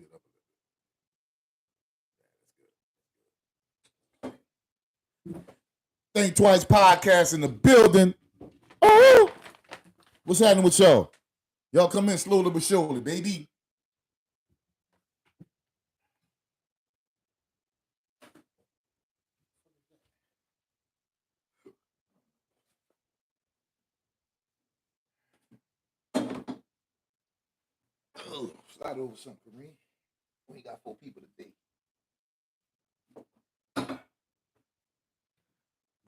it up a little bit. Think Twice podcast in the building. Oh, what's happening with y'all? Y'all come in slowly but surely, baby. Oh, slide over something, Kareem. We ain't got 4 people today.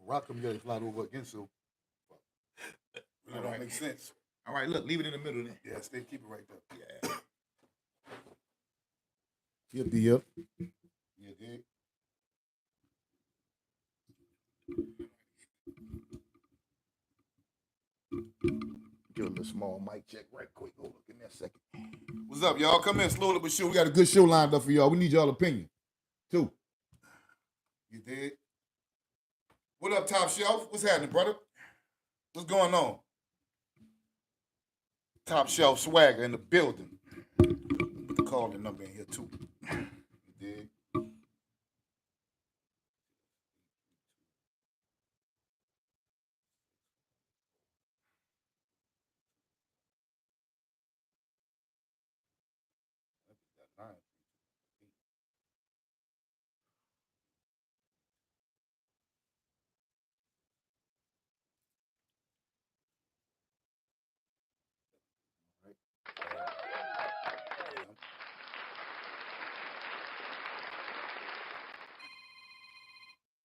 Rock them, you gotta slide over again, so really don't make sense. All right, look, leave it in the middle then. Yeah, stay, keep it right there. Yeah. Yep. Yeah, dig. Give a little small mic check right quick. Hold on, give me a second. What's up, y'all? Come in slowly but sure. We got a good show lined up for y'all. We need y'all opinion, too. You dig? What up, Top Shelf? What's happening, brother? What's going on? Top Shelf Swagger in the building. Put the calling number in here, too. You dig?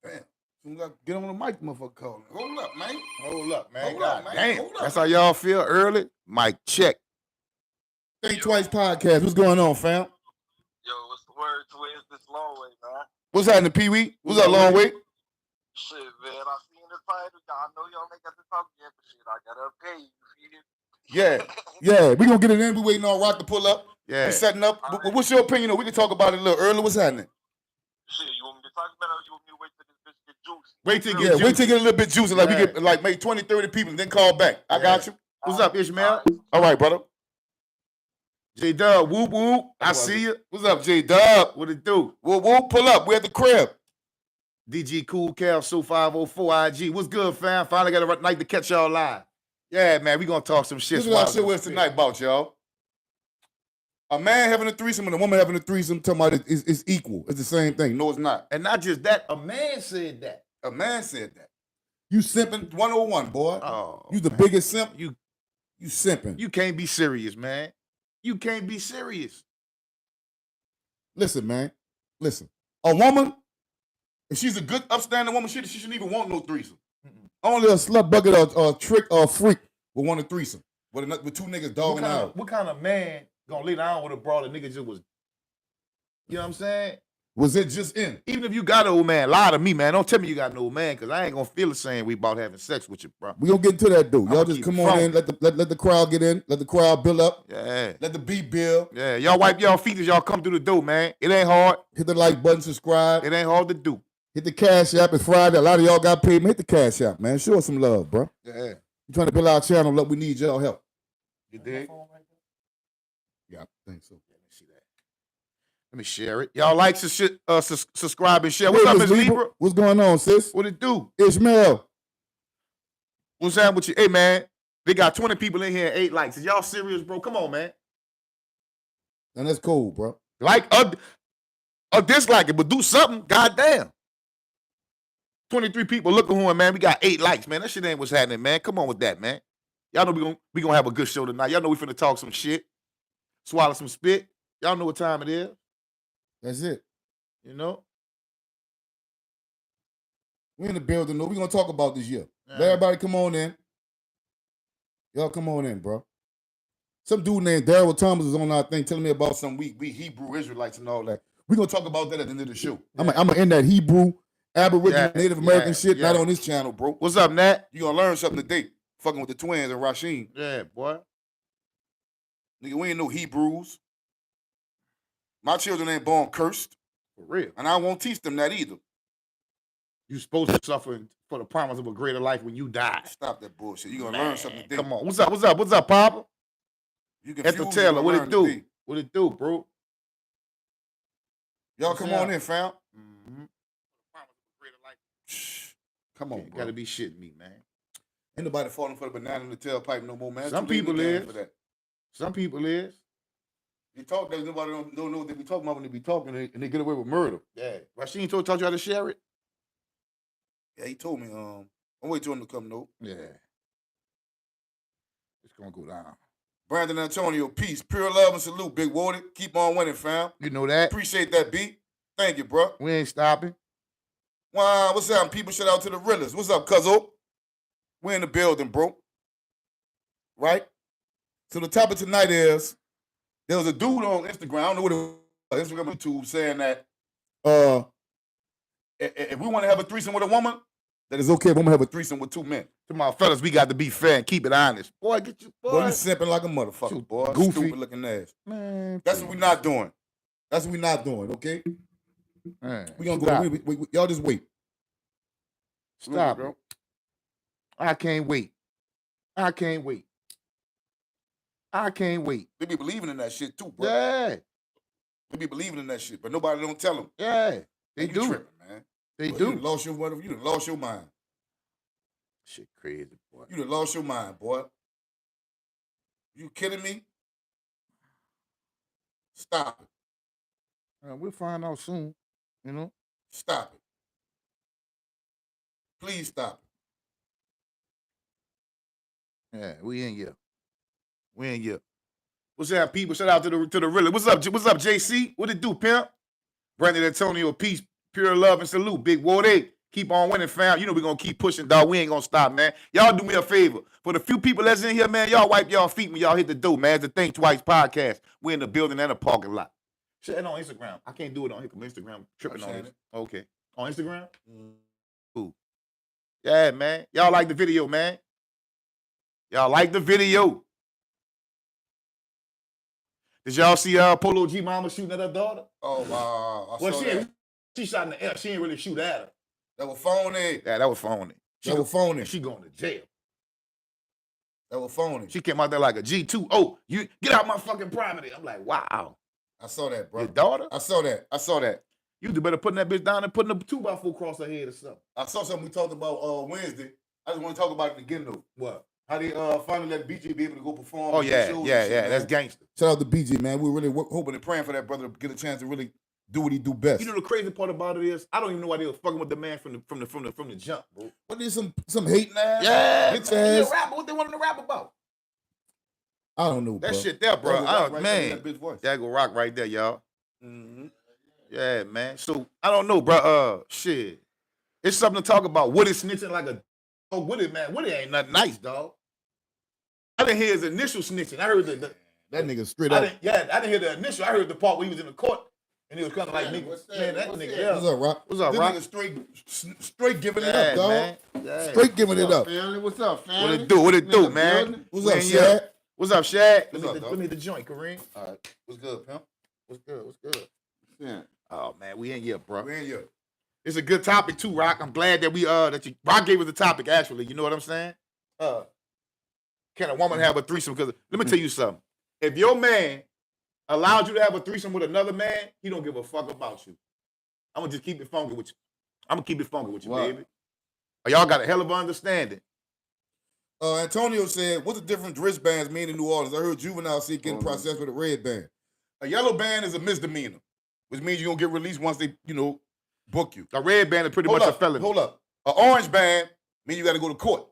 Damn. Soon as I get on the mic, motherfucker calling. Hold up, man. Hold up, man. Hold up, man. Damn. Hold up. That's how y'all feel early? Mic check. Think Twice podcast. What's going on, fam? Yo, what's the word? Twins this long way, man. What's happening, Pee Wee? What's up, long way? Shit, man. I seen the title. I know y'all ain't got to talk yet, but shit, I gotta pay you. Yeah. We gonna get it in. We waiting on Rock to pull up. Yeah. We setting up. Right. What's your opinion? We can talk about it a little early. What's happening? Shit, you want me to talk about it or you want me to wait till this bitch get juicy? Wait till it get a little bit juicy. Like we get like maybe 20, 30 people and then call back. I got you. What's up, Ishmael? All right, brother. J-Dub, whoop, whoop. I see you. What's up, J-Dub? What it do? Whoop, whoop, pull up. We're at the crib. DG Cool Cal, So 504 IG. What's good, fam? Finally got a night to catch y'all live. Yeah, man, we gonna talk some shit. This is what our shit was tonight about, y'all. A man having a threesome and a woman having a threesome, talking about it's equal. It's the same thing. No, it's not. And not just that, a man said that. A man said that. You simping 101, boy. Oh, you the biggest simp. You simping. You can't be serious, man. You can't be serious. Listen, man. Listen. A woman, if she's a good, upstanding woman, she shouldn't even want no threesome. Only a slut bucket or a trick or a freak will want a threesome. With 2 niggas dogging out. What kind of man gonna lay down with a broad nigga just was, you know what I'm saying? Was it just in? Even if you got an old man, lie to me, man. Don't tell me you got an old man, because I ain't gonna feel the same way about having sex with you, bro. We gonna get into that, dude. Y'all just come on in, let the crowd get in, let the crowd build up. Yeah. Let the beat build. Yeah, y'all wipe y'all feet as y'all come through the door, man. It ain't hard. Hit the like button, subscribe. It ain't hard to do. Hit the Cash App. It's Friday. A lot of y'all got paid. Hit the Cash App, man. Show us some love, bro. Yeah. You trying to build our channel up, we need y'all help. You dig? Yeah, I think so. Let me see that. Let me share it. Y'all like to subscribe and share. What's up, Miss Libra? What's going on, sis? What it do? Ishmael. What's happening with you? Hey, man, they got 20 people in here and 8 likes. Is y'all serious, bro? Come on, man. And that's cool, bro. Like or dislike it, but do something. Goddamn. 23 people looking on, man. We got 8 likes, man. That shit ain't what's happening, man. Come on with that, man. Y'all know we gonna have a good show tonight. Y'all know we finna talk some shit, swallow some spit. Y'all know what time it is. That's it. You know? We in the building, though. We gonna talk about this year. Yeah. Let everybody come on in. Y'all come on in, bro. Some dude named Daryl Thomas is on our thing telling me about some we Hebrew Israelites and all that. We gonna talk about that at the end of the show. Yeah. I'm gonna end that Hebrew, Aboriginal, Native American shit, not on this channel, bro. What's up, Nat? You gonna learn something today. Fucking with the twins and Rasheen. Yeah, boy. Nigga, we ain't no Hebrews. My children ain't born cursed. For real. And I won't teach them that either. You supposed to suffer for the promise of a greater life when you die. Stop that bullshit. You gonna learn something today. Come on. What's up, Papa? You confused. At the Taylor, what it do? What it do, bro? Y'all come on in, fam. Mm-hmm. Come on, You bro. gotta be shitting me, man. Ain't nobody falling for the banana in the tailpipe no more, man. Some people is. For that. Some people is. They talk that nobody don't know what they be talking about when they be talking and they get away with murder. Yeah. Rasheen taught you how to share it? Yeah, he told me, I'm waiting for him to come, though. Yeah. It's gonna go down. Brandon Antonio, peace. Pure love and salute, Big Woody. Keep on winning, fam. You know that. Appreciate that beat. Thank you, bro. We ain't stopping. Wow, what's up, people? Shout out to the realers. What's up, cuzzo? We in the building, bro. Right? So the topic tonight is, there was a dude on Instagram, I don't know what it was, Instagram, YouTube, saying that if we want to have a threesome with a woman, that it's okay if I'm gonna have a threesome with two men. To my fellas, we got to be fair and keep it honest. Boy, get you, boy. Boy, you simping like a motherfucker, boy. Goofy. Stupid looking ass. Man, that's what we not doing. That's what we not doing, okay? Man, we gonna go, y'all just wait. Stop, bro. I can't wait. I can't wait. I can't wait. They be believing in that shit too, bro. Yeah. They be believing in that shit, but nobody don't tell them. Yeah, they do. Tripping, man. They boy, do. You done lost your mind. Shit crazy, boy. You done lost your mind, boy. You kidding me? Stop it. We'll find out soon, you know? Stop it. Please stop it. Yeah, we in here. We in here. What's up, people? Shout out to the realer. What's up, JC? What it do, pimp? Brandon Antonio, peace, pure love and salute. Big Woody. Keep on winning, fam. You know we're going to keep pushing, dog. We ain't going to stop, man. Y'all do me a favor. For the few people that's in here, man, y'all wipe y'all feet when y'all hit the door, man. It's the Think Twice podcast. We're in the building and the parking lot. Share it on Instagram. I can't do it on here because Instagram tripping on it. Okay. On Instagram? Cool. Yeah, man. Y'all like the video, man. Y'all like the video. Did y'all see Polo G mama shooting at her daughter? Oh, wow. She shot in the air. She didn't really shoot at her. That was phony. Yeah, that was phony. She going to jail. That was phony. She came out there like a G2. Oh, you get out my fucking property. I'm like, wow. I saw that, bro. Your daughter? I saw that. You better putting that bitch down and putting a 2x4 across her head or something. I saw something we talked about Wednesday. I just want to talk about it again, though. What? How they finally let BJ be able to go perform. Oh, yeah. That's gangster. Shout out to BJ, man. We're really hoping and praying for that brother to get a chance to really do what he do best. You know the crazy part about it is I don't even know why they were fucking with the man from the jump, bro. What is some hating ass? Yeah, bitch ass. Rapper. What they wanted to rap about? I don't know, bro. That shit there, bro. Man, that go rock right there, y'all. Mm-hmm. Yeah, man. So I don't know, bro. Shit, it's something to talk about. Woody snitching like a Woody, man. Woody ain't nothing nice, dog. I didn't hear his initial snitching. I heard that nigga straight up. I didn't hear the initial. I heard the part where he was in the court. And he was kind of like, nigga, that nigga. Yeah. What's up, Rock? What's up, Rock? Nigga straight giving it up, dog. Yeah. Straight giving it up. Family? What's up, family? What it do, man? What's up, Shad? What's up, Shad? Let me the joint, Kareem. All right. What's good, pimp? What's good? Yeah. Oh, man, we in here, bro. We in here. It's a good topic, too, Rock. I'm glad that Rock gave us the topic, actually. You know what I'm saying? Can a woman have a threesome? Because let me tell you something. If your man allowed you to have a threesome with another man, he don't give a fuck about you. I'm going to just keep it funky with you. Baby. Y'all got a hell of an understanding. Antonio said, what's the difference wristbands mean in New Orleans? I heard juvenile seek getting processed with a red band. A yellow band is a misdemeanor, which means you're going to get released once they, book you. A red band is pretty much a felony. Hold up. An orange band means you got to go to court.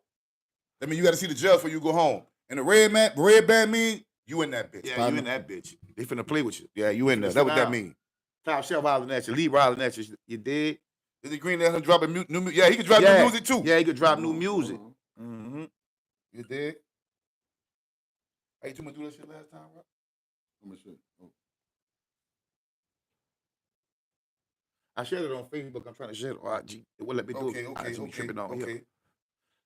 That means you got to see the judge before you go home. And the red band means you in that bitch. Yeah, you in that bitch. They finna play with you. Yeah, you in there. That's what that mean. Top Shelf hollering at you. Libra hollering at you. You dig? Is the Green Lantern dropping new music? Yeah, he can drop new music too. Yeah, he could drop new music. Mm-hmm. You dig? Hey, you want to do that shit last time, bro? How much shit? Oh. I shared it on Facebook. I'm trying to share it on IG. It won't let me do it. Okay.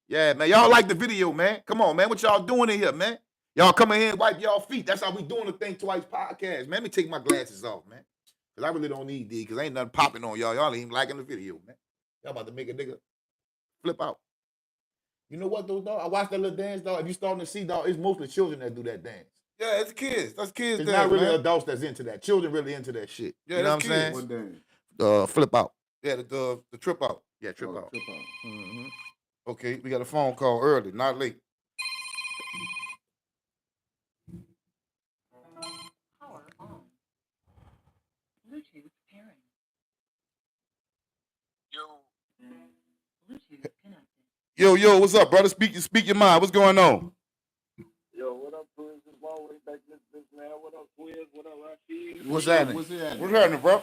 Yeah, man. Y'all like the video, man. Come on, man. What y'all doing in here, man? Y'all come in here and wipe y'all feet. That's how we doing the Think Twice podcast, man. Let me take my glasses off, man. Because I really don't need these because ain't nothing popping on y'all. Y'all ain't even liking the video, man. Y'all about to make a nigga flip out. You know what, though, dog? I watched that little dance, dog. If you starting to see, dog, it's mostly children that do that dance. Yeah, it's kids. That's kids. It's there, not really man. adults that's into that. Children really into that shit. Yeah, you know what that's I'm saying? kids. What day? Flip out. Yeah, the trip out. Yeah, trip out. Trip out. Mm-hmm. Okay, we got a phone call early, not late. Power on. Bluetooth pairing. Yo, Bluetooth connected. Yo, what's up, brother? Speak your mind. What's going on? Yo, what up, Twins? It's long way back this man. What up, Twins? What up, Rashid? What's happening? What's that? What's happening, bro?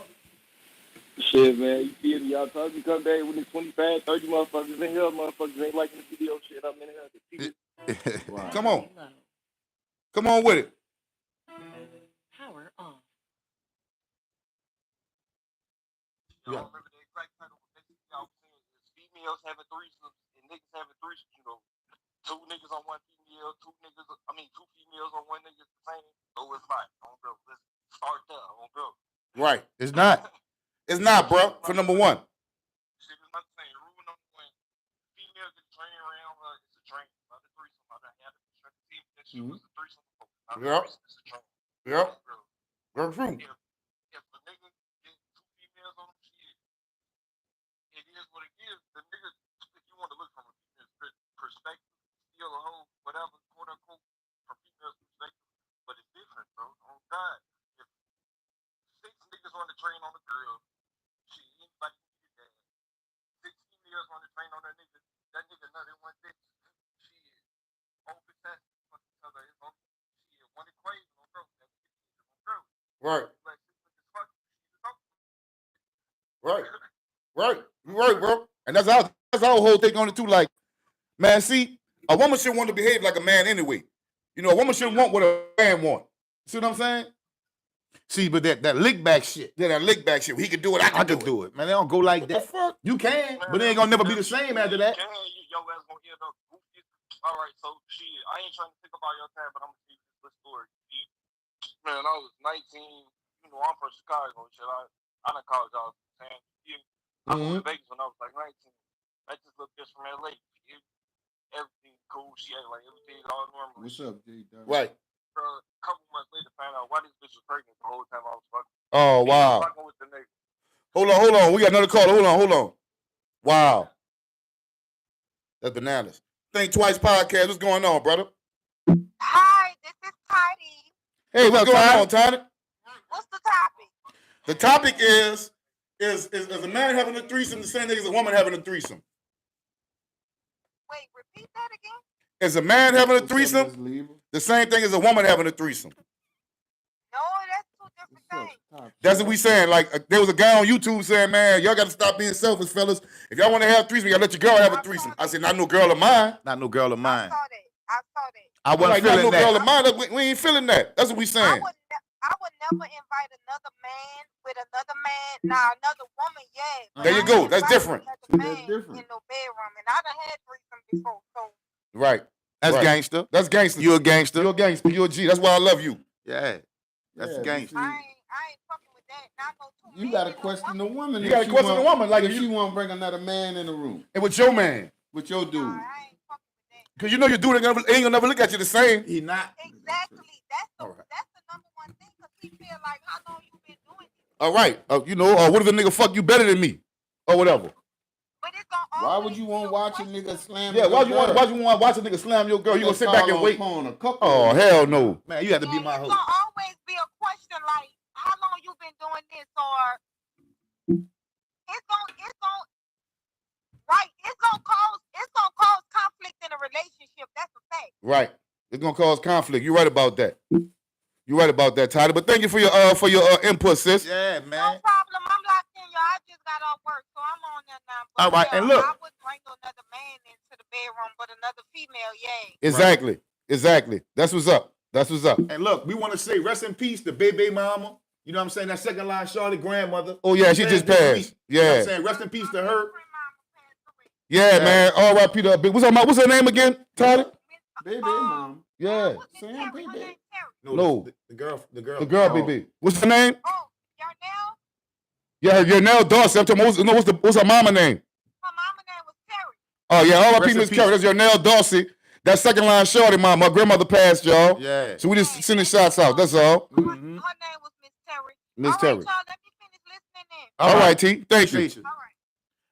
Shit, man. You feel me? Y'all talking come back when it's 25, 30 motherfuckers in here. Motherfuckers ain't liking the video shit. I'm in here. Wow. Come on. Low. Come on with it. Power off. y'all remember the exact title? Basically, y'all was saying is females having threesomes and niggas having threesomes. You know, two niggas on one female, two females on one nigga. The same. So it's not. On bro, let's start there. On bro. Right. It's not. It's not, bro. For number one. Shit is not the same. Rule number one: female get trained around her. It's a train, not a threesome. I done had a team that shit was a threesome before. Not a threesome. It's a train. Yep. Bro. Very true. If a nigga get two females on him, shit, it is what it is. The nigga, if you want to look from a female's perspective, steal a hoe, whatever, quote unquote, from female's perspective, but it's different, bro. Oh God, if 6 niggas on the train on the girl, shit, anybody can get that. 6 females on the train on that nigga nutted one dick, shit, open that for each other. It's on shit, one equation, on bro. That's it, on bro. Right. Like 6 niggas fuck, shit, it's over. Right. Right. You right, bro. And that's our whole take on it too. Like, man, see, a woman should want to behave like a man anyway. You know, a woman should want what a man want. See what I'm saying? See, but that lick back shit. Yeah, that lick back shit. He can do it. I I can could do it. Man, they don't go like What the that. fuck? You can, but they ain't gonna never be the same after that. Your ass gonna end up goofy. All right, so shit, I ain't trying to think about your time, but I'm gonna tell you this story. Shit. Man, I was 19. You know, I'm from Chicago. Shit, I done called y'all. I moved to Vegas when I was like 19. I just looked this from LA. Everything cool. She had like everything all normal. What's up, J? Right. Bro, a couple months later, found out why this bitch was pregnant the whole time I was fucking. Oh, wow. Fucking with the nigga. Hold on. We got another caller. Hold on. Wow. That's bananas. Think Twice podcast. What's going on, brother? Hi, this is Tiny. Hey, what's going on, Tiny? What's the topic? The topic is a man having a threesome the same thing as a woman having a threesome? Wait, repeat that again? Is a man having a What's up, threesome Miss Lieber? the same thing as a woman having a threesome? No, that's two different What's things. up? That's what we saying. Like, there was a guy on YouTube saying, man, y'all got to stop being selfish, fellas. If y'all want to have a threesome, you got to let your girl have a threesome. I said, not no girl of mine. Not no girl of I mine. saw that. I I'm wasn't like, not feeling no girl that. of mine. We ain't feeling that. That's what we saying. I would never invite another man with another man. Now, another woman, yeah. but There you I go. ain't That's invite different. another See, man that's different. in no bedroom, and I done had threesome before, so Right. That's Right. gangster. That's gangster. You a gangster. You're a gangster. You're a G. That's why I love you. Yeah. That's Yeah, gangster. but I ain't fucking with that. Now, no two You men gotta and no question the woman. woman. You if gotta she question the want- woman. Like, if you, she want to bring another man in the room and with your man. with your Nah, dude. I ain't fucking with that. Because you know your dude ain't gonna never look at you the same. He not. Exactly. That's the All right. number one thing, because he feel like, how long you been doing this? All right. What if the nigga fuck you better than me? Or whatever. But it's gonna Why always would you be want to a watch a question. nigga slam? Yeah, your why you want girl? to watch a nigga slam your girl? You gonna Let's sit back call and on wait? porn a couple Oh, of hell no. Man, you have to be Yeah, my it's host. gonna always be a question like, how long you been doing this, or it's gonna cause conflict in a relationship. That's a fact. Right. It's gonna cause conflict. You're right about that. You're right about that, Tyler. But thank you for your input, sis. Yeah, No man. problem. I'm locked in, y'all. I just got off work, so I'm on there now. But All right, yeah, and look. I would bring another man into the bedroom, but another female, yeah. Exactly. That's what's up. And look, we want to say rest in peace to baby mama. You know what I'm saying? That second line Charlotte grandmother. Oh yeah, she just this passed. week. You know what I'm Yeah. saying? Rest in peace to her. Yeah, man. R.I.P. to her big. What's her name again, Tyler? Baby, mom. Yeah. Sam, Her baby. name Terry. No. The girl. The girl, Oh. baby. What's her name? Oh, Yarnell? Yeah, your Nell Dawson. I'm talking about, what's her mama name? Her mama name was Terry. Oh yeah, R.I.P. Rest in Miss peace. Carey. That's your Nell Dawson. That second line shorty, my grandmother passed, y'all. Yeah. So we just sending shots out. That's all. Her name was Miss Terry. Miss All right, Terry. y'all, let me finish listening in. All right, T. Thank you. Appreciate you.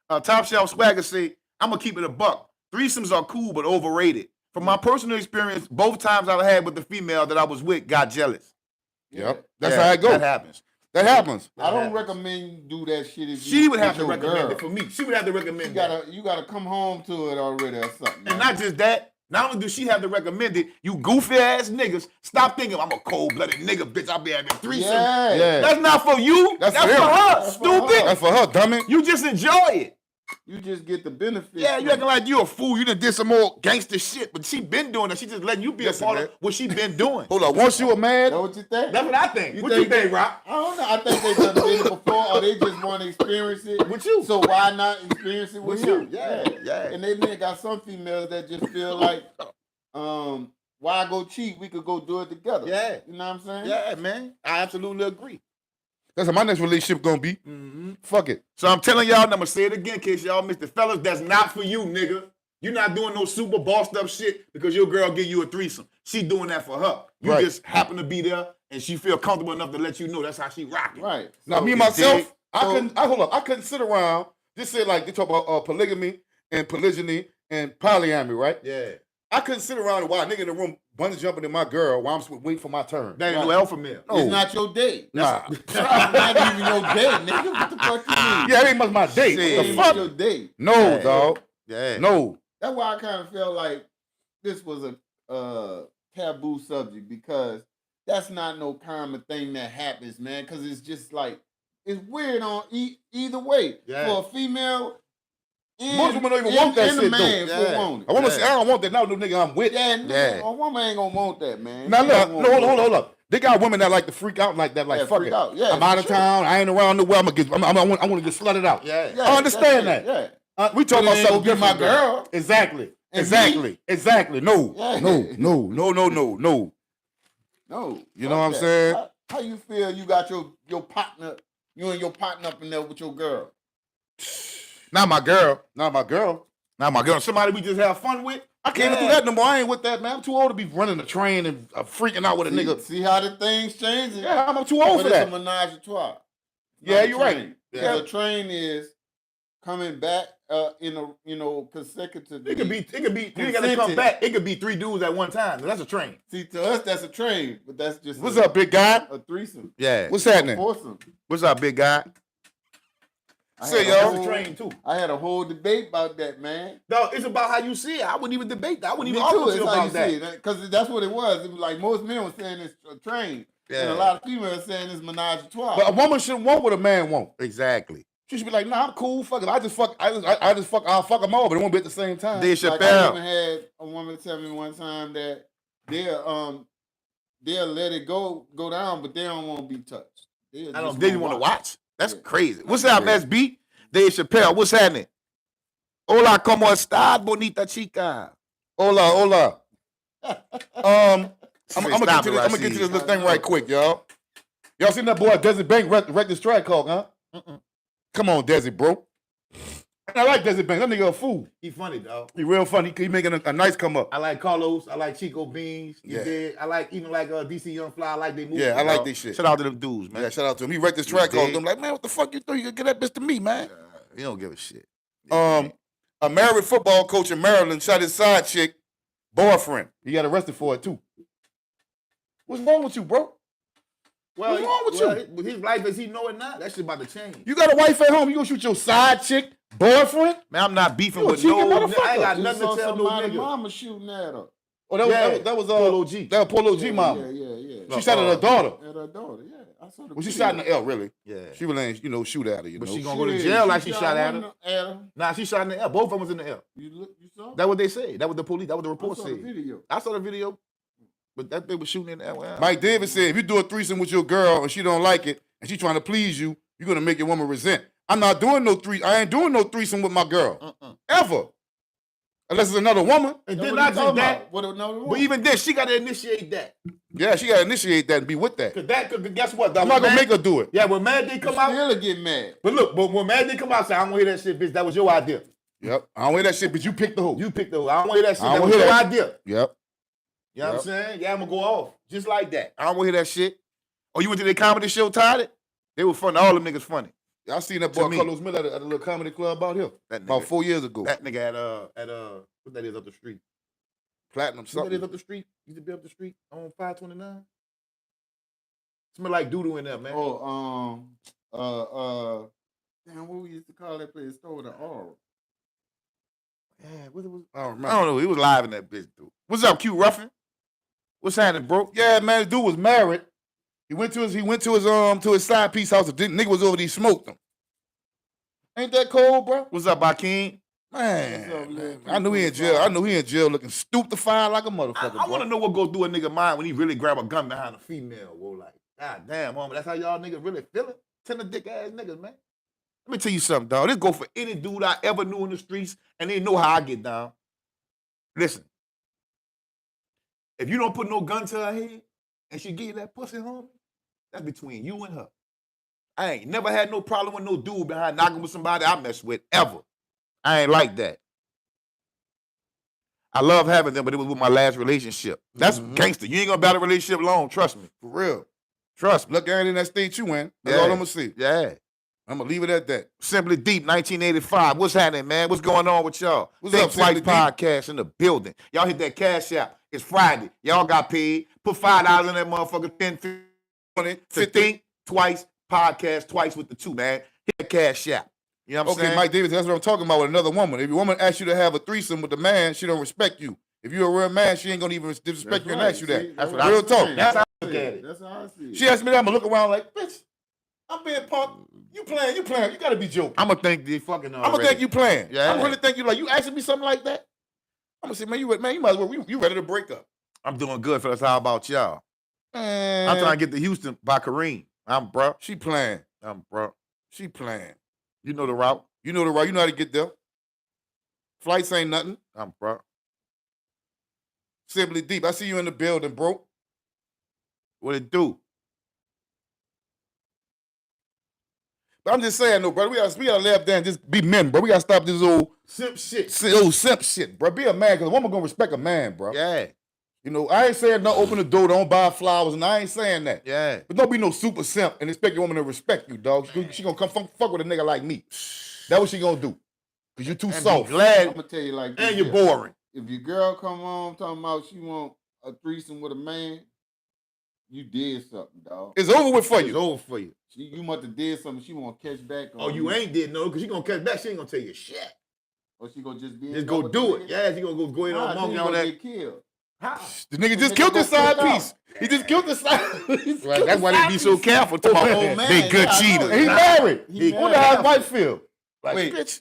All right. Top Shelf Swagger say, I'm gonna keep it a buck. Threesomes are cool but overrated. From my personal experience, both times I've had with the female that I was with got jealous. Yep. That's Yeah, how it goes. That happens. That happens. I don't recommend you do that shit if She you would have with to your recommend girl. it for me. She would have to recommend it. You gotta come home to it already or something. And not just that, not only does she have to recommend it, you goofy ass niggas, stop thinking I'm a cold-blooded nigga, bitch. I'll be having threesomes. Yeah. That's not for you. That's That's for for him. her, That's for stupid. her. That's for her, dummy. You just enjoy it. You just get the benefit. Yeah, you from acting like you a fool. You done did some more gangster shit, but she been doing that. She just letting you be Listen, a part man. of what she been doing. Hold on. Once you were it. mad, That what you think? That's what I think. You What you think- think, Rock? I don't know. I think they done did it before, or they just want to experience it With you. So why not experience it with With you? you. Yeah. And they may got some females that just feel like, why go cheat? We could go do it together. Yeah. You know what I'm saying? Yeah, man. I absolutely agree. that's how my next relationship gonna be. Fuck it. So I'm telling y'all, and I'm gonna say it again in case y'all missed it. Fellas, that's not for you, nigga. You're not doing no super bossed up shit because your girl give you a threesome. She doing that for her. You Right. just happen to be there and she feel comfortable enough to let you know that's how she rocking. Right. Now So me you myself, dig? hold up. I couldn't sit around just say like they talk about polygamy and polygyny and polyamory, right? Yeah. I couldn't sit around while a nigga in the room bungee jumping in my girl while I'm waiting for my turn. That ain't no alpha male. No. It's not your date. Nah. It's not even your date, nigga. What the fuck you mean? Yeah, it ain't much my date. Shit. What It the ain't your fuck? date. No, Yeah. dog. Yeah. No. That's why I kind of felt like this was a taboo subject, because that's not no common thing that happens, man. Because it's just like, it's weird on either way. Yeah. For a female, and, Most women don't even want that and shit, a man though. for Yeah. want it. A woman say, I don't want that. Now the nigga I'm with. Yeah, Yeah. a woman ain't gonna want that, man. Now She look, don't no, want hold that. up. They got women that like to freak out like that, like Yeah, fuck freak it. out. Yeah, I'm out of for sure. town. I ain't around the world. I want to get slutted out. Yeah. Yeah, I understand that's that. it, Yeah. We talking But about it ain't something gonna be my different. though. girl. Exactly. And Exactly. No. Yeah. No. No. You fuck know what I'm that. saying? How you feel you got your partner, you and your partner up in there with your girl? Not my girl. Not my girl. Not my girl. Somebody we just have fun with. I can't even do that no more. I ain't with that, man. I'm too old to be running a train and freaking out with a nigga. See how the things changing? Yeah, I'm too old But for it's that. a menage a trois. Yeah, Not a you're right. train. Yeah. The train is coming back in a consecutively. It could be. You ain't gotta come back. It could be 3 dudes at one time. That's a train. See, to us that's a train, but that's just What's up, big guy? a threesome. Yeah. What's happening? Foursome. What's up, big guy? I Say, had a y'all. That's a whole- train too. I had a whole debate about that, man. No, it's about how you see it. I wouldn't even debate that. I wouldn't Me even too. argue with It's you how you about that. see it, because that's what it was. It was like most men were saying it's a train, and a lot of females saying it's menage a trois. But a woman shouldn't want what a man want. Exactly. She should be like, nah, I'm cool. Fuck it. I'll fuck them all, but it won't be at the same time. Dave Like, I Chappelle. even had a woman tell me one time that they'll let it go down, but they don't want to be touched. I don't. They want to watch. That's Yeah. crazy. What's up, SB? Dave Chappelle. What's happening? Hola, ¿cómo estás, bonita chica? Hola. I'm gonna Stop get it, to this Rashid. little thing right quick, y'all. Y'all seen that boy Desert Bank wreck this track hawk, huh? Come on, Desi, bro. I like Desert Bank. That nigga a fool. He funny, dog. He real funny. He making a nice come up. I like Carlos. I like Chico Beans. You Yeah. did. I like even like DC Young Fly. I like they movies. Yeah, I like dog. this shit. Shout out to them dudes, man. Yeah, shout out to him. He wrecked this track You hawk. dig? I'm like, man, what the fuck you thought you could get that bitch to me, man? He don't give a shit. A married football coach in Maryland shot his side chick boyfriend. He got arrested for it too. What's wrong with you, bro? Well, What's wrong with you? With his life as he know it now, that shit about to change. You got a wife at home. You gonna shoot your side chick boyfriend? Man, I'm not beefing You a with cheeky no. motherfucker. I ain't got Just nothing saw to tell no somebody nigga. mama shooting at her. Oh, Yeah, that was Polo G. That was Polo G mom. Yeah. She shot at her daughter. At her daughter, yeah. I saw the Well, she video. shot in the L, really. Yeah. She really ain't, shoot at her, you But know. she gonna go to jail like she shot at her. her. Nah, she shot in the L. Both of them was in the L. You saw? That's what they say. That was the police. That was the I report saw the said. video. I saw the video, but that bitch was shooting in the L. Well, Mike Davis said, if you do a threesome with your girl and she don't like it and she trying to please you, you're gonna make your woman resent. I'm not doing no I ain't doing no threesome with my girl. Ever. Unless it's another woman. And That's then what not you just talking that, about. What another but one? even then, she got to initiate that. Yeah, she gotta initiate that and be with that. Cause guess what? I'm not gonna make her do it. Yeah, when Mad Day come out, Still get mad. but look, but when Mad Day come out, say, I don't want to hear that shit, bitch. That was your idea. Yep. I don't hear that shit, but you picked the hoe. You picked the hoe. I don't want to hear that shit. I That don't was hear your that. idea. Yep. You know what I'm saying? Yeah, I'm gonna go off. Just like that. I don't want to hear that shit. Oh, you went to their comedy show, Tired? They were funny. All them niggas funny. I seen that boy Carlos Miller at a little comedy club out here. About 4 years ago. That nigga at what that is up the street? Platinum What something. that is up the street? Used to be up the street on 529. Smell like doodoo in there, man. Damn, what we used to call that place? Store with an R. Yeah, what it was? I don't remember. I don't know. He was live in that bitch, dude. What's up, Q Ruffin? What's happening, bro? Yeah, man, the dude was married. He went to his side piece house. The nigga was over there, he smoked him. Ain't that cold, bro? What's up, Akeem? Man, I knew he in jail. I knew he in jail looking stupefied like a motherfucker. I want to know what goes through a nigga mind when he really grab a gun behind a female. Whoa, like, god damn, homie, that's how y'all niggas really feeling? Tender dick ass niggas, man. Let me tell you something, dog. This go for any dude I ever knew in the streets, and they know how I get down. Listen, if you don't put no gun to her head and she give you that pussy, homie, that's between you and her. I ain't never had no problem with no dude behind knocking with somebody I mess with, ever. I ain't like that. I love having them, but it was with my last relationship. That's gangster. You ain't gonna battle a relationship long, trust me. For real. Trust me. Look at it in that state you in. That's all I'm gonna see. Yeah. I'm gonna leave it at that. Simply Deep, 1985. What's happening, man? What's going on with y'all? What's Think up, Simply Twice podcast in the building. Y'all hit that cash app. It's Friday. Y'all got paid. Put $5 in that motherfucker. 10, 15. To Think Twice podcast, twice with the 2, man. Hit that cash app. You know what I'm saying? Okay, Mike Davis, that's what I'm talking about with another woman. If a woman asks you to have a threesome with a man, she don't respect you. If you're a real man, she ain't gonna even disrespect you and ask you that. See, That's what real I'm talk. saying. That's how I look at it. That's how I see it. She asked me that, I'm gonna look around like, bitch, I'm being punked. You playing. You gotta be joking. I'm gonna think they fucking already. I'm gonna think you playing. Yeah. I'm gonna really think you like, you asking me something like that? I'm gonna say, man, you might as well, you ready to break up. I'm doing good, fellas. How about y'all? Man, I'm trying to get to Houston by Kareem. I'm bro. She playing. I'm bro. She playing. You know the route. You know the route. You know how to get there. Flights ain't nothing. I'm bro. Simply Deep. I see you in the building, bro. What it do? But I'm just saying, though, brother, we gotta lay up there and just be men, bro. We gotta stop this old Simp shit. simp shit, bro. Be a man, because a woman gonna respect a man, bro. Yeah. You know, I ain't saying don't open the door, don't buy flowers, and I ain't saying that. Yeah. But don't be no super simp and expect your woman to respect you, dog. She gonna come fuck with a nigga like me. That's what she gonna do. Because you too And soft. be glad. I'm gonna tell you like And this you're here. boring. If your girl come home talking about she want a threesome with a man, you did something, dog. It's over with for It's you. over for you. You must have did something. She want to catch back on. Oh, you ain't did no, because she gonna catch back. She ain't gonna tell you shit. Or she gonna just be. Just go do it. Yeah, she gonna go ahead on monkey on that. Get killed. How? The nigga just killed the side piece. He just killed the side piece. Right, that's why they be so careful. Talking about, Oh, man. they good Yeah, I know. cheaters. And he married. He Wonder how his wife feel. Like, Wait. bitch.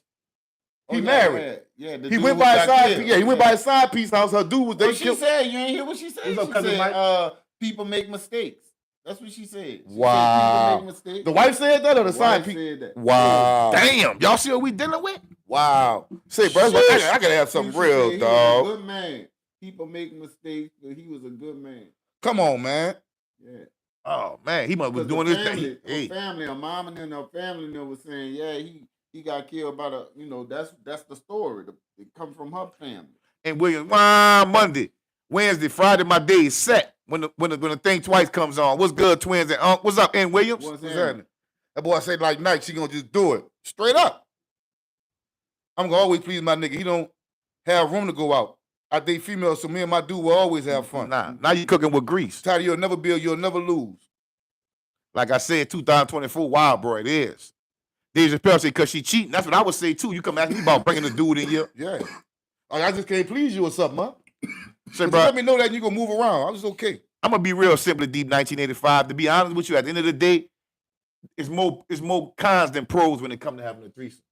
Oh, He yeah, married. Yeah, the He dude went by his got side killed. piece. Yeah, he went by his side piece house. Her dude was they What she killed. said? You ain't hear what she said? What's up, She cousin said, Mike? people make mistakes. That's what she said. She Wow. said people make mistakes. The wife said that or the The side wife piece? said that. Wow. Damn, y'all see what we dealing with? Wow. Say, bro, I gotta have something She real, said he was dog. a good man. People make mistakes, but he was a good man. Come on, man. Yeah. Oh man, he must was Because doing the this family, thing. her family, her mom and then her family was saying, yeah, he got killed by that's the story. It comes from her family. And William, Monday, Wednesday, Friday, my day is set. When the Think Twice comes on. What's good, twins and what's up, N. Williams? What's What's happening? happening? That boy said like night, she gonna just do it. Straight up. I'm gonna always please my nigga. He don't have room to go out. I date females, so me and my dude will always have fun. Nah, now you cooking with grease. Tired, you'll never build, you'll never lose. Like I said, 2024, wild, bro, it is. Deja Chappelle say, because she cheating. That's what I would say, too. You come ask me about bringing a dude in here. Yeah. Like, I just can't please you or something, huh? Say, Just bro, let me know that and you gonna move around. I'm just okay. I'm going to be real Simply Deep 1985. To be honest with you, at the end of the day, it's more cons than pros when it comes to having a threesome.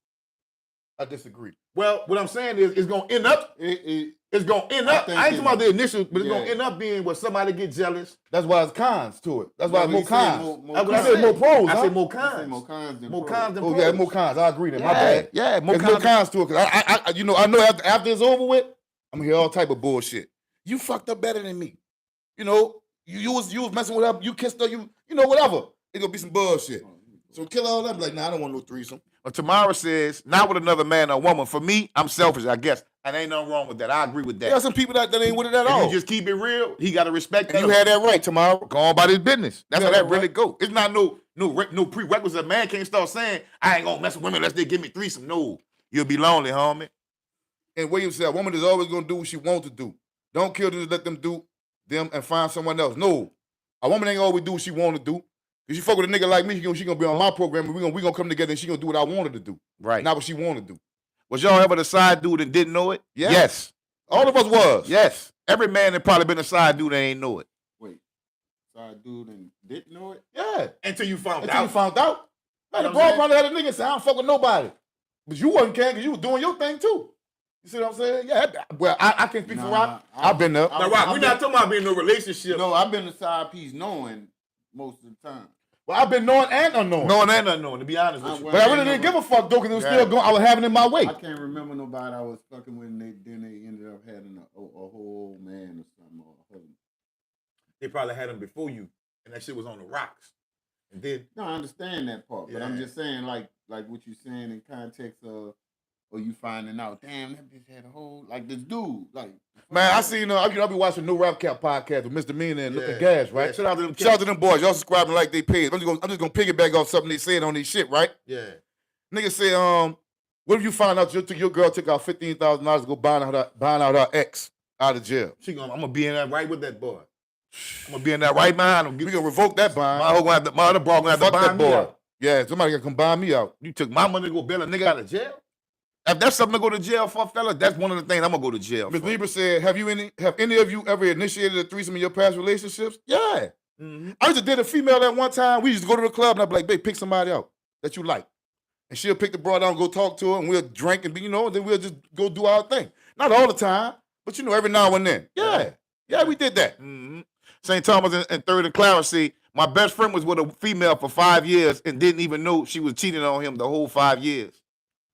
I disagree. Well, what I'm saying is it's going to end up, it's going to end up, I ain't talking about the initial, but it's going to end up being where somebody get jealous. That's why it's cons to it. That's why it's more cons. That's what I said more pros, I huh? say more cons. More cons than More pros. cons than Oh pros. yeah, more cons. I agree. Then my Yeah, bad. yeah, more There's more cons. cons to it because I know after it's over with, I'm gonna hear all type of bullshit. You fucked up better than me. You know, you was messing with her. You kissed her. You know whatever. It's gonna be some bullshit. So kill all that. Like, nah, I don't want no threesome. But Tamara says, not with another man or woman. For me, I'm selfish, I guess. And ain't nothing wrong with that. I agree with that. There are some people that ain't with it at If all. you just keep it real, he got to respect and you had that right, Tamara. Go on about his business. That's how Yeah, that right. really go. It's not no prerequisite. A man can't start saying, I ain't gonna mess with women unless they give me threesome. No. You'll be lonely, homie. And William said, a woman is always going to do what she wants to do. Don't kill them, let them do them and find someone else. No. A woman ain't always do what she want to do. If she fuck with a nigga like me, she gonna be on my program and we gonna come together and she gonna do what I wanted to do. Right. Not what she wanted to do. Was y'all ever the side dude that didn't know it? Yeah. Yes. All of us was. Yes. Every man that probably been a side dude that ain't know it. Wait, sorry, dude, and didn't know it? Yeah. Until you found Until you found out. Man, You the know what I'm bro probably had a nigga say, I don't fuck with nobody. But you wasn't caring because you was doing your thing too. You see what I'm saying? Yeah. Well, I can't speak for Rock. I've been there. Now, Rock, we're not talking about being in a relationship. No, I've been a side piece knowing most of the time. Well, I've been knowing and unknowing. Knowing and unknowing, to be honest with you. But I really didn't give a fuck though, because it was still going. I was having it my way. I can't remember nobody I was fucking with, and then they ended up having a whole man or something, or a husband. They probably had him before you, and that shit was on the rocks. And then No, I understand that part, but I'm Yeah. just saying, like what you're saying in context of, or you finding out, damn, that bitch had a whole, like this dude, like. Man, I seen, I'll be watching New Rap Cap podcast with Mr. Mean and Yeah. Gas, right? Yeah, shout out to them Shout out to them boys. Y'all subscribing like they paid. I'm just gonna piggyback off something they said on these shit, right? yeah. Nigga said, what if you find out your girl took out $15,000 to go buying out her ex out of jail? I'm gonna be in that right with that boy. I'm gonna be in that right behind him. We gonna revoke that bond. My other bro gonna have to Fuck buy that me boy. out. Yeah, somebody gonna come buy me out. You took my money to go bail a nigga out of jail? If that's something to go to jail for, fella, that's one of the things I'm gonna go to jail Ms. for. Lieber said, have any of you ever initiated a threesome in your past relationships? Yeah. Mm-hmm. I just did a female at one time. We used to go to the club and I'd be like, babe, pick somebody out that you like. And she'll pick the broad out and go talk to her and we'll drink and then we'll just go do our thing. Not all the time, but every now and then. Yeah. Yeah, we did that. Mm-hmm. St. Thomas and 3rd and Clarence see, my best friend was with a female for 5 years and didn't even know she was cheating on him the whole 5 years.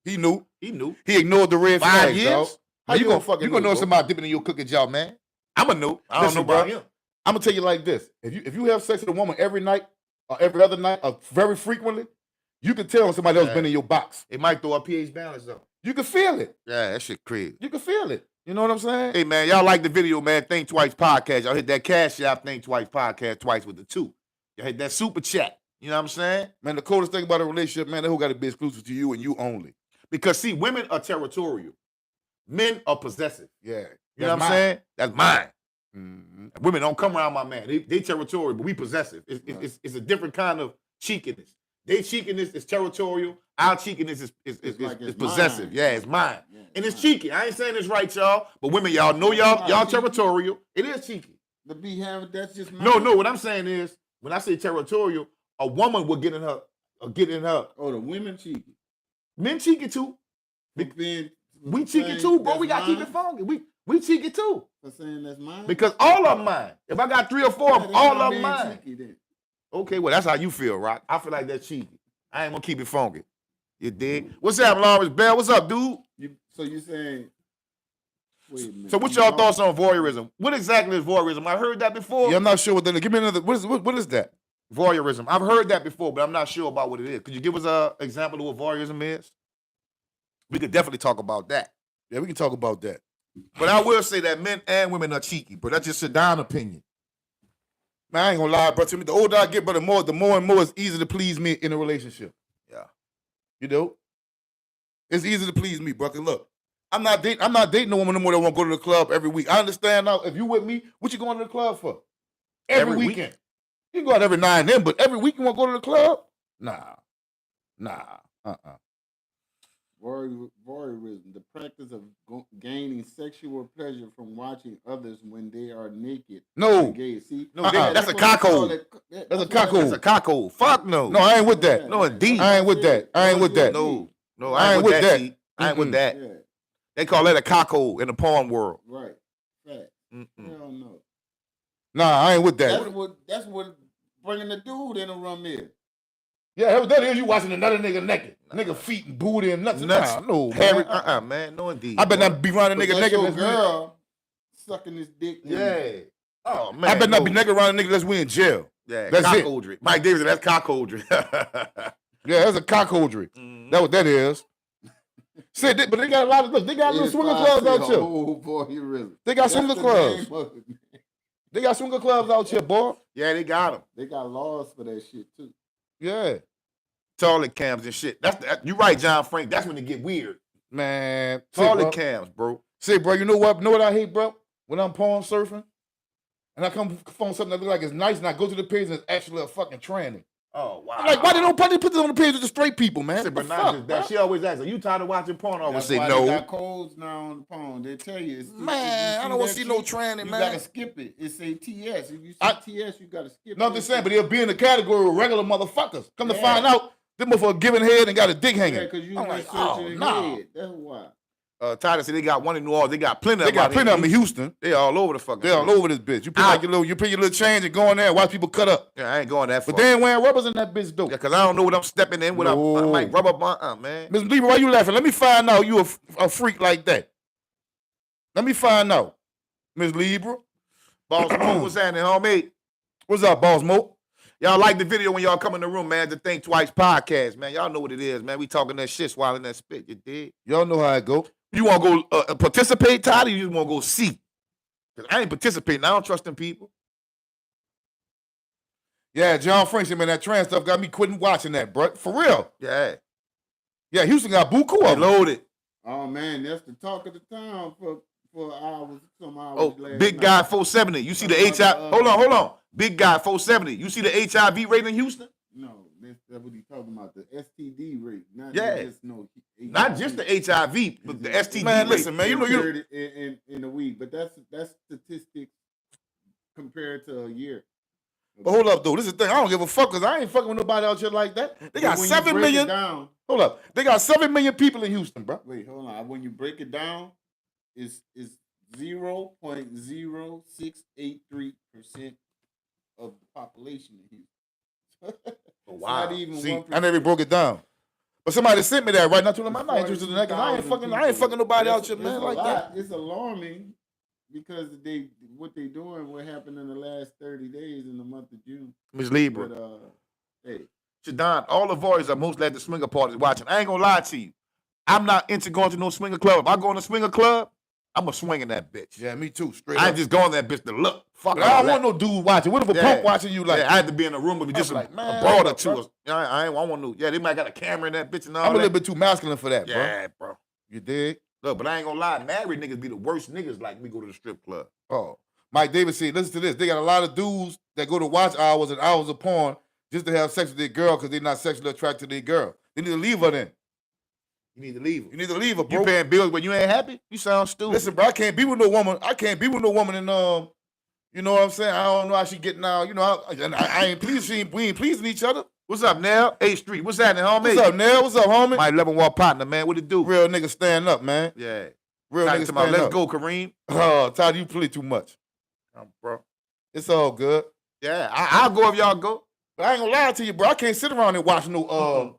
He knew. He knew. He ignored the red 5 flags, years? dog. How you gonna fucking know bro? somebody dipping in your cookie jar, man? I'm a know. I don't Listen, know about bro. him. I'm gonna tell you like this: if you have sex with a woman every night or every other night or very frequently, you can tell when somebody else been in your box. It might throw a pH balance up. You can feel it. Yeah, that shit crazy. You can feel it. You know what I'm saying? Hey, man, y'all like the video, man. Think Twice podcast. Y'all hit that Cash App, Think Twice podcast, twice with the 2. Y'all hit that super chat. You know what I'm saying? Man, the coolest thing about a relationship, man, that who got to be exclusive to you and you only. Because, see, women are territorial. Men are possessive. Yeah. You know what I'm saying? That's mine. Mm-hmm. Women don't come around my man. They territorial, but we possessive. It's a different kind of cheekiness. They cheekiness is territorial. Our cheekiness is possessive. Mine. Yeah, it's mine. Yeah, And it's mine. cheeky. I ain't saying it's right, y'all. But women, y'all know y'all territorial. It is cheeky. The be having that's just No. What I'm saying is, when I say territorial, a woman will get in her. Oh, the women cheeky. Men cheeky too. Being, We cheeky too, bro. We gotta keep it funky. We cheeky too. For saying that's mine. Because all of mine. If I got 3 or 4 of them, all of them mine. Cheeky, then. Okay, well, that's how you feel, Rock. I feel like that's cheeky. I ain't gonna keep it funky. You dig? What's up, Lawrence Bell? What's up, dude? So you saying? Wait a minute. So, what's y'all thoughts on voyeurism? What exactly is voyeurism? I heard that before. Yeah, I'm not sure what that is. Give me another. What is that? Voyeurism. I've heard that before, but I'm not sure about what it is. Could you give us an example of what voyeurism is? We could definitely talk about that. Yeah, we can talk about that. But I will say that men and women are cheeky, but that's just a down opinion. Man, I ain't gonna lie, bro. To me, the older I get, bro, the more and more it's easy to please me in a relationship. Yeah. You know? It's easy to please me, bro. 'Cause look, I'm not dating a woman no more that won't go to the club every week. I understand now. If you with me, what you going to the club for? Every weekend. You can go out every now and then, but every week you want to go to the club? Nah. Voyeurism, the practice of gaining sexual pleasure from watching others when they are naked. No. Gay. See, No, that's a cockhole. That's a cockhole. That's a cockhole. Fuck no. No, I ain't with that. No, indeed. I ain't with that. No, I ain't with that. I ain't with that. Yeah, They call that a cockhole in the porn world. right. Fact. Hell no. Nah, I ain't with that. That's what bringing the dude in the room is. Yeah, that is you watching another nigga naked. Nigga feet and booty and nuts. Nah, no, Harry, man. man, no indeed. I better not be around a nigga But naked. that's your girl sucking his dick. Yeah. Oh man. I better not be naked around a nigga that's we in jail. Yeah, That's it. cockholdry. Mike Davis, that's cockholdry. Yeah, that's a cockholdery. That's what that is. See, but they got a lot of look. They got little swinger clubs out here. Oh boy, you really. They got That's swinger the clubs. name of it, man. They got swinger clubs out here, boy. Yeah, they got them. They got laws for that shit too. Yeah, Toilet cams and shit. You right, John Frank. That's when it get weird. man. Toilet cams, bro. See, bro, you know what? Know what I hate, bro? When I'm porn surfing, and I come on something that look like it's nice, and I go to the page and it's actually a fucking tranny. Oh, wow. I'm like, why they don't put this on the page with the straight people, man? Said, What but the not fuck, just that. bro? She always asks, are you tired of watching porn? I always That's say why no. They got codes now on the phone. They tell you, Man, I don't want to see no tranny, You man. gotta skip it. It say TS. If you see TS, you gotta skip it. No, I'm just saying, but they'll be in the category of regular motherfuckers. Come to Yeah. find out, them motherfuckers giving head and got a dick Yeah, hanging. because you I'm like, like, oh, searching no. head. That's why. Tyler said they got one in New Orleans. They got plenty of They them. got out plenty of them in Houston. Houston. They all over the fucking They all place. over this bitch. You pay your little change and go in there and watch people cut up. Yeah, I ain't going that far. But they ain't wearing rubbers in that bitch, though. Yeah, because I don't know what I'm stepping in with. No. I might rub up on, man. Miss Lieber, why you laughing? Let me find out you a freak like that. Let me find out. Miss Lieber. Boss Mo, what's happening, homie? What's up, Boss Mo? Y'all like the video when y'all come in the room, man. The Think Twice podcast, man. Y'all know what it is, man. We talking that shit, swallowing that spit. You dig? Y'all know how it go. You want to go participate, Tyler? You just want to go see? Because I ain't participating. I don't trust them people. Yeah, John Frank said, man, that trans stuff got me quitting watching that, bro. For real. Yeah. Yeah, Houston got buku They of them. loaded. Oh man, that's the talk of the town for hours, some hours. Oh, last big night. guy 470. You see the Talking HIV. about, Hold on. Big guy 470. You see the HIV rate in Houston? No, that's what he talking about. The STD rate, not Yeah. just no. Not just the HIV, but the STD Man, rate. listen, man, you know you. in a week, but that's statistics compared to a year. But hold up, though. This is the thing. I don't give a fuck because I ain't fucking with nobody out here like that. They got When you 7 break it million. down, Hold up. They got 7 million people in Houston, bro. wait, hold on. When you break it down, it's 0.0683% of the population in Houston. It's not even See, 1%. I never broke it down. But somebody sent me that right now. I'm not interested in that because I ain't fucking nobody out here, man, like that. It's alarming because what they doing, what happened in the last 30 days in the month of June. Miss Libra. But hey, Shadon, all the boys are mostly at the swinger parties watching. I ain't gonna lie to you. I'm not into going to no swinger club. If I go in a swinger club, I'm a swinging that bitch. Yeah, me too. Straight I up. ain't just going that bitch to look. Fuck But I all don't that. want no dude watching. What if a punk watching you like? Yeah, I had to be in a room with just like, a man, broad or look, two. bro. I ain't want no. Yeah, they might got a camera in that bitch and all I'm a that. little bit too masculine for that, bro. Yeah, bro. You dig? Look, but I ain't gonna lie. Married niggas be the worst niggas like we go to the strip club. Oh. Mike Davis said, listen to this. They got a lot of dudes that go to watch hours and hours of porn just to have sex with their girl because they're not sexually attracted to their girl. They need to leave her then. You need to leave her. You need to leave her, bro. You paying bills when you ain't happy? You sound stupid. Listen, bro, I can't be with no woman. And you know what I'm saying? I don't know how she getting out. You know, I ain't pleased. We ain't pleasing each other. What's up, Nell? 8th Street. What's happening, homie? What's up, Nell? What's up, homie? My 11-wall partner, man. What it do? Real nigga stand up, man. Yeah. Real Talking nigga to my stand let's up. go, Kareem. Oh, Todd, you play too much. Bro. It's all good. Yeah, I'll go if y'all go. But I ain't gonna lie to you, bro. I can't sit around and watch no.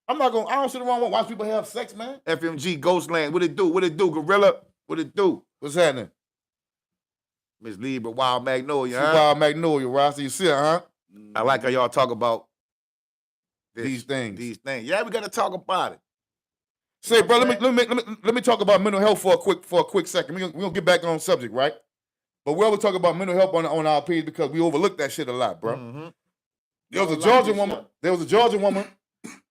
I don't sit around and watch people have sex, man. FMG Ghostland. What it do? What it do, Gorilla? What it do? What's happening? Miss Libra, Wild Magnolia, She huh? Wild Magnolia, right? So you see her, huh? I like how y'all talk about this, These things. These things. Yeah, we gotta talk about it. Say, bro, let me talk about mental health for a quick second. We're gonna get back on subject, right? But we always talk about mental health on our page because we overlook that shit a lot, bro. Mm-hmm. There was a Georgian woman.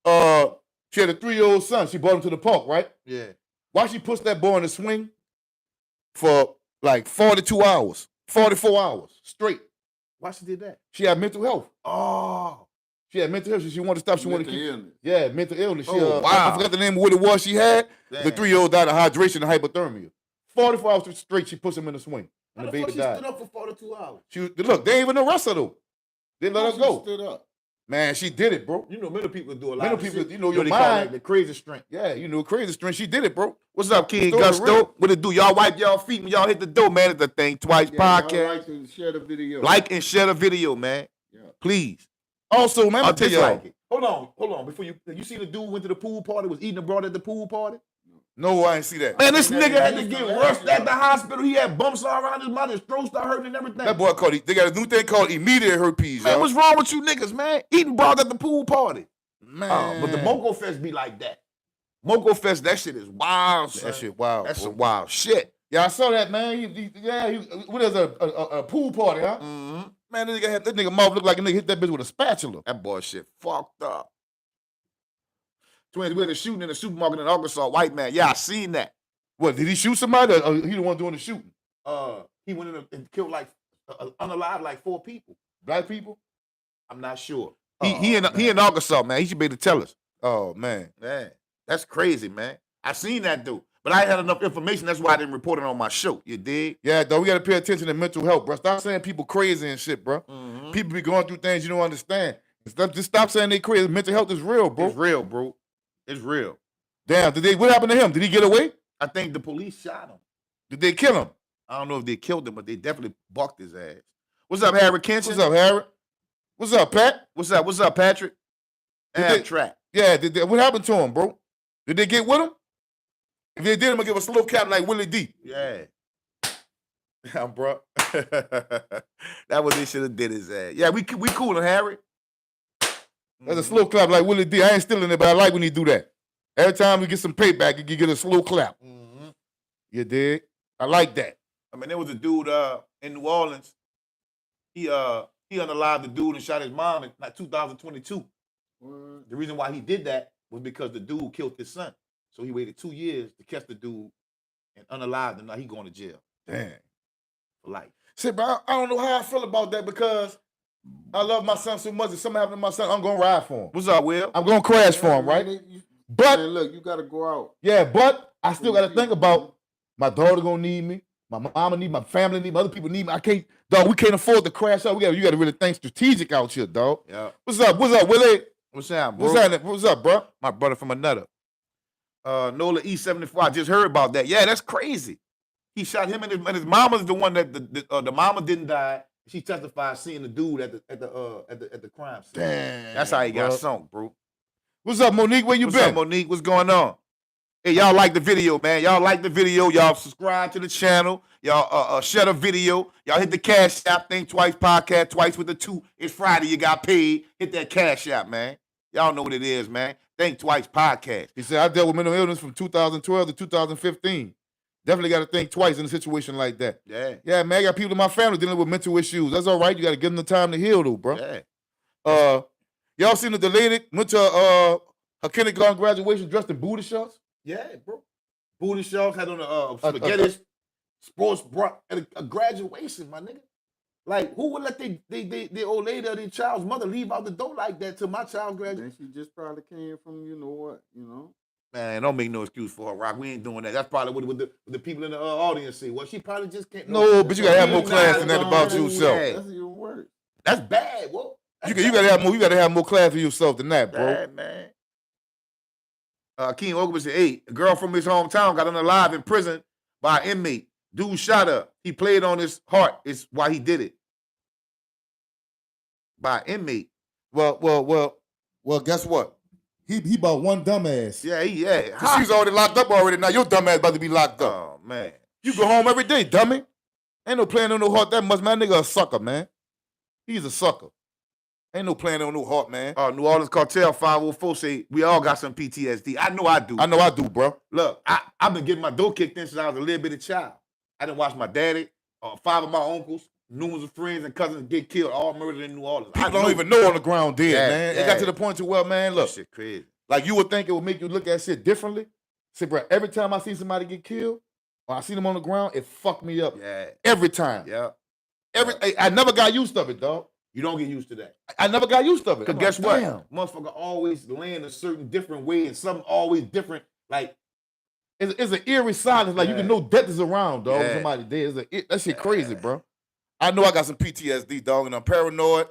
She had a 3-year-old son. She brought him to the park, right? Yeah. Why she pushed that boy in the swing for like 42 hours, 44 hours straight? Why she did that? She had mental health. Oh. She had mental health. She wanted to stop. She wanted to keep. illness. Yeah, mental illness. She, Oh, wow. I forgot the name of what it was she had. Damn. The 3-year-old died of hydration and hypothermia. 44 hours straight, she pushed him in the swing. And How the the fuck baby she died. stood up for 42 hours? Look, they ain't even arrest her though. They let her She go. stood up. Man, she did it, bro. You know, mental people do a lot Mental of people, shit. you know, your they call mind. that the crazy strength. Yeah, you know, crazy strength. She did it, bro. What's up, King Story Gusto? real. What it do? Y'all wipe y'all feet when y'all hit the door, man. It's the Think Twice podcast. Y'all like to share the video. Like and share the video, man. Yeah. Please. Also, man, I'll I'll tell y'all. dislike it. Hold on. Before you see the dude went to the pool party, was eating abroad at the pool party? No, I ain't see that. Man, this I think nigga had that to is get the rushed last at the hospital. He had bumps all around his mouth. His throat started hurting and everything. That boy they got a new thing called immediate herpes, Man, y'all. what's wrong with you niggas, man? Eating broad at the pool party. Man. But the Moco Fest be like that. Moco Fest, that shit is wild, son. That shit wild, That's bro. some wild shit. Yeah, I saw that, man. What is a pool party, huh? Mm-hmm. Man, that nigga mouth look like a nigga hit that bitch with a spatula. That boy shit fucked up. Twins, we had a shooting in a supermarket in Arkansas, white man. Yeah, I seen that. What, did he shoot somebody or he the one doing the shooting? He went in and killed unalived like 4 people. Black people? I'm not sure. Oh, He in Arkansas, man. He should be able to tell us. Oh, man. Man, that's crazy, man. I seen that dude. But I ain't had enough information. That's why I didn't report it on my show. You dig? Yeah, though, we got to pay attention to mental health, bro. Stop saying people crazy and shit, bro. Mm-hmm. People be going through things you don't understand. Just stop saying they crazy. Mental health is real, bro. It's real, bro. It's real. Damn, what happened to him? Did he get away? I think the police shot him. Did they kill him? I don't know if they killed him, but they definitely bucked his ass. What's up, Harry Kenson? What's up, Harry? What's up, Pat? What's up, Patrick? Trap. Yeah, what happened to him, bro? Did they get with him? If they did, I'm gonna give a slow cap like Willie D. Yeah. Yeah, bro. That what they should have did his ass. Yeah, we coolin', Harry. That's a slow clap like Willie D. I ain't stealing it, but I like when he do that. Every time we get some payback, you get a slow clap. Mm-hmm. You dig? I like that. I mean, there was a dude in New Orleans. He unalived the dude and shot his mom in like 2022. The reason why he did that was because the dude killed his son. So he waited 2 years to catch the dude and unalived him. Now he going to jail. Damn. For life. Shit, but I don't know how I feel about that because I love my son so much. If something happened to my son, I'm gonna ride for him. What's up, Will? I'm gonna crash for him, right? But man, look, you gotta go out. Yeah, but I still gotta think about my daughter gonna need me, my mama need me, my family need me, other people need me. I can't, dog. We can't afford to crash out. You gotta really think strategic out here, dog. Yeah. What's up, Willie? What's up, bro? What's up, bro? My brother from another. Nola E74. I just heard about that. Yeah, that's crazy. He shot him and his mama's the one that the mama didn't die. She testified seeing the dude at the crime scene. Damn, that's how he got bro. sunk, bro. What's up, Monique? Where you What's been? up, Monique? What's going on? Hey, y'all like the video, man. Y'all like the video. Y'all subscribe to the channel. Y'all share the video. Y'all hit the Cash App. Think Twice podcast, twice with the 2. It's Friday. You got paid. Hit that Cash App, man. Y'all know what it is, man. Think Twice podcast. He said, I dealt with mental illness from 2012 to 2015. Definitely got to think twice in a situation like that. Yeah. Yeah, man. I got people in my family dealing with mental issues. That's all right. You got to give them the time to heal, though, bro. Yeah. Y'all seen the lady went to her kindergarten graduation dressed in booty shorts? Yeah, bro. Booty shorts, had on a spaghetti sports bra at a graduation, my nigga. Like, who would let the old lady or their child's mother leave out the door like that till my child graduates? Then she just probably came from, you know what, you know. Man, don't make no excuse for her, Rock. We ain't doing that. That's probably what the people in the audience say. Well, she probably just can't. No, but you gotta have more class than that about yourself. That's even worse. That's bad, whoa. You gotta have more class for yourself than that, bro. Bad, man. King Ogle said, hey, a girl from his hometown got unalive in prison by an inmate. Dude shot her. He played on his heart. It's why he did it. By an inmate. Well, guess what? He bought one dumbass. Yeah. She's already locked up already. Now your dumbass about to be locked up. Oh, man. You go home every day, dummy. Ain't no playing on no heart that much, man. Nigga a sucker, man. He's a sucker. Ain't no playing on no heart, man. New Orleans Cartel 504 say we all got some PTSD. I know I do. I know I do, bro. Look, I've been getting my door kicked in since I was a little bitty child. I didn't watch my daddy, 5 of my uncles, numerous of friends and cousins get killed, all murdered in New Orleans. People don't even know on the ground dead, Yeah, man. yeah. It got to the point to where, man, look, shit crazy. like you would think it would make you look at shit differently. Say, bro, every time I see somebody get killed, or I see them on the ground, it fucked me up. Yeah. Every time. Yeah. I never got used to it, dog. You don't get used to that. I never got used to it. Because I'm guess like, what? damn. Motherfucker always land a certain different way and something always different. Like, It's an eerie silence. Like you can know death is around, dog. Yeah. Somebody dead. That shit crazy, bro. I know I got some PTSD, dog, and I'm paranoid.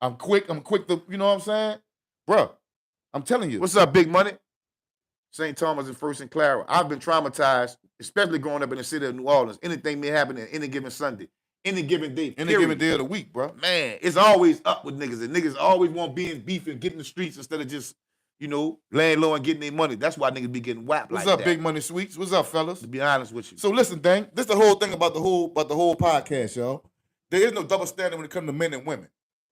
I'm quick to, you know what I'm saying? Bro, I'm telling you. what's up, Big Money? St. Thomas and First and Clara. I've been traumatized, especially growing up in the city of New Orleans. Anything may happen in any given Sunday, any given day. Any given day of the week, bro. Man, it's always up with niggas. And niggas always want being beef and get in the streets instead of just, laying low and getting their money. That's why niggas be getting whapped What's like up, that. Big Money Sweets? What's up, fellas? To be honest with you. So listen, thing. This the whole thing about the whole podcast, y'all. There is no double standard when it comes to men and women.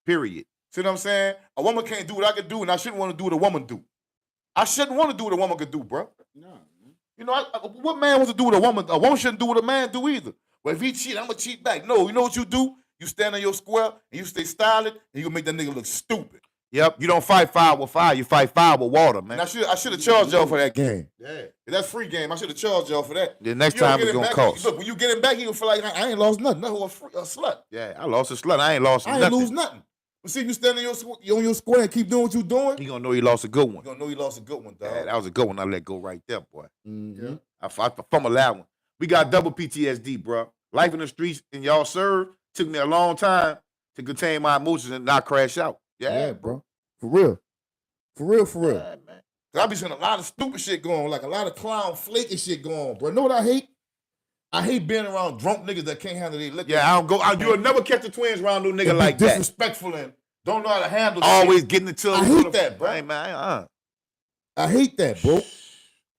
Period. See what I'm saying? A woman can't do what I can do, and I shouldn't want to do what a woman do. I shouldn't want to do what a woman could do, bro. No, man. You know, what man wants to do what a woman? A woman shouldn't do what a man do either. But if he cheat, I'm gonna cheat back. No, you know what you do? You stand on your square and you stay styling, and you make that nigga look stupid. Yep, you don't fight fire with fire. You fight fire with water, man. And I should have charged y'all for that game. Yeah. That's free game. I should have charged y'all for that. The next You don't time get it's it gonna back, cost. Look, when you get him back, he gonna feel like I ain't lost nothing. Nothing a slut. Yeah, I lost a slut. I ain't lost I ain't nothing. lose nothing. But see, if you stand on your square and keep doing what you doing, He gonna know he lost a good you one. gonna know you lost a good one, dog. Yeah, that was a good one. I let go right there, boy. Mm-hmm. From a loud one. We got double PTSD, bro. Life in the streets and y'all serve took me a long time to contain my emotions and not crash out. Yeah, bro. For real. Yeah, man. I be seeing a lot of stupid shit going on, like a lot of clown flaky shit going on, bro. Know what I hate? I hate being around drunk niggas that can't handle their liquor. Yeah, I don't go. You'll never catch the twins around no nigga And be like that. disrespectful and don't know how to handle Always shit. getting into I hate that, bro. Hey, man, I hate that, bro.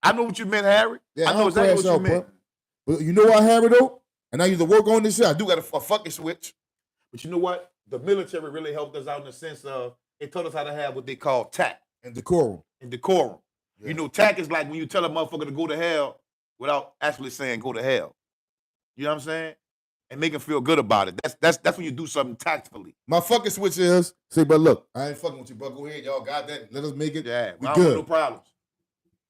I know what you meant, Harry. Yeah, I know exactly what you meant. Bro. But you know what, Harry, though? And I used to work on this shit. I do got a fucking switch. But you know what? The military really helped us out in the sense of it taught us how to have what they call tact And decorum. and decorum. Yeah. You know, tact is like when you tell a motherfucker to go to hell without actually saying go to hell. You know what I'm saying? And make him feel good about it. That's when you do something tactfully. My fucking switch is, say, but look, I ain't fucking with you, bro. Go ahead, y'all got that. Let us make it. Yeah, we I don't good. want no problems.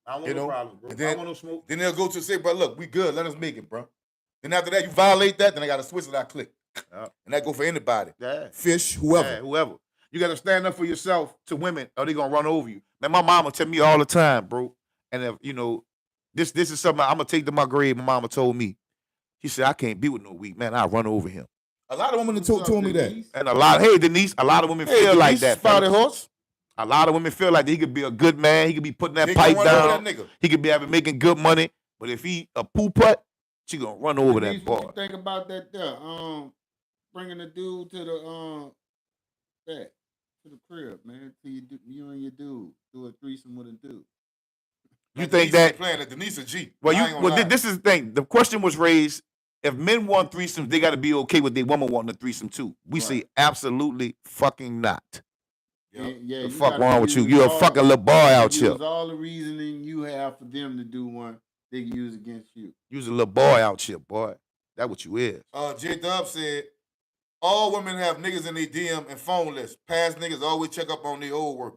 I don't want You no know? problems, bro. And I don't want no smoke. Then they'll go to say, bro, look, we good. Let us make it, bro. Then after that, you violate that, then I got a switch that I click. Yeah. And that go for anybody. Yeah. Fish, whoever. Yeah, whoever. You got to stand up for yourself to women or they going to run over you. Man, my mama tell me all the time, bro. And if, you know, this is something I'm going to take to my grave. My mama told me. She said, I can't be with no weak man. I'll run over him. A lot of women told me that. And hey, Denise, a lot of women feel like that. Spotted fellas. horse. A lot of women feel like that he could be a good man. He could be putting that He pipe gonna run over down. that nigga. He could be making good money. But if he a poo putt, she going to run over Denise, that what boy. you think about that there? Bringing the dude to the back to the crib, man. So you and your dude do a threesome with a dude. You think Denise that? ain't playing it? Denise a G. Well, I ain't gonna lie. this is the thing. The question was raised: if men want threesomes, they got to be okay with their woman wanting a threesome too. We say absolutely fucking not. Yep. Yeah, The you fuck gotta wrong with you? use You a all- fucking little boy out here. Use all the reasoning you have for them to do one, they can use against you. You's a little boy out here, boy. That what you is. J Dub said, all women have niggas in their DM and phone list. Past niggas always check up on their old work.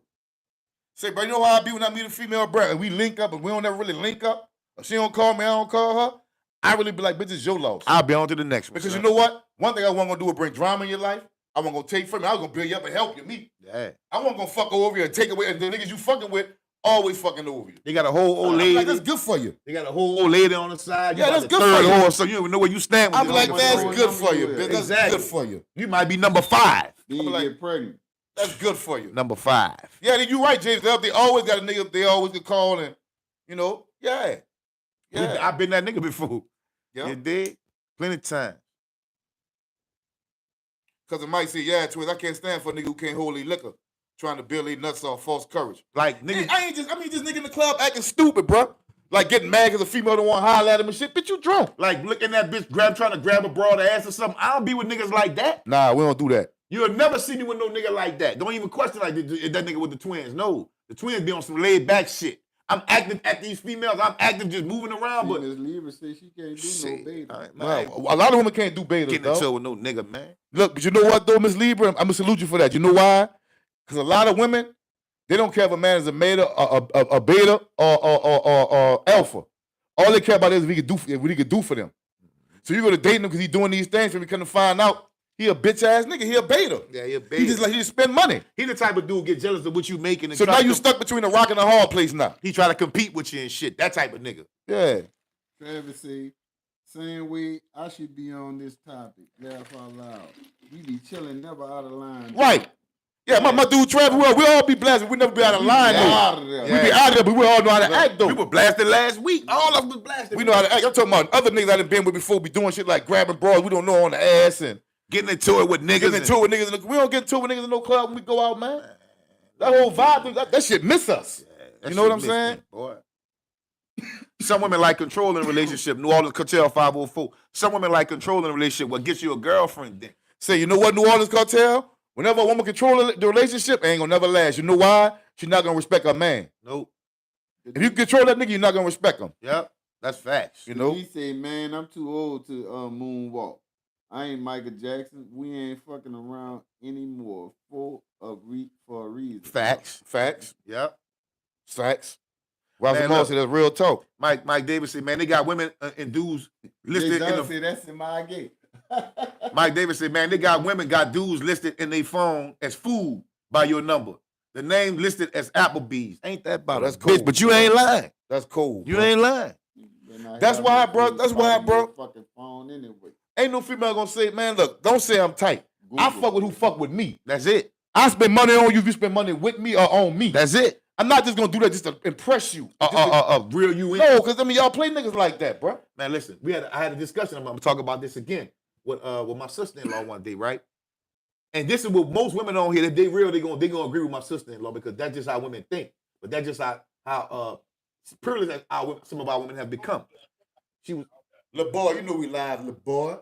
Say, bro, you know how I be when I meet a female bro and we link up and we don't ever really link up? If she don't call me, I don't call her. I really be like, bitch, it's your loss. I'll be on to the next one. Because son. you know what? One thing I wasn't gonna do is bring drama in your life. I wasn't gonna take from you. I was gonna build you up and help you, me. Yeah. I wasn't gonna fuck over you and take away. And the niggas you fucking with always fucking over you. They got a whole old I'm lady. like, that's good for you. They got a whole old lady on the side. You Yeah, about that's the good third for you. horse, so you don't even know where you stand. With I be this like, nigga. that's what good number for you you, is. bitch. That's Exactly. good for you. You might be number 5. Then you like- get pregnant. That's good for you. Number 5. Yeah, you right, James. They always got a nigga they always can call and, you know, yeah. Yeah. I've been that nigga before. Yeah. You did? Plenty of time. Because it might say, yeah, Twins, I can't stand for a nigga who can't hold their liquor, trying to build their nuts off false courage. Like, Nigga, niggas. I mean, this nigga in the club acting stupid, bro. Like getting mad because a female don't want to holler at him and shit. Bitch, you drunk. Like, looking at that bitch trying to grab a broad ass or something. I don't be with niggas like that. Nah, we don't do that. You'll never see me with no nigga like that. Don't even question like that nigga with the twins. No. The twins be on some laid back shit. I'm active at these females. I'm active just moving around, but Miss Lieber said she can't do shit, no baby. all right, Nah, man. a lot of women can't do betas, Getting though. into it with no nigga, man. Look, but you know what, though, Miss Lieber? I'm going to salute you for that. You know why? Because a lot of women, they don't care if a man is a beta or alpha. All they care about is what he could do for them. So you go to date him because he's doing these things, and we come to find out he a bitch ass nigga. He a beta. Yeah, he a He just spend money. He the type of dude get jealous of what you making. And So try now to you stuck between a rock and a hard place now. He try to compete with you and shit. That type of nigga. Yeah. Travis say, same way I should be on this topic. Laugh out loud. We be chilling, never out of line. Right. Yeah, my dude Travis, we all be blasted. We never be out of line, Be though. out of there. We be out of there, but we all know how to act, though. We were blasted last week. All of us was blasted. We know how to act. I'm talking about other niggas I done been with before be doing shit like grabbing bras we don't know on the ass and Getting into it with niggas. getting into it with niggas. We don't get into it with niggas in no club when we go out, man. That whole vibe, that shit miss us. That You know what I'm shit miss saying? me, boy. Some women like control in a relationship. New Orleans Cartel 504. Some women like control in a relationship. What gets you a girlfriend then? Say, you know what New Orleans Cartel? Whenever a woman control the relationship, it ain't gonna never last. You know why? She's not gonna respect her man. Nope. If you control that nigga, you're not gonna respect him. Yep. That's facts. You know? He say, man, I'm too old to moonwalk. I ain't Michael Jackson. We ain't fucking around anymore for a reason. Facts. Yep. Facts. Roger Man, Moore look. said that's real talk. Mike Davis said, man, they got women and dudes listed in the. Say that's in my gate. Mike Davis said, man, they got dudes listed in their phone as food by your number. The name listed as Applebee's. Ain't that about That's a cool, bitch? But you ain't lying. That's cool. You bro. ain't lying. That's why, bro. That's why, bro. Fucking phone anyway. Ain't no female gonna say, man, look, don't say I'm tight. I fuck with who fuck with me. That's it. I spend money on you if you spend money with me or on me. That's it. I'm not just gonna do that just to impress you. Real you in. No, because I mean y'all play niggas like that, bro. Man, listen, I had a discussion. I'm gonna talk about this again with my sister-in-law one day, right? And this is what most women on here, if they real, they gonna agree with my sister-in-law because that's just how women think. But that's just how privileged some of our women have become. She was, Lil' boy, you know we live, lil' boy.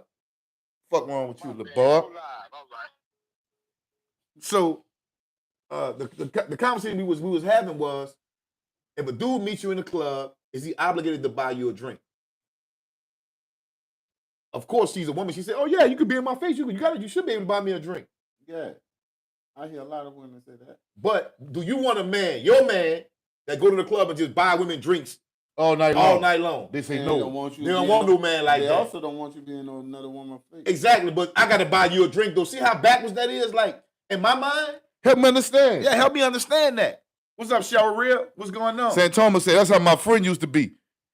Fuck wrong with you, lil' boy. so the conversation we was having was, if a dude meets you in the club, is he obligated to buy you a drink? Of course, she's a woman. She said, "Oh yeah, you could be in my face. You should be able to buy me a drink." Yeah. I hear a lot of women say that. But do you want a man, your man, that go to the club and just buy women drinks all night long? They say They no. don't want you. They don't want no man like they that. They also don't want you being on another woman's face. Exactly, but I gotta buy you a drink though. See how backwards that is? Like, in my mind? Help me understand. Yeah, help me understand that. What's up, Cheryl Real? What's going on? St. Thomas said that's how my friend used to be.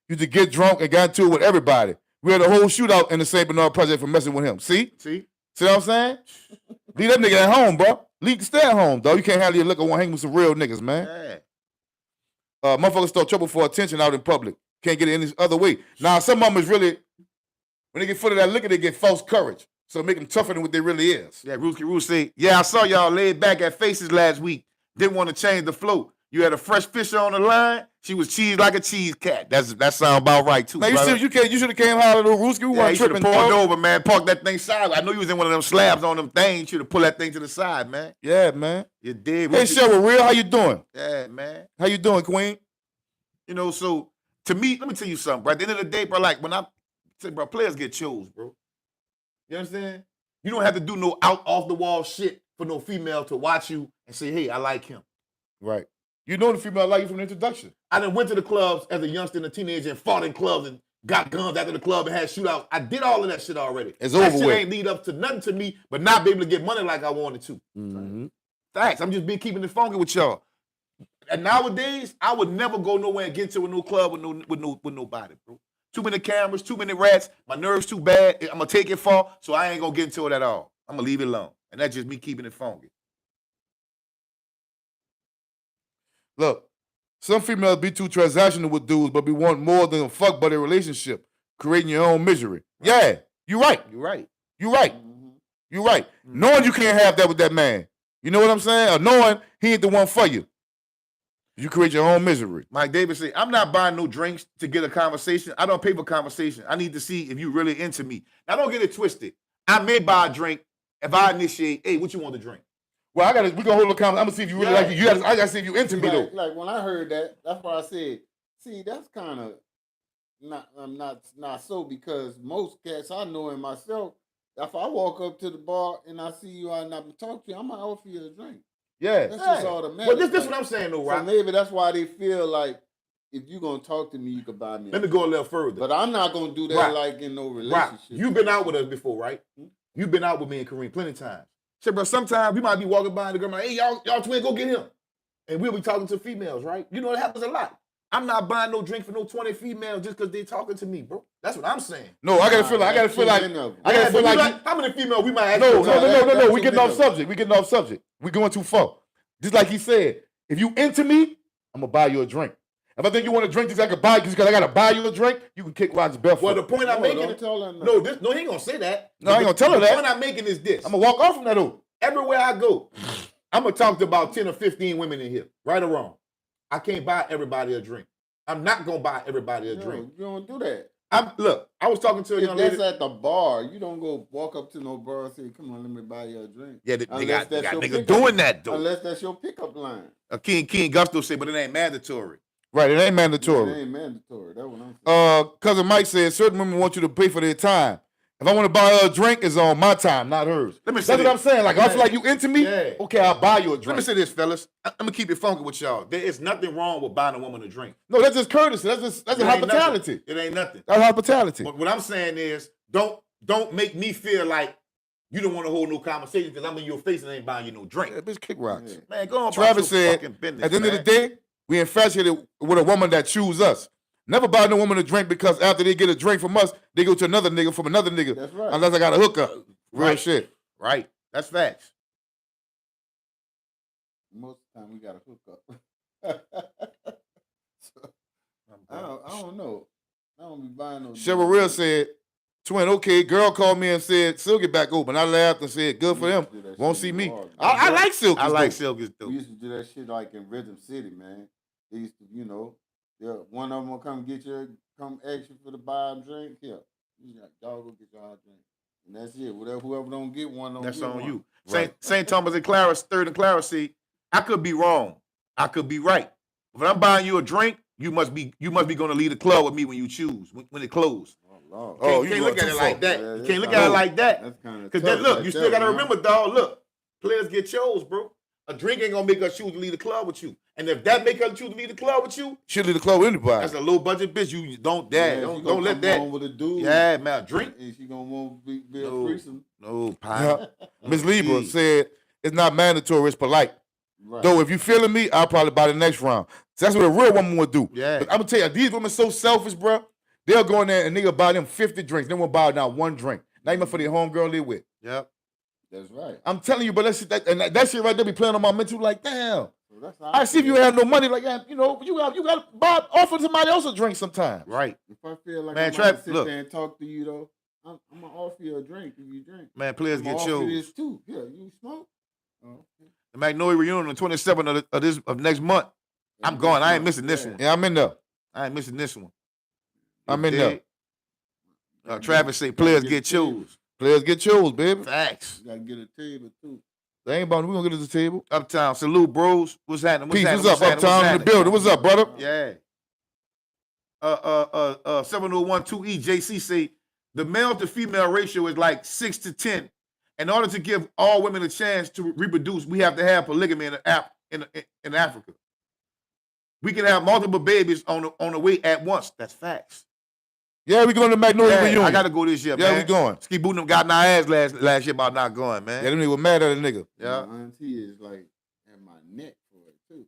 Used to get drunk and got into it with everybody. We had a whole shootout in the St. Bernard Project for messing with him. See what I'm saying? Leave that nigga at home, bro. Stay at home, though. You can't handle your liquor, want to hang with some real niggas, man. Yeah. Motherfuckers start trouble for attention out in public. Can't get it any other way. Now, some of them is really, when they get full of that liquor, they get false courage. So make them tougher than what they really is. Yeah, Ruski say, yeah, I saw y'all laid back at Faces last week. Didn't want to change the flow. You had a fresh fisher on the line. She was cheesed like a cheese cat. That sound about right too. Man, you should have came out of the Ruski. We weren't tripping. Pulled over, man. Park that thing side. I know you was in one of them slabs on them things. You should have pulled that thing to the side, man. Yeah, man. You did. Hey, Cheryl Real, how you doing? Yeah, man. How you doing, Queen? You know, so to me, let me tell you something, bro. At the end of the day, bro, like when I say, bro, players get chose, bro. You understand? You don't have to do no off the wall shit for no female to watch you and say, hey, I like him. Right. You know the female like you from the introduction. I done went to the clubs as a youngster and a teenager and fought in clubs and got guns after the club and had shootouts. I did all of that shit already. It's that over shit with. Ain't lead up to nothing to me, but not be able to get money like I wanted to. Mm-hmm. Facts. I'm just keeping it funky with y'all. And nowadays, I would never go nowhere and get into a new club with nobody, bro. Too many cameras, too many rats. My nerves too bad. I'm gonna take it far, so I ain't gonna get into it at all. I'm gonna leave it alone, and that's just me keeping it funky. Look. Some females be too transactional with dudes, but we want more than a fuck buddy relationship, creating your own misery. Yeah, you're right. You're right. You're right. Mm-hmm. You're right. Knowing you can't have that with that man. You know what I'm saying? Or knowing he ain't the one for you. You create your own misery. Mike Davis said, I'm not buying no drinks to get a conversation. I don't pay for conversation. I need to see if you really into me. Now, don't get it twisted. I may buy a drink if I initiate, hey, what you want to drink? Well, we gonna hold a conversation. I'm gonna see if you really like you. I gotta see if you into me though. Like when I heard that, that's why I said, see, that's kind of not so, because most cats I know in myself, if I walk up to the bar and I see you and I'm talk to you, I might offer you a drink. Yeah. That's just automatic. Well, this what I'm saying though, right? So maybe that's why they feel like if you're gonna talk to me, you can buy me. Let me go a little further. But I'm not gonna do that Right. like in no relationship. Right. You've been out with us before, right? You've been out with me and Kareem plenty of times. Say, bro, sometimes we might be walking by and the girl like, hey, y'all twin, go get him. And we'll be talking to females, right? You know, it happens a lot. I'm not buying no drink for no 20 females just because they're talking to me, bro. That's what I'm saying. No, I gotta feel like how many females we might ask? No. We getting off subject. We going too far. Just like he said, if you into me, I'm gonna buy you a drink. If I think you want a drink, just I could buy because I gotta buy you a drink, you can kick Roger's barefoot. Well, the point I'm making, don't tell her no, he ain't gonna say that. No, I ain't gonna tell her that. The point I'm making is this: I'm gonna walk off from that though. Everywhere I go, I'm gonna talk to about 10 or 15 women in here, right or wrong. I can't buy everybody a drink. I'm not gonna buy everybody a drink. You don't do that. Look, I was talking to a If young that's lady. at the bar, you don't go walk up to no bar and say, "Come on, let me buy you a drink." Yeah, they got your niggas pickup- doing that though. Unless that's your pickup line. King Gusto said, but it ain't mandatory. Right, it ain't Yeah, mandatory. it ain't mandatory. That's what I'm saying. Cousin Mike said certain women want you to pay for their time. If I want to buy her a drink, it's on my time, not hers. Let me say That's what I'm this. saying. Like, I feel like you into me, Yeah. okay, I'll buy you a Let me drink. say this, fellas. I'm gonna keep it funky with y'all. There is nothing wrong with buying a woman a drink. No, that's just courtesy. That's It ain't hospitality. nothing. It ain't nothing. That's hospitality. But what I'm saying is, don't make me feel like you don't want to hold no conversation because I'm in your face and ain't buying you no drink. Yeah, bitch, kick rocks. Yeah. Man, go on. Travis about your said, fucking business, at the end man. of the day, we infatuated with a woman that choose us. Never buy no woman a drink because after they get a drink from us, they go to another nigga from another nigga. That's right. Unless I got a hookup. Real Right. shit. Right. That's facts. Most of the time, we got to hook up. So, I don't know. I don't be buying no. Cheryl Real said, Twin, okay, girl called me and said, Silk get back open. I laughed and said, good for them. Won't see me. I like Silk. I like Silky's We too. used to do that shit like in Rhythm City, man. They used to, one of them will come ask you for the buy a drink. Here, y'all go get y'all a drink, and that's it. Whoever don't get one, don't That's get on one. you. Right. St. Thomas and Clarence, 3rd and Clarence, see, I could be wrong. I could be right. If I'm buying you a drink, you must be going to leave the club with me when you choose, when it closed. Oh, Oh, You can't going look at too it far. like that. Yeah, You that's can't look kinda- at it like that. That's kind of Because then, look, you still got to remember, dog, look, players get chose, bro. A drink ain't going to make us choose to leave the club with you. And if that make us choose to leave the club with you, She'll leave the club with anybody. that's a low budget bitch. You don't don't let that. With a dude. Yeah, man, drink. And she gonna want to be a No. threesome. No, pie. Miss Libra Gee. said, it's not mandatory, it's polite. Right. Though if you feeling me, I'll probably buy the next round. So that's what a real woman would do. Yeah. But I'm gonna tell you, these women so selfish, bro. They'll go in there and nigga buy them 50 drinks. They won't buy not one drink. Not even for their homegirl they with. Yep. That's right. I'm telling you, but that shit right there be playing on my mental like, damn. So that's how I see if you feel. have no money, like, yeah, you got to buy, offer somebody else a drink sometimes. Right. If I feel like Man, I'm about to Trav, sit look. there and talk to you though, I'm gonna offer you a drink if you drink. Man, players I'm get gonna offer you chose. this too. Yeah, you smoke. Oh, okay. The Magnolia reunion on the 27th of next month. I'm going. I ain't missing this one. Yeah, I'm in there. I ain't missing this one. I'm You in there. dig? Travis say players get chose. Players get chose, baby. Facts. You gotta get a table too. They ain't about, we gonna get to the table. Uptown. Salute, bros. What's happening? Peace, what's up? Uptown in the building. What's up, brother? Yeah. 7012E JC say the male to female ratio is like 6 to 10. In order to give all women a chance to reproduce, we have to have polygamy in Africa. We can have multiple babies on the way at once. That's facts. Yeah, we going to Magnolia reunion. I gotta go this year, man. Yeah, we going. Ski Bootin' them got in our ass last year about not going, man. Yeah, them niggas were mad at a nigga. Yeah. My auntie is like at my neck for it too.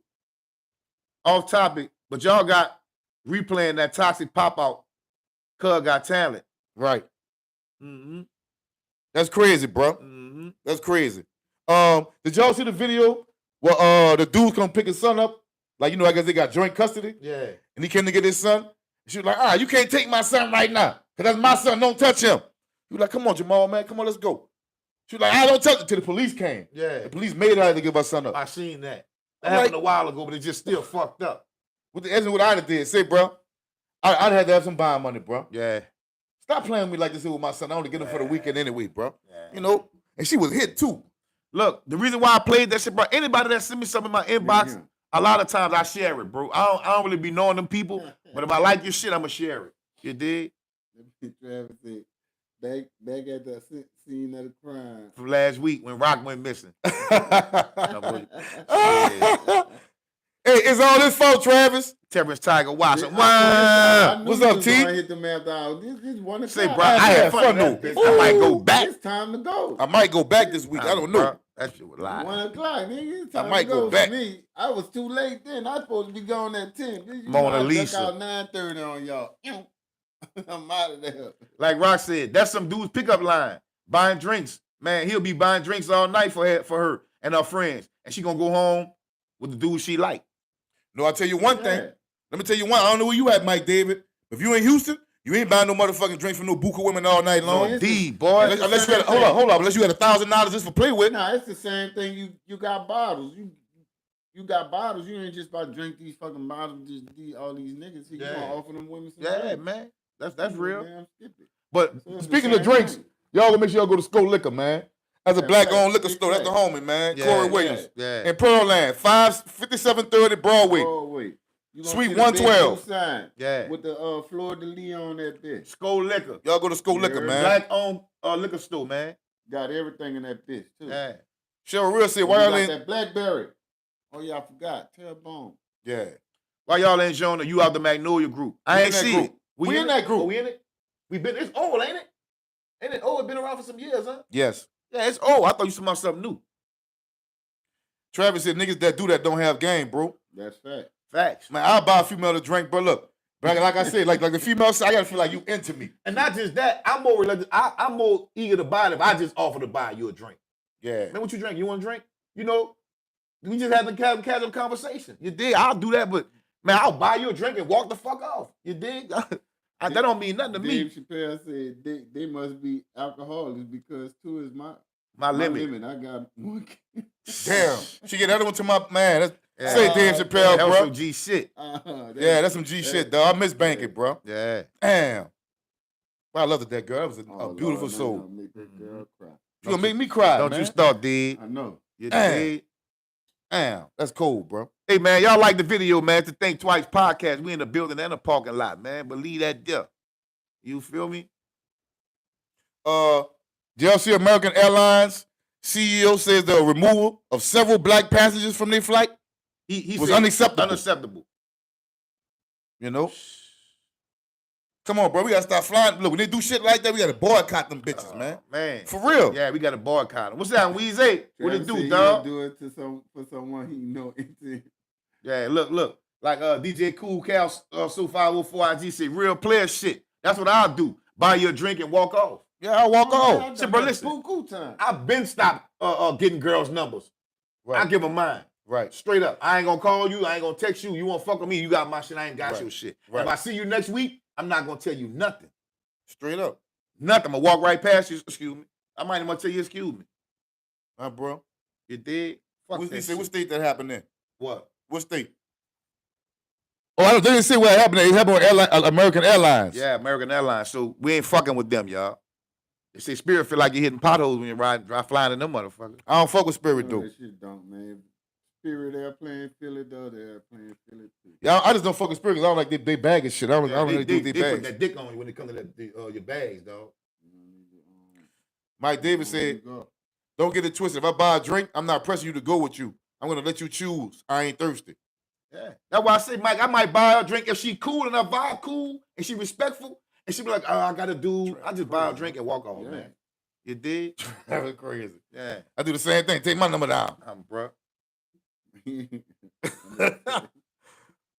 Off topic, but y'all got replaying that toxic pop out. Cuz got talent. Right. Mm-hmm. That's crazy, bro. Mm-hmm. That's crazy. Did y'all see the video where the dude's gonna pick his son up? Like, I guess they got joint custody. Yeah. And he came to get his son. She was like, you can't take my son right now. Because that's my son. Don't touch him. He was like, come on, Jamal, man. Come on, let's go. She was like, I don't touch it till the police came. Yeah. The police made her to give her son up. I seen that. That I'm happened like- a while ago, but it just still fucked up. What I'd have did. Say, bro, I'd have to have some buying money, bro. Yeah. Stop playing with me like this here with my son. I only get him for the weekend anyway, bro. Yeah. And she was hit too. Look, the reason why I played that shit, bro, anybody that send me something in my inbox, Yeah. a lot of times I share it, bro. I don't really be knowing them people, but if I like your shit, I'ma share it. You dig? Travis said, back at the scene of the crime. From last week when Rock went missing. Hey, it's all his fault, Travis. Terrence Tiger Watson. I knew What's you up, was T? gonna hit them after hours. This 1 o'clock. Say, bro, I had fun though. I might go back. It's time to go. I might go back this week. I don't know. Bro, that shit was live. 1 o'clock, nigga. It's time might to go go back. for me. I was too late then. I was supposed to be going at 10. Bitch, Mona I Lisa. duck out 9:30 on y'all. I'm out of there. Like Rock said, that's some dude's pickup line. Buying drinks. Man, he'll be buying drinks all night for her and her friends. And she gonna go home with the dude she like. No, I'll tell you one thing. Yeah. Let me tell you one. I don't know where you at, Mike David. If you in Houston, you ain't buying no motherfucking drinks from no buka women all night long. No, D, boy. Unless you had, hold up. Unless you had $1,000 just for play with. Nah, it's the same thing. You got bottles. You got bottles. You ain't just about to drink these fucking bottles. Just all these niggas. You Yeah. gonna offer them women some Yeah, drinks. man. That's real. Damn skip it. But So it's the Speaking of same drinks, thing. y'all gonna make sure y'all go to Skull Liquor, man. That's a Yeah, black-owned facts. liquor store. That's the Facts. homie, man. Yeah, Corey yeah, Williams. yeah. In Pearland, 5730 Broadway. Broadway. You gonna Suite see the big 112. blue sign Yeah. with the Fleur de Lis on that bitch. Skull Liquor. Y'all go to Skull Liquor, Yeah. man. Black-owned liquor store, man. Got everything in that bitch too. Yeah. Cheryl Real said, And why we y'all got ain't... that Blackberry. Oh yeah, I forgot. Tailbone. Yeah. Why y'all ain't showing you out the Magnolia group? I We ain't in that see group. it. We in that group. Oh, we in it? We been, it's old, ain't it? Ain't it old? It been around for some years, huh? Yes. Yeah, it's old. I thought you said something new. Travis said, niggas that do that don't have game, bro. That's fact. Facts. Man, I'll buy a female to drink, bro. Look, like I said, like the female side, I gotta feel like you into me. And not just that, I'm more reluctant. I'm more eager to buy it if I just offer to buy you a drink. Yeah. Man, what you drink? You want to drink? You know, we just had a casual conversation. You dig? I'll do that, but man, I'll buy you a drink and walk the fuck off. You dig? That don't mean nothing to me. Dave Chappelle said they must be alcoholics because 2 is my limit. I got 1. Damn. She get that one to my man. That's, Yeah. say Dave Chappelle, That was bro. some G shit. Yeah, that's some G shit, dog. I miss banking, bro. Yeah. Damn. But I loved that girl. That was a Oh, beautiful Lord, soul. man, gonna make that girl cry. She gonna make me cry, Don't man. you start, dig. I know. You Damn. dig? Damn. That's cool, bro. Hey, man, y'all like the video, man. To Think Twice podcast. We in the building and the parking lot, man. But leave that there. You feel me? Did y'all see American Airlines CEO says the removal of several black passengers from their flight He was said unacceptable. Unacceptable. You know? Come on, bro. We gotta stop flying. Look, when they do shit like that, we gotta boycott them bitches, man. Man. For real. Yeah, we got to boycott him. What's that, Weezy? What it Travis do, said dog? he'll do it to for someone he know into. Yeah, look. Like DJ Cool Cal So 504 IG said, real player shit. That's what I'll do. Buy you a drink and walk off. Yeah, I'll walk off. Shit, bro, listen. Cool time. I've been stopped getting girls' numbers. Right. I give them mine. Right. Straight up. I ain't gonna call you. I ain't gonna text you. You won't fuck with me. You got my shit. I ain't got Right. your shit. Right. If I see you next week, I'm not gonna tell you nothing. Straight up. Nothing. I'm gonna walk right past you. Excuse me. I might even want to tell you excuse me. Bro. You did? Fuck What, that he said, shit. what state that happened in? What? What state? Oh, I don't. They didn't say what happened. It happened with American Airlines. Yeah, American Airlines. So we ain't fucking with them, y'all. They say Spirit feel like you're hitting potholes when you drive flying in them motherfuckers. I don't fuck with Spirit, No, though. that shit don't, man. Spirit Airplane, Philly, the other airplane, Philly too. Yeah, I just don't fuck with Spirit because I don't like they baggage shit. I don't really do they their put bags. that dick on you when it comes to your bags, dog. Mike Davis said, don't get it twisted. If I buy a drink, I'm not pressing you to go with you. I'm going to let you choose. I ain't thirsty. Yeah. That's why I say, Mike, I might buy her a drink if she cool and her vibe cool and she respectful and she be like, oh, I got to do, I just buy her a drink and walk off, man. You did? That was crazy. Yeah. I do the same thing. Take my number down. Bro.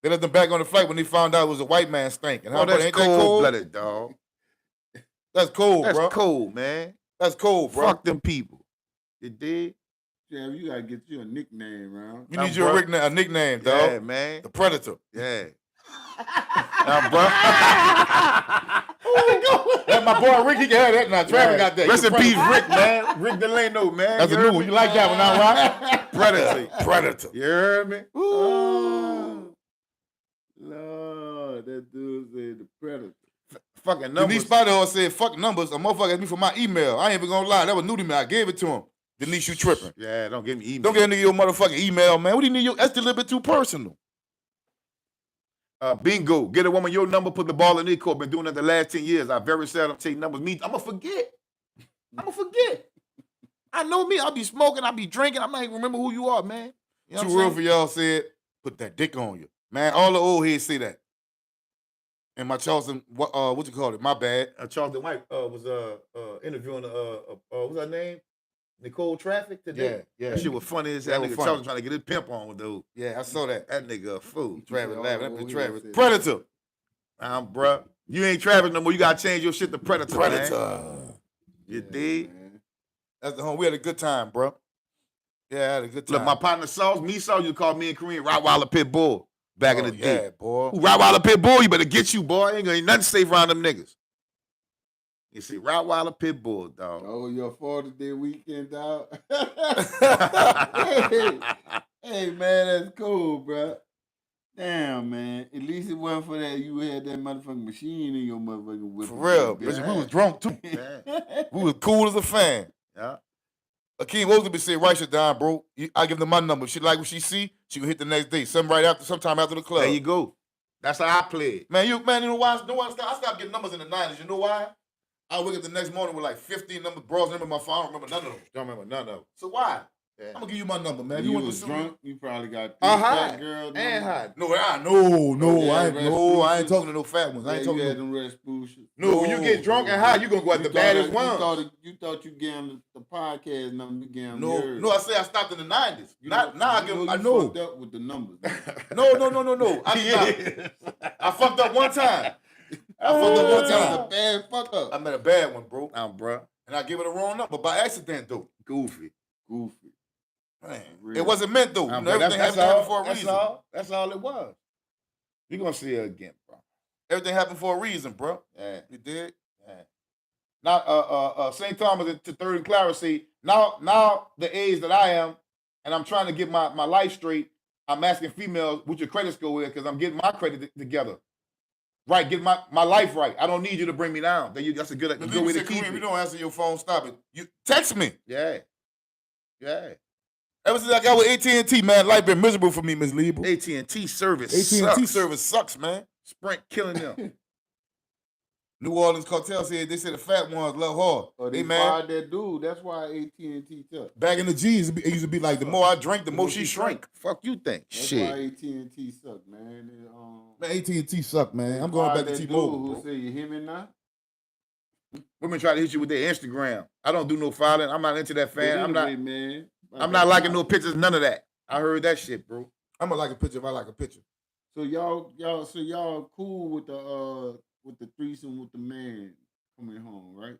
They let them back on the flight when they found out it was a white man stank. And Oh, that's ain't that cold? cold-blooded, dog. That's cold, That's bro. cold, man. That's cold, bro. Fuck them people. You did? Yeah, you gotta get you a nickname, man. You need your a nickname, dog. Yeah, man. The Predator. Yeah. Now, bro. That's my boy Rick. He can have that now. Travis got that. Rest He in the peace, Predator. Rick, man. Rick Delano, man. That's a new one. You like that one now, right? Predator. Predator. You heard me? Oh, Lord, that dude said the Predator. Fucking numbers. Denise Spiderhole said, fuck numbers. A motherfucker asked me for my email. I ain't even gonna lie. That was new to me. I gave it to him. Denise, you tripping. Yeah, don't give me email. Don't get a nigga your motherfucking email, man. What do you need? That's a little bit too personal. Bingo. Get a woman your number, put the ball in their court. Been doing that the last 10 years. I very seldom take numbers. Me, I'm going to forget. I know me. I'll be smoking. I'll be drinking. I might even remember who you are, man. You know Too what I'm real saying? for y'all said, put that dick on you. Man, all the old heads say that. And my Charleston, what you call it? My bad. Charleston White was interviewing, what's her name? Nicole Traffic today. Yeah. That shit was funny as hell. That Nigga was funny. Charleston trying to get his pimp on, dude. Yeah, I saw that. That nigga a fool. Travis laughing. That bitch Travis. said- Predator. Bruh. You ain't Travis no more. You got to change your shit to Predator, Predator. man. You dig? Man. That's the home. We had a good time, bro. Yeah, I had a good time. Look, my partner Sauce, me Sauce, you call me and Kareem Rottweiler Pit Bull back in the day. Yeah, boy. Who Rottweiler Pit Bull, you better get you, boy. Ain't nothing safe around them niggas. You see, Rottweiler Pit Bull, dog. Oh, your 40-day weekend, dog. hey, man, that's cool, bro. Damn, man. At least it wasn't for that. You had that motherfucking machine in your motherfucking whip. For real. bitch. Listen, we was drunk too. Yeah. We was cool as a fan. Yeah. Akeem Wolfson be saying, write shit down, bro. I give them my number. She like what she see, she can hit the next day. Sometime after the club. There you go. That's how I played. Man, you know why? I stopped getting numbers in the 90s. You know why? I wake up the next morning with like 15 numbers, bros, number in my phone. I don't remember none of them. Don't remember none of them. So why? Yeah. I'm gonna give you my number, man. You want was to drunk. You probably got high. girl And high. No, Yeah, I ain't talking to no fat ones. I ain't you talking had to them Rasputia. No, when you get drunk and high, you gonna go at the baddest ones. You thought you gave them the podcast number. You gave them No, I say I stopped in the 90s. I know. Fucked up with the numbers. No. I fucked up one time. A bad fuck up. I met a bad one, bro. Bruh. And I gave it a wrong number by accident, though. Goofy. Man, Real. it wasn't meant, though. Bro, Everything happened for a reason. That's all it was. You gonna see her again, bro. Everything happened for a reason, bro. Yeah. You did? Yeah. Now, St. Thomas to 3rd and Clara say, now the age that I am, and I'm trying to get my life straight, I'm asking females what your credit score is because I'm getting my credit together. Right, get my life right. I don't need you to bring me down. That's a good way to keep If you it. don't answer your phone, stop it. You text me. Yeah. Ever since I got with AT&T, man, life been miserable for me, Ms. Liebel. AT&T service AT&T sucks. service sucks, man. Sprint killing them. New Orleans cartel said they said the fat ones love hard. Oh, they man. fired that dude. That's why AT&T took. Back in the G's, it used to be like the more I drink, the more she shrink. Fuck you think? That's Shit. why AT&T suck, man. Man, AT&T suck, man. I'm going back to T-Mobile. Who say you hear me now? Women try to hit you with their Instagram. I don't do no filing. I'm not into that fan. Man. I'm not liking no pictures, none of that. I heard that shit, bro. I'm gonna like a picture if I like a picture. So y'all cool with the threesome with the man coming home, right?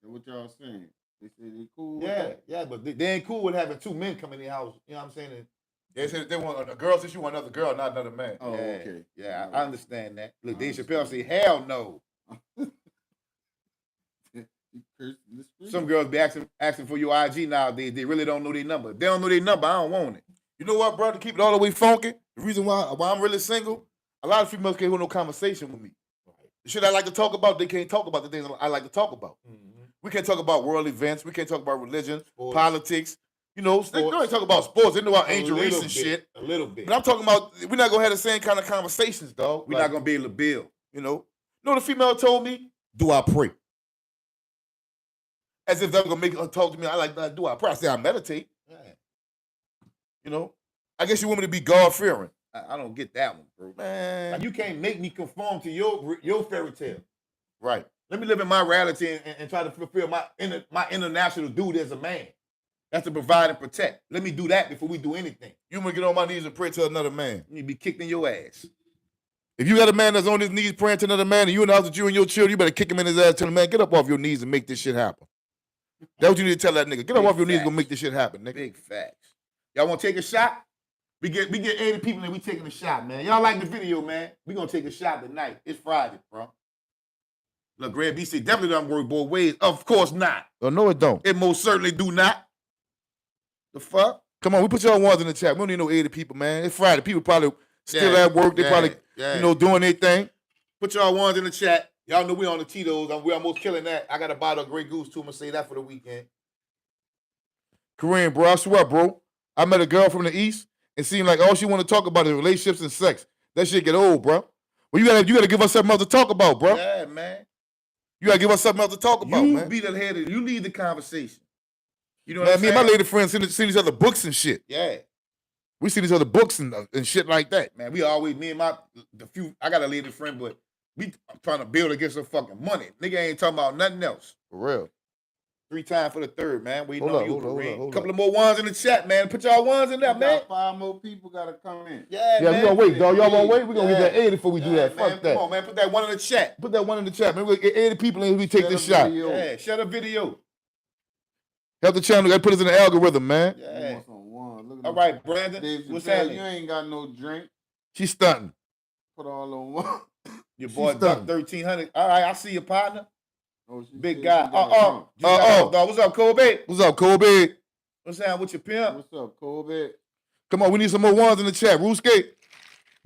That's what y'all saying. They say they cool. Yeah, but they ain't cool with having two men come in the house. You know what I'm saying? They said they want a girl since you want another girl, not another man. Oh, okay. Yeah, I understand that. Look, Dave Chappelle say, hell no. Some girls be asking for your IG nowadays. They really don't know their number. If they don't know their number, I don't want it. You know what, brother? Keep it all the way funky. The reason why I'm really single, a lot of females can't hold no conversation with me. The shit I like to talk about, they can't talk about the things I like to talk about. Mm-hmm. We can't talk about world events. We can't talk about religion, politics. You know, they don't talk about sports. They know about angel race and shit. A little bit. But I'm talking about, we're not going to have the same kind of conversations, dog. We're not going to be able to build. You know? You know the female told me? Do I pray? As if they're going to make her talk to me. I like, do I pray? I say I meditate. Yeah. You know? I guess you want me to be God-fearing. I don't get that one, bro. Man. Like, you can't make me conform to your fairy tale. Right. Let me live in my reality and try to fulfill my international duty as a man. That's to provide and protect. Let me do that before we do anything. You want to get on my knees and pray to another man. You need to be kicked in your ass. If you got a man that's on his knees praying to another man and you in the house with you and your children, you better kick him in his ass, tell him, man, get up off your knees and make this shit happen. That's what you need to tell that nigga. Get up off your knees and go make this shit happen, nigga. Big facts. Y'all want to take a shot? We get 80 people and we taking a shot, man. Y'all like the video, man? We gonna take a shot tonight. It's Friday, bro. Look, Greg BC definitely don't work both ways. Of course not. Oh, no, it don't. It most certainly do not. The fuck? Come on, we put y'all ones in the chat. We don't need no 80 people, man. It's Friday. People probably still at work. They probably, doing their thing. Put y'all ones in the chat. Y'all know we on the Tito's. We almost killing that. I got a bottle of Grey Goose too. I'm gonna say that for the weekend. Kareem, bro, I swear, bro. I met a girl from the East. It seemed like all she want to talk about is relationships and sex. That shit get old, bro. Well, you gotta give us something else to talk about, bro. Yeah, man. You gotta give us something else to talk about, man. You be the head of it. You lead the conversation. You know what man, I'm me saying? and my lady friends seen each other books and shit. Yeah. We see each other books and shit like that. Man, we always, me and I got a lady friend, but we trying to build against some fucking money. Nigga ain't talking about nothing else. For real. 3 times for the third, man. Waiting Hold on you, up. Kareem. Couple of more ones in the chat, man. Put y'all ones in there, man. 5 more people gotta come in. Yeah, Yeah, man. we gonna wait, dog. Y'all gonna wait? We gonna get that 80 before we do that. Man. Fuck that. Come on, man. Put that one in the chat. Put that one in the chat, man. We get 80 people in. We take this shot. Yeah, share the video. Help the channel. Gotta put us in the algorithm, man. Yeah. Look at All right, Brandon. Dave What's Chappelle, happening? you ain't got no drink. She's stunting. Put all on one. Your boy She's Duck done. 1300. All right, I see your partner. Oh, she Big said guy. she got a drink. What's up, Kobe? What's up, Kobe? What's happening with your pimp? What's up, Kobe? Come on, we need some more ones in the chat. Ruskate.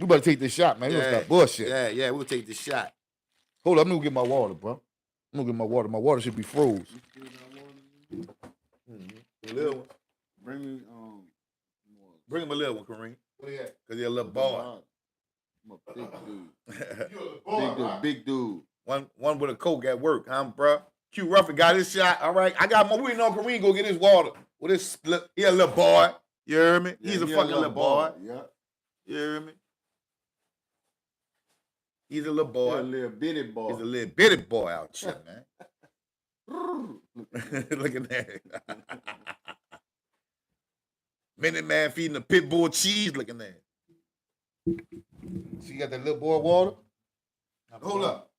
We better take this shot, man. You stop bullshit. Yeah, we'll take this shot. Hold up, I'm gonna get my water, bro. I'm gonna get my water. My water should be froze. A little one. Bring me Bring him a little one, Kareem. What is that? Cause you're a little boy. I'm a big dude. Big dude. One with a Coke at work, bro. Q Ruffin got his shot. All right, I got my. We know Kareem go get his water. With his, he a little boy. You hear me? Yeah, He's a fucking little boy. Yeah. You hear me? He's a little boy. He's a little bitty boy. He's a little bitty boy out here, man. Look at that. Minute Man feeding a pit bull cheese. Looking at that. She got that little boy water. Hold up.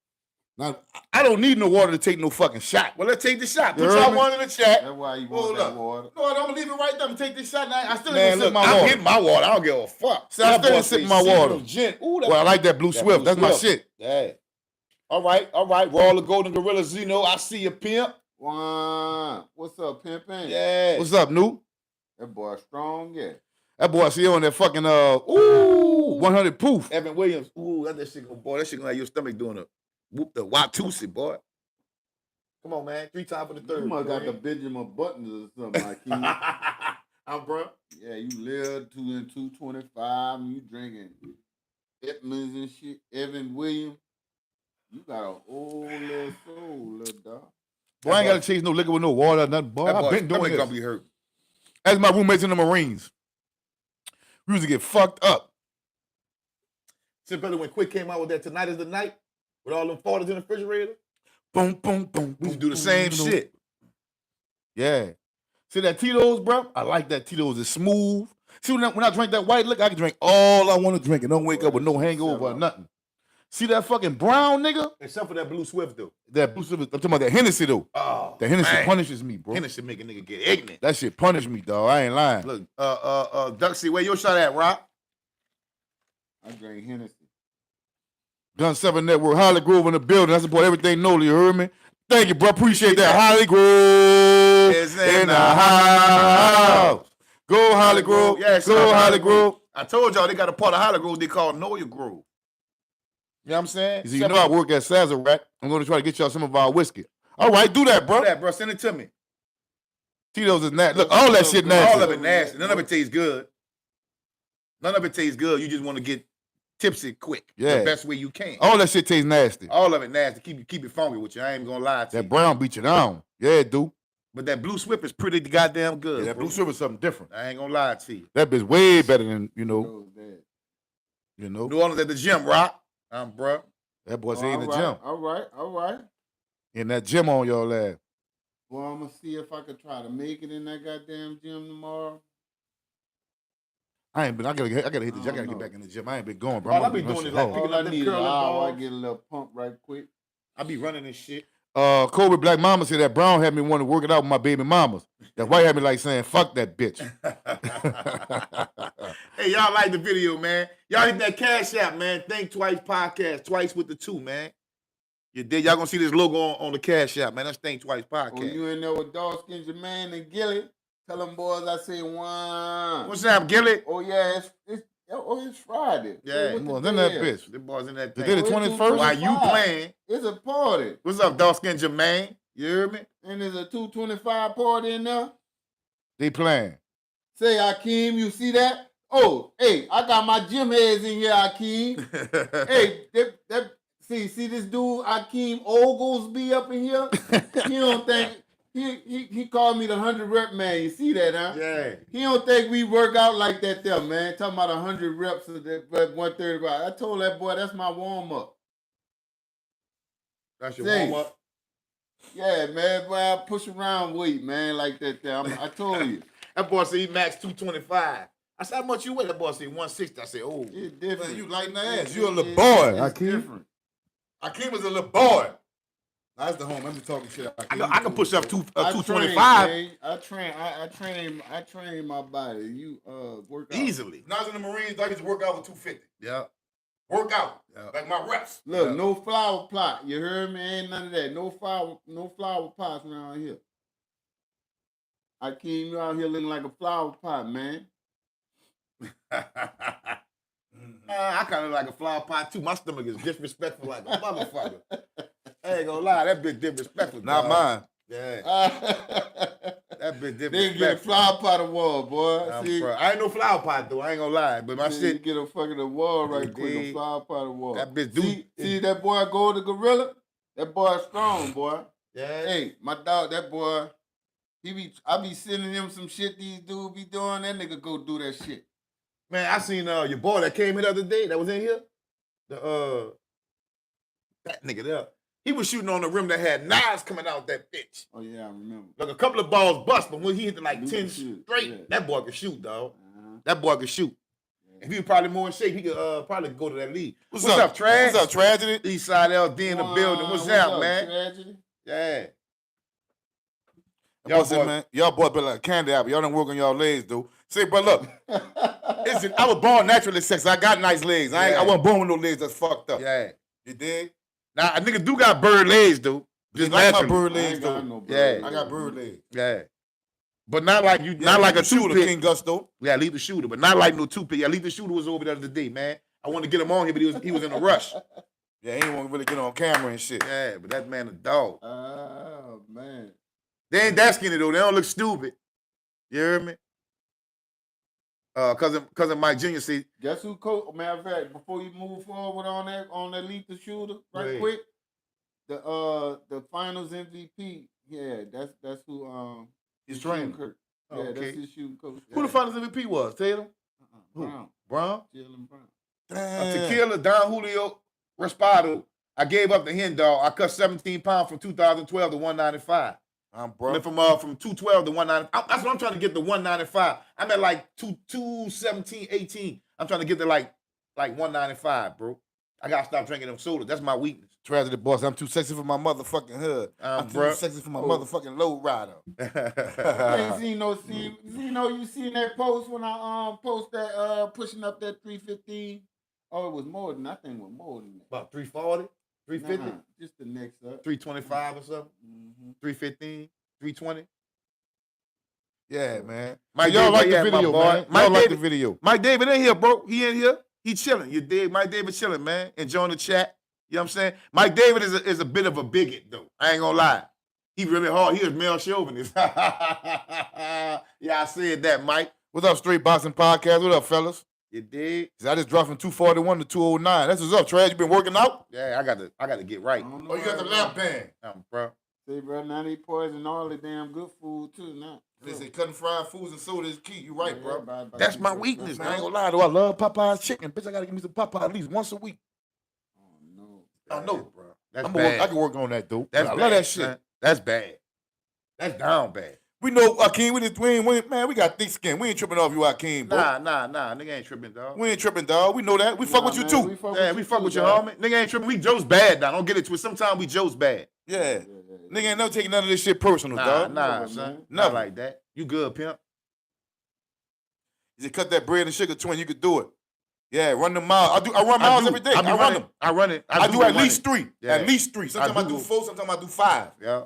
Now, I don't need no water to take no fucking shot. Well, let's take the shot. You Put heard y'all me? one in the chat. That's why you Hold want that up. water. No, I'm gonna leave it right there. I'm gonna take this shot. And I still Man, ain't look, sip my I'm water. hitting my water. I don't give a fuck. See, I still ain't sipping my water. Ooh, Well, I like that Blue Swift. That's my shit. Yeah. All right. Roll the Golden Gorilla Zeno. I see you, pimp. Wow. What's up, pimpin'? Yeah. What's up, New? That boy strong, yeah. That boy see on that fucking 100 proof. Evan Williams. Ooh, that shit gonna, boy. That shit gonna have your stomach doing a whoop the Watusi, boy. Come on, man. 3 times for the third. You must got the Benjamin Buttons or something like that. I'm bro. Yeah, you live 2 and 225 and you drinking Edmonds and shit, Evan Williams. You got a whole little soul, little dog. Boy, I ain't gotta chase no liquor with no water or nothing, boy. I've been doing this. this. Gonna be hurt. As my roommates in the Marines. We used to get fucked up. Since brother, when Quick came out with that Tonight is the Night, with all them 40s in the refrigerator, Boom, boom, boom. we used to do the same shit. Yeah. See that Tito's, bro? I like that Tito's. It's smooth. See, when I drink that white liquor, I can drink all I want to drink and don't wake up with no hangover or nothing. See that fucking brown nigga? Except for that Blue Swift, though. That Blue Swift, I'm talking about that Hennessy, though. Oh, that Hennessy man. punishes me, bro. Hennessy make a nigga get ignorant. That shit punish me, dog. I ain't lying. Look, Duxie, where your shot at, Rock? I drink Hennessy. Gun 7 Network, Holly Grove in the building. I support everything Nola, you heard me? Thank you, bro. Appreciate that. Holly Grove is in the house. Go Holly Grove. Yeah, go Holly Grove. I told y'all they got a part of Holly Grove they call Know Your Grove. You know what I'm saying? You know I work at Sazerac. I'm going to try to get y'all some of our whiskey. All right, do that, bro. Do that, bro. Send it to me. Tito's is nasty. Look, all that shit nasty. All of it nasty. None of it tastes good. None of it tastes good. You just want to get tipsy quick. Yeah. The best way you can. All that shit tastes nasty. All of it nasty. Keep it funky with you. I ain't even gonna lie to you. That brown beat you down. Yeah, it do. But that Blue Swift is pretty goddamn good. Yeah, that Blue Swift is something different. I ain't gonna lie to you. That bitch way better than, you know. New Orleans at the gym, Rock. Bro. That boy say in the gym. All right. In that gym on y'all ass. Well, I'm gonna see if I could try to make it in that goddamn gym tomorrow. I gotta hit the gym. I gotta get back in the gym. I ain't been going, bro. I be doing it like All I need is an hour. I get a little pump right quick. I be running this shit. Kobe Black Mama said that brown had me want to work it out with my baby mamas. That white had me like saying, fuck that bitch. Hey, y'all like the video, man. Y'all hit that Cash App, man. Think Twice Podcast. Twice with the 2, man. You did. Y'all gonna see this logo on the Cash App, man. That's Think Twice Podcast. Oh, you in there with Dog Skin Jermaine and Gilly? Tell them boys I say one. What's up, Gilly? Oh, yeah, it's Friday. Yeah, well, then that bitch. The boys in that They thing. did the 21st? While you playing. It's a party. What's up, Dog Skin Jermaine? You hear me? And there's a 225 party in there. They playing. Say, Akeem, you see that? Oh, hey, I got my gym heads in here, Akeem. Hey, see this dude, Akeem Oglesby up in here? He don't think, he called me the 100 rep man. You see that, huh? Yeah. He don't think we work out like that there, man. Talking about 100 reps at 135. I told that boy, that's my warm-up. That's your warm-up? Yeah, man, boy, I push around weight, man, like that there. I told you. That boy said he maxed 225. I said, how much you weigh? That boy said 160. I said, oh. It's different. Man, you lighting the ass. You a little boy, It's Akeem. different. Akeem was a little boy. That's the home. I'm just talking shit. I can push up 225. I train my body. You work out. Easily. When I was in the Marines, I used to work out with 250. Yeah. Work out. Yeah. Like my reps. Look, no flower plot. You heard me? Ain't none of that. No flower pots around here. Akeem, you out here looking like a flower pot, man. I I kind of like a flower pot too. My stomach is disrespectful like a motherfucker. I ain't gonna lie, that bitch disrespectful. Not dog. mine. Yeah, that bitch They disrespectful. get a flower pot award, boy. See, I ain't no flower pot though. I ain't gonna lie, but my see, shit. you get a fucking award right quick, a Indeed. flower pot award. That bitch do. See that boy go to gorilla? That boy strong, boy. Yeah. Hey, my dog, that boy, I be sending him some shit these dudes be doing. That nigga go do that shit. Man, I seen your boy that came here the other day that was in here. That nigga there. He was shooting on the rim that had knives coming out that bitch. Oh yeah, I remember. Like a couple of balls bust, but when he hit like Dude 10 can shoot, straight, yeah. that boy could shoot, dog. Uh-huh. That boy could shoot. Yeah. If he was probably more in shape, he could probably go to that league. What's up, Trash? What's up, Tragedy? East Side LD in the building. What's up, up, man? Tragedy? Yeah. Y'all boy, man, y'all boy been like candy apple. Y'all done work on y'all legs, dude. See, but look, listen, I was born naturally sexy. I got nice legs. I wasn't born with no legs that's fucked up. Yeah. You dig? Now, a nigga do got bird legs, dude. Just like my naturally. bird I legs, ain't got dude. no bird Yeah. legs. I got bird legs. Yeah. But not like you, Yeah, not like a shooter, toothpick. King Gusto. Yeah, leave the shooter, but not like no toothpick. Yeah, leave the shooter was over the other day, man. I wanted to get him on here, but he was in a rush. Yeah, he ain't want to really get on camera and shit. Yeah, but that man a dog. Oh man. They ain't that skinny though. They don't look stupid. You hear me? Cousin Mike Jr. said, Guess who coach? Matter of fact, before you move forward on that lethal shooter, right Yeah. quick. The finals MVP, yeah, that's who He's his shooting training. coach. Oh, Yeah, okay. that's his shooting coach. Who the finals MVP was? Tatum? Who? Brown. Brown? Jalen Brown. Tequila, Don Julio, Respado. I gave up the hen dog. I cut 17 pounds from 2012 to 195. I'm And bro. then from 212 to 195. That's what I'm trying to get to 195. I'm at like 217, 18. I'm trying to get to like 195, bro. I gotta stop drinking them sodas. That's my weakness. Tragedy boss. I'm too sexy for my motherfucking hood. I'm too bruh. sexy for my motherfucking low rider. Hey, Zeno, you seen that post when I post that pushing up that 315? Oh, it was more than I think it was more than that. About 340, 350, Nah, just the next up. 325 or something, Mm-hmm. 315, 320. Yeah, man. Mike Y'all David, like the yeah, my video, boy. man. Mike Y'all like the David- video. Mike David in here, bro. He in here. He chilling. You dig? Mike David chilling, man. Enjoying the chat. You know what I'm saying? Mike David is a bit of a bigot, though. I ain't gonna lie. He really hard. He is male chauvinist. Yeah, I said that, Mike. What's up, Straight Boxing Podcast? What up, fellas? You dig? I just dropped from 241 to 209. That's what's up, Trag. You been working out? Yeah, I got to get right. Oh, you got the lap band. Bro. See, bro, now they poison all the damn good food too now. They say cutting fried foods and soda is key. You right, bro. That's my weakness, I ain't man. gonna lie, though. I love Popeye's chicken. Bitch, I gotta give me some Popeye at least once a week. Oh no. I know, bro. That's I bad. can work on that, dude. That's I bad, love that shit. man. That's bad. That's down bad. We know Akeem with his twin. Man, we got thick skin. We ain't tripping off you, Akeem, bro. Nah. Nigga ain't tripping, dog. We ain't tripping, dog. We know that. We fuck with you, too. We fuck with your homie. Nigga ain't tripping. We Joe's bad, now. Don't get it twisted. Sometimes we Joe's bad. Yeah. Nigga ain't never taking none of this shit personal, dog. Nah, son. Not Nothing. like that. You good, pimp. You just cut that bread and sugar twin, you could do it. Yeah, run them miles. I run miles every day. I run them. I run it. I do at least 3. Yeah. At least 3. Sometimes I do 4, sometimes I do 5. Yeah.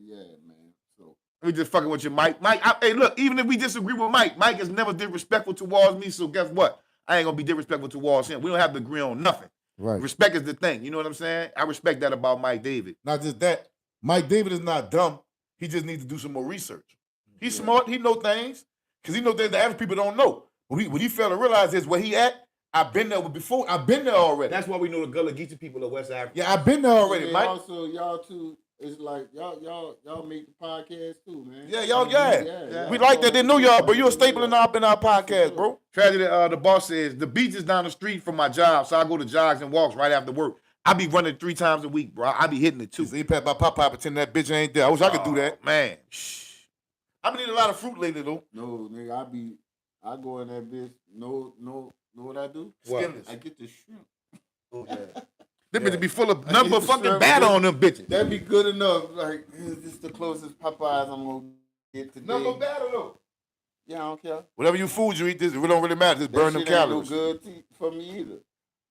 Yeah, man. So We just fucking with you, Mike. Hey, look, even if we disagree with Mike, Mike is never disrespectful towards me, so guess what? I ain't gonna be disrespectful towards him. We don't have to agree on nothing. Right. Respect is the thing. You know what I'm saying? I respect that about Mike David. Not just that. Mike David is not dumb. He just needs to do some more research. He's smart. He know things. Because he know things that average people don't know. What he failed to realize is where he at, I've been there before. I've been there already. That's why we know the Gullah Geechee people of West Africa. Yeah, I've been there already, and Mike. also, y'all too. It's like y'all make the podcast too, man. Yeah, y'all, yeah. We like that. They know y'all, bro. You're a staple in our podcast, bro. Tragedy, the boss says, the beach is down the street from my job, so I go to jogs and walks right after work. I be running 3 times a week, bro. I be hitting it too. He passed by Popeye pretending that bitch ain't there. I wish I could do that. Man, shh. I've been eating a lot of fruit lately, though. No, nigga, I go in that bitch. No, know what I do? What? Skinless. I get the shrimp. Oh, yeah. Them bitches be full of number fucking batter on them bitches. That'd be good enough. Like, this is the closest Popeyes I'm gonna get today. Number batter, though. Yeah, I don't care. Whatever you food you eat, this it don't really matter. Just burn them That shit ain't calories. no good for me either.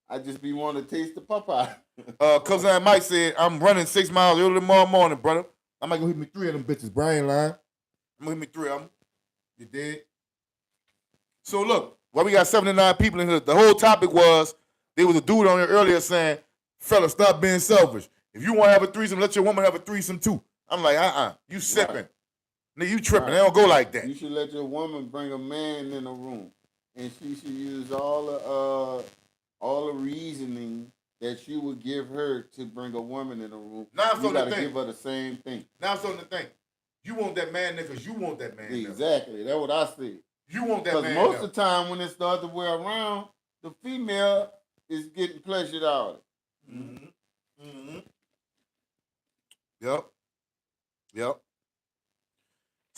I just be wanting to taste the Popeye. Cousin Mike said, I'm running 6 miles early tomorrow morning, brother. I might go hit me 3 of them bitches, bro. I ain't lying. I'm gonna hit me 3 of them. You did? So look, Well, we got 79 people in here. The whole topic was, there was a dude on here earlier saying, fella, stop being selfish. If you want to have a threesome, let your woman have a threesome too. I'm like, you sipping. Right. Nigga, you tripping. Right. They don't go like that. You should let your woman bring a man in a room, and she should use all the reasoning that you would give her to bring a woman in a room. Now I'm you starting gotta to think. give her the same thing. Now I'm starting to think. You want that man there because you want that man there. Exactly. That's what I said. You want that man Because most there. of the time when it starts to wear around, the female is getting pleasured out. Mm-hmm. Mm-hmm. Yep.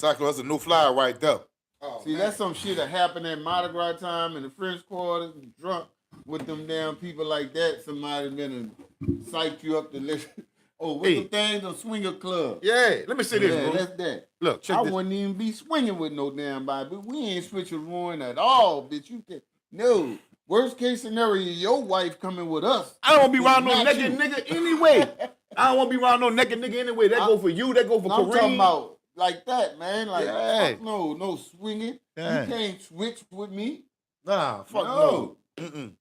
Cyclo, that's a new flyer right there. Oh, See, that's some shit that happened at Mardi Gras time in the French Quarter, drunk with them damn people like that. Somebody been to psych you up to listen. Oh, what's the thing? The swinger club. Yeah, let me say this, bro. That's that. Look, check I this. wouldn't even be swinging with no damn body, but we ain't switching ruin at all, bitch. You can no. Worst case scenario, your wife coming with us. I don't want to be around no Not naked you. nigga anyway. I don't want to be around no naked nigga anyway. That go for you. That go for I'm Kareem. talking about like that, man. Like, Yeah. fuck no swinging. Yeah. You can't switch with me. Nah, fuck no. Mm-mm.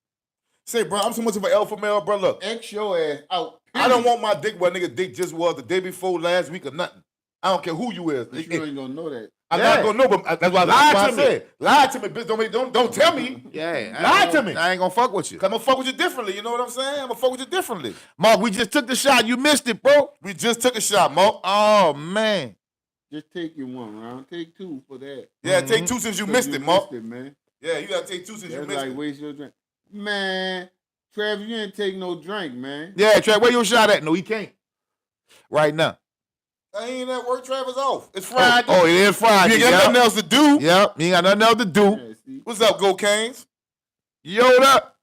Say, bro, I'm so much of an alpha male, bro. Look, X your ass out. I don't want my dick where a nigga dick just was the day before, last week, or nothing. I don't care who you is. But you ain't gonna know that. I'm not gonna know, but that's why I said. Lie to me, bitch. Don't tell me. Yeah. Lie to me. I ain't gonna fuck with you. Cause I'm gonna fuck with you differently. You know what I'm saying? I'm gonna fuck with you differently. Mark, we just took the shot. You missed it, bro. We just took a shot, Mo. Oh, man. Just take your one round. Take two for that. Yeah, take two since you missed it, Mo. Missed it, man. Yeah, you gotta take two since you That's missed like it. waste your drink. Man, Travis, you ain't take no drink, man. Yeah, Trey, where your shot at? No, he can't. Right now. I ain't at work, Travis off. It's Friday. Oh, it is Friday. You ain't got nothing else to do. Yep, you ain't got nothing else to do. Yeah, see? What's up, Go Canes? Yo, what up?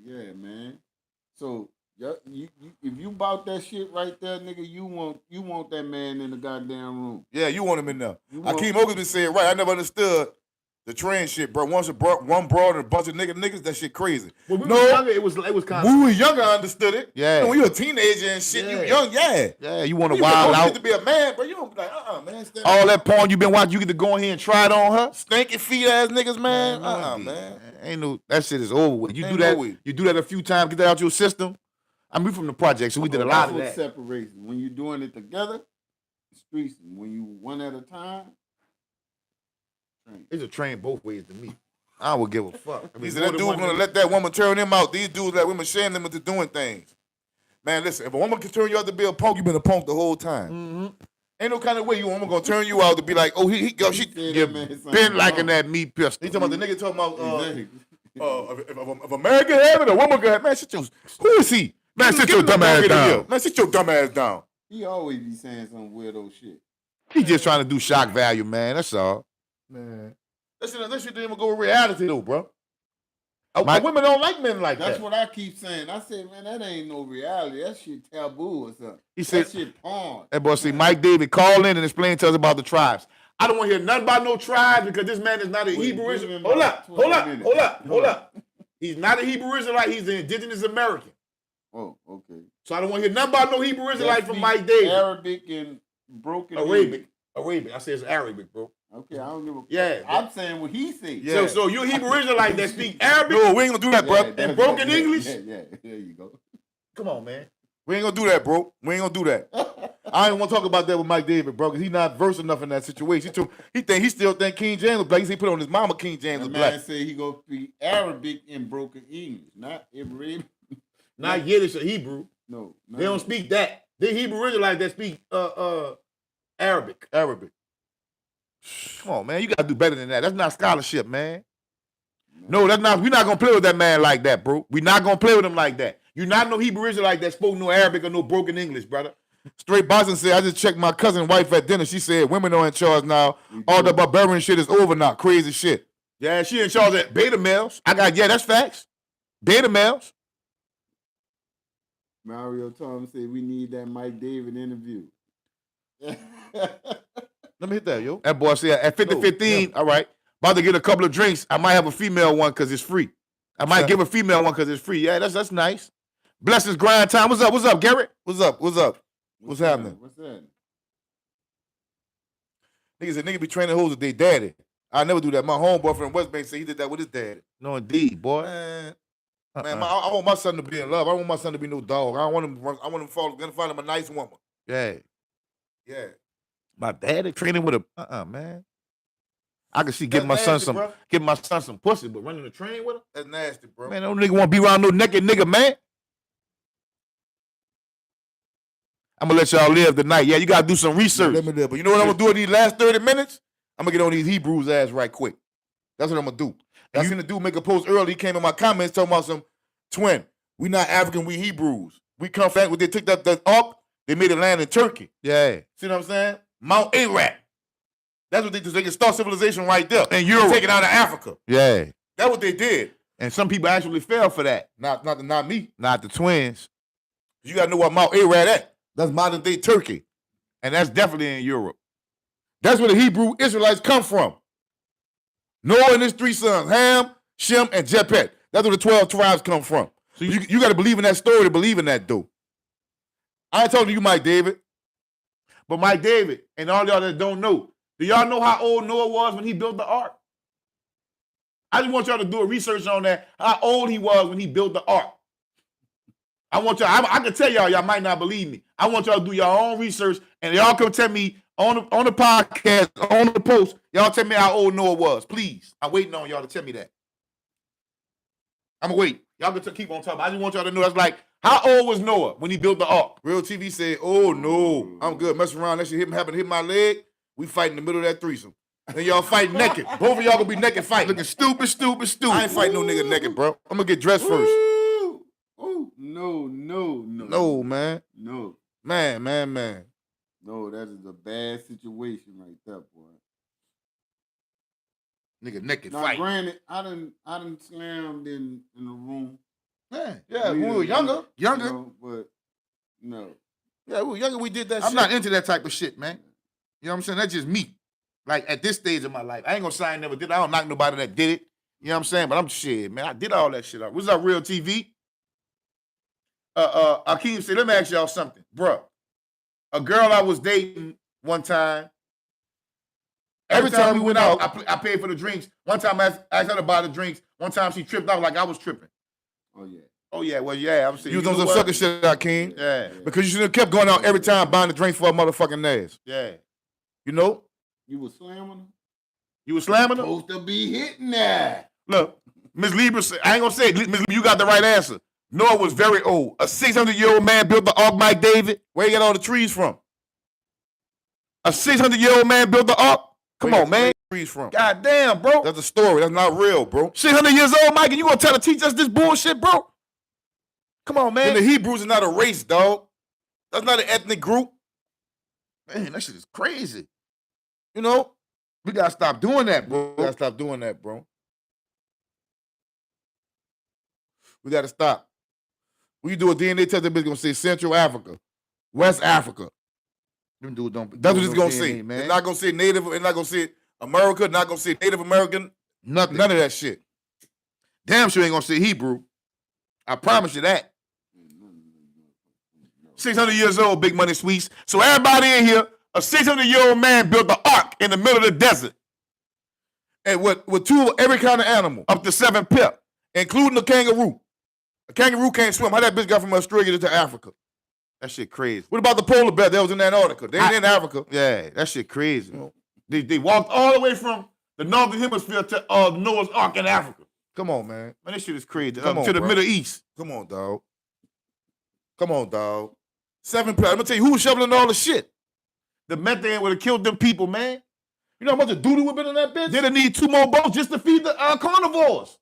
Yeah, man. So you if you bought that shit right there, nigga, you want that man in the goddamn room. Yeah, you want him in there. You want- Akeem Ogus been saying right. I never understood the trend shit, bro. Once one broad and a bunch of niggas, that shit crazy. When we No. were younger, it was kind When we were younger, I understood it. Yeah. When you a teenager and shit, you Yeah. young, yeah. Yeah, you want to You wild don't out. get to be a man, bro. You don't be like, man. Stand All that porn you been watching, you get to go in here and try it on her. stinky feet ass niggas, man. Man. Ain't no, that shit is over with. You Ain't do that. no way. You do that a few times, get that out your system. I mean, we from the project, so we did a lot That's of what that. separates. When you're doing it together, it's threesome. When you one at a time, It's a train both ways to me. I would give a fuck. I mean, He said that dude gonna let that woman turn him out. These dudes let women shame them into doing things. Man, listen, if a woman can turn you out to be a punk, you been a punk the whole time. Mm-hmm. Ain't no kind of way you woman gonna turn you out to be like, oh, she Been liking that meat pistol. He talking about the nigga talking about Exactly. if America had it, a woman could have. Man, who is he? Man, sit Get your him dumb the ass fuck out of down. here. Man, sit your dumb ass down. He always be saying some weirdo shit. He just trying to do shock value, man. That's all. Man, that shit didn't even go with reality though, bro. Mike- Women don't like men like That's that. what I keep saying. I said, man, that ain't no reality. That shit taboo or something. He said, That shit porn. that boy see Mike David call in and explain to us about the tribes. I don't want to hear nothing about no tribes because this man is not a Wait, Hebrew give Israelite. him Hold about up, 12 hold up, minutes. hold up, hold up. He's not a Hebrew Israelite. He's an indigenous American. Oh, okay. So I don't want to hear nothing about no Hebrew Israelite from Speak Mike David. Arabic and broken Arabic. I say it's Arabic, bro. Okay, I don't give a Yeah. I'm saying what he said. Yeah. So you a Hebrew Israelite that speak Arabic? No, we ain't gonna do that, bro. And broken English? Yeah, there you go. Come on, man. We ain't gonna do that, bro. We ain't gonna do that. I ain't want to talk about that with Mike David, bro, because he's not versed enough in that situation. He still think King James was black. He put on his mama King James The was man black. said he gonna speak Arabic and broken English, not Arabic. Not Yiddish or Hebrew. No, They don't speak that. They Hebrew Israelites that speak Arabic. Arabic. Come on, man. You gotta do better than that. That's not scholarship, man. No, that's not. We're not gonna play with that man like that, bro. We're not gonna play with him like that. You're not no Hebrew Israelite that spoke no Arabic or no broken English, brother. Straight Boston said, I just checked my cousin wife at dinner. She said women are in charge now. All the barbarian shit is over now. Crazy shit. Yeah, she in charge of beta males. That's facts. Beta males. Mario Tom said we need that Mike David interview. Let me hit that, yo. That boy said at 50-15, all right, about to get a couple of drinks. I might have a female one because it's free. I might give a female one because it's free. Yeah, that's nice. Blessings grind time. What's up, Garrett? What's up? What's happening? What's that? Niggas said niggas be training hoes with their daddy. I never do that. My homeboy from West Bank said he did that with his daddy. No, indeed, boy. Man, I want my son to be in love. I don't want my son to be no dog. I want him. I want him to find him a nice woman. Yeah. Yeah. My daddy training with a man. I can see That's giving my son nasty, bro. some pussy, but running the train with him? That's nasty, bro. Man, no nigga want to be around no naked nigga, man. I'm gonna let y'all live tonight. Yeah, you gotta do some research. Let me live. But you know what I'm gonna do in these last 30 minutes? I'm gonna get on these Hebrews ass right quick. That's what I'm gonna do. I seen the dude make a post early. He came in my comments talking about some twin. We not African, we Hebrews. We come back when they took that ark, they made it land in Turkey. Yeah. See what I'm saying? Mount Ararat. That's what they do. They can start civilization right there. And Europe. Take it out of Africa. Yeah. That's what they did. And some people actually fell for that. Not me. Not the twins. You gotta know what Mount Ararat at. That's modern day Turkey. And that's definitely in Europe. That's where the Hebrew Israelites come from. Noah and his 3 sons, Ham, Shem, and Japheth. That's where the 12 tribes come from. So you got to believe in that story to believe in that, though. I ain't talking to you, Mike David. But Mike David, and all y'all that don't know, do y'all know how old Noah was when he built the ark? I just want y'all to do a research on that, how old he was when he built the ark. I want y'all, I can tell y'all might not believe me. I want y'all to do your own research, and y'all come tell me on the podcast, on the post, y'all tell me how old Noah was, please. I'm waiting on y'all to tell me that. I'm gonna wait. Y'all can keep on talking. I just want y'all to know, that's like, how old was Noah when he built the ark? Real TV said, oh, no, I'm good. Messing around, that shit happen to hit my leg. We fight in the middle of that threesome. Then y'all fight naked. Both of y'all gonna be naked fighting. Looking stupid. I ain't fighting no nigga naked, bro. I'm gonna get dressed first. Ooh, no. No, man. No. Man. No, that is a bad situation right there, boy. Nigga naked Now, fight. granted, I done slammed in the room. Yeah, when we were younger. You know, but no. Yeah, we were younger, we did that I'm shit. not into that type of shit, man. You know what I'm saying? That's just me. Like, at this stage of my life, I ain't gonna say I never did it. I don't knock nobody that did it. You know what I'm saying? But I'm shit, man. I did all that shit. What's up, Real TV? Akeem said, let me ask y'all something. Bruh, a girl I was dating one time, every time we went out, I paid for the drinks. One time I asked her to buy the drinks. One time she tripped out like I was tripping. Oh yeah. Well, yeah. I'm saying, You was on some sucker shit out, King. Yeah. Because you should have kept going out every time buying the drinks for a motherfucking ass. Yeah. You know? You was slamming them? You was slamming her? Supposed to be hitting that. Look, Ms. Libra said, I ain't gonna say it. Ms. Libra, you got the right answer. Noah was very old. A 600-year-old man built the ark, Mike David. Where you get all the trees from? A 600-year-old man built the ark? Come on, man. Trees from? God damn, bro. That's a story. That's not real, bro. 600 years old, Mike, and you gonna teach us this bullshit, bro? Come on, man. And the Hebrews are not a race, dog. That's not an ethnic group. Man, that shit is crazy. You know? We gotta stop doing that, bro. We gotta stop doing that, bro. We gotta stop. When you do a DNA test, that bitch gonna say Central Africa, West Africa. Them dudes don't. That's what it's gonna DNA, say. man. It's not gonna say Native. It's not gonna say America. Not gonna say Native American. Nothing. None of that shit. Damn sure ain't gonna say Hebrew. I promise you that. 600 years old, Big Money Sweets. So everybody in here, a 600-year-old man built the ark in the middle of the desert. And with two of every kind of animal, Up to 7 pip. including the kangaroo. A kangaroo can't swim. How that bitch got from Australia to Africa? That shit crazy. What about the polar bear that was in Antarctica? They ain't in Africa. Yeah, that shit crazy. You know? They walked all the way from the northern hemisphere to Noah's Ark in Africa. Come on, man. Man, this shit is crazy. Come on, to the bro. Middle East. Come on, dog. Come on, dog. 7 pip. I'm gonna tell you who was shoveling all the shit. The methane would have killed them people, man. You know how much doo-doo would have been in that bitch? They'd have need 2 more boats just to feed the carnivores.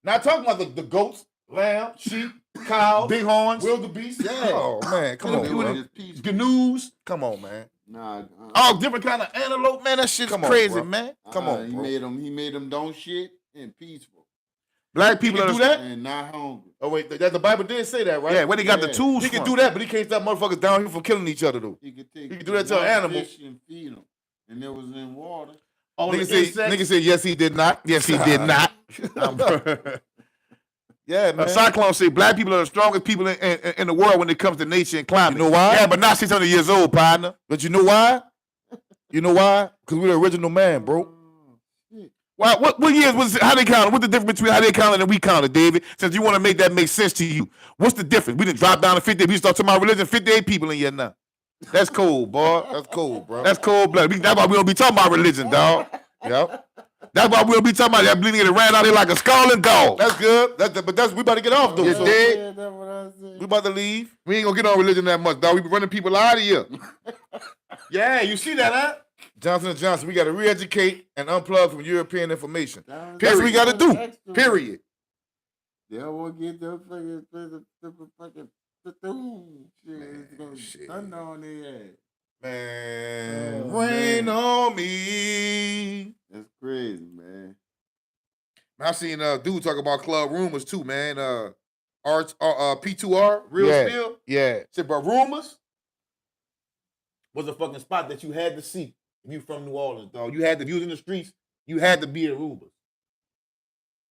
Not talking about the goats, lamb, sheep, cows, Bighorns, wildebeest. Yeah. Oh, man. Come on, bro. canoes, Come on, man. Nah. all different kind of antelope, man. That shit's Come on, crazy, bro. man. Come on, He bro. made them don't shit and peaceful Black people He can are do that? and not hungry. Oh, wait. The Bible did say that, right? Yeah, where they got the Yeah. tools He from. can do that, but he can't stop motherfuckers down here from killing each other, though. He could take He could do that to an one animal. fish and feed them, and it was in water. All the Nigga said, yes, he did not. Yes, he did not. Yeah, man. Cyclone say black people are the strongest people in the world when it comes to nature and climate. You know why? Yeah, but not 600 years old, partner. But you know why? You know why? Because we're the original man, bro. Shit. Why, what years was it? How they counted? What's the difference between how they counted and we counted, David? Since you want to make that make sense to you. What's the difference? We didn't drop down to 58. We start talking about religion, 58 people in here now. That's cold, boy. That's cold, bro. That's cold blood. That's why we don't be talking about religion, dog. Yep. That's why we don't be talking about that bleeding that ran out here like a scalding dog. That's good. We about to get off though. You So dig? Yeah, that's what I said. we about to leave. We ain't gonna get on religion that much, dog. We be running people out of here. Yeah, you see that, huh? Johnson & Johnson, we got to re-educate and unplug from European information. That's That's what we got to do. extra. Period. They won't get the fucking shit. It's gonna shit. thunder on their ass. Man, Oh, rain man. on me. That's crazy, man. I seen a dude talk about club rumors too, man. P2R, real Yeah. spill. Yeah. Said, but rumors. Was a fucking spot that you had to see if you from New Orleans, dog. You had to, if you was in the streets, you had to be at Rubas.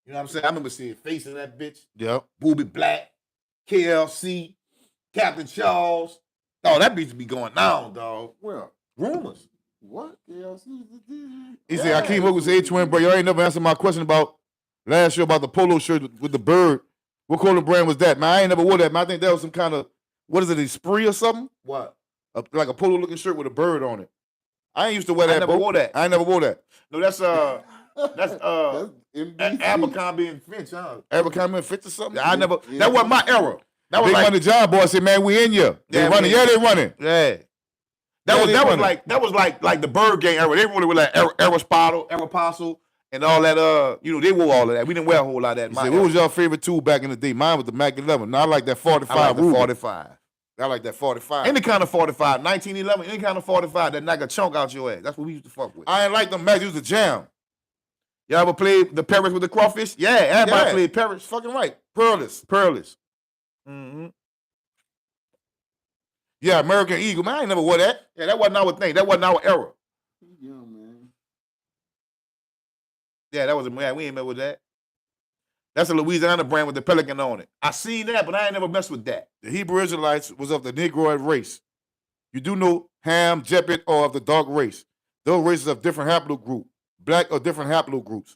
You know what I'm saying? I remember seeing faces of that bitch. Yep. Booby Black, KLC, Captain Charles. Oh, that bitch be going down, dog. Well, Rumors. what? KLC? He said, Hakeem Oak was A-Twin, bro. Y'all ain't never answered my question about last year about the polo shirt with the bird. What color brand was that, man? I ain't never wore that, man. I think that was some kind of, what is it, Esprit or something? What? Like a polo looking shirt with a bird on it. I ain't used to wear I that, never bro. wore that. I ain't never wore that. No, that's NBC. Abercrombie and Finch, huh? Abercrombie & Fitch or something? I never. Yeah. That wasn't my era. That was Big like Money John boy said, man, we in here. They Yeah, running. man. Yeah, they running. yeah. Yeah, they That was running. like the Bird Gang era. They really were like Aeropostale, and all that. They wore all of that. We didn't wear a whole lot of that. He My said, era. what was your favorite tool back in the day? Mine was the Mac 11. Now I like that 45 I like the Ruger. 45. I like that 45. Any kind of 45, 1911, any kind of 45 that knock a chunk out your ass. That's what we used to fuck with. I ain't like them Macs. It was a jam. Y'all ever played the Paris with the crawfish? Yeah, everybody Yeah. played Paris. Fucking right. Pearless. Mm-hmm. Yeah, American Eagle. Man, I ain't never wore that. Yeah, that wasn't our thing. That wasn't our era. Young, man. Yeah, that was a man. We ain't met with that. That's a Louisiana brand with the pelican on it. I seen that, but I ain't never messed with that. The Hebrew Israelites was of the Negroid race. You do know Ham, Jebet, or of the dark race. Those races of different haplogroup. Black or different haplogroups.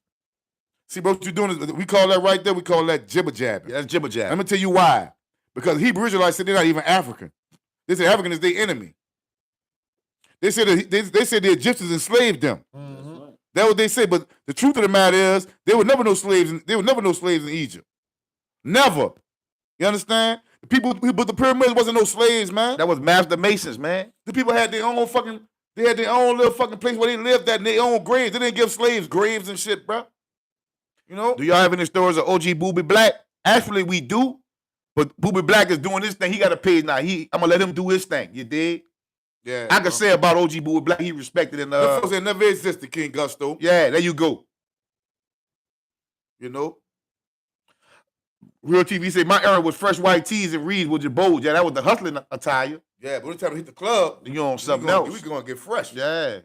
See, bro, what you're doing is, we call that right there, we call that jibber jabbing. Yeah, that's jibber jab. Let me tell you why. Because Hebrew Israelites said they're not even African. They said African is their enemy. They said the Egyptians enslaved them. Mm-hmm. That's what they say. But the truth of the matter is, there were never no slaves. There were never no slaves in Egypt. Never. You understand? The people who built the pyramids wasn't no slaves, man. That was Master Masons, man. The people had their own fucking. They had their own little fucking place where they lived at in their own graves. They didn't give slaves graves and shit, bro. You know? Do y'all have any stories of OG Booby Black? Actually, we do. But Booby Black is doing this thing. He got to pay now. I'm gonna let him do his thing. You dig? Yeah. I can say about OG Booby Black, he respected in The folks that never existed, King Gusto. yeah, there you go. You know? Real TV say my era was fresh white tees and reeds with your bows. Yeah, that was the hustling attire. Yeah, but every time we hit the club, You on something we else. We gonna get fresh. Yeah.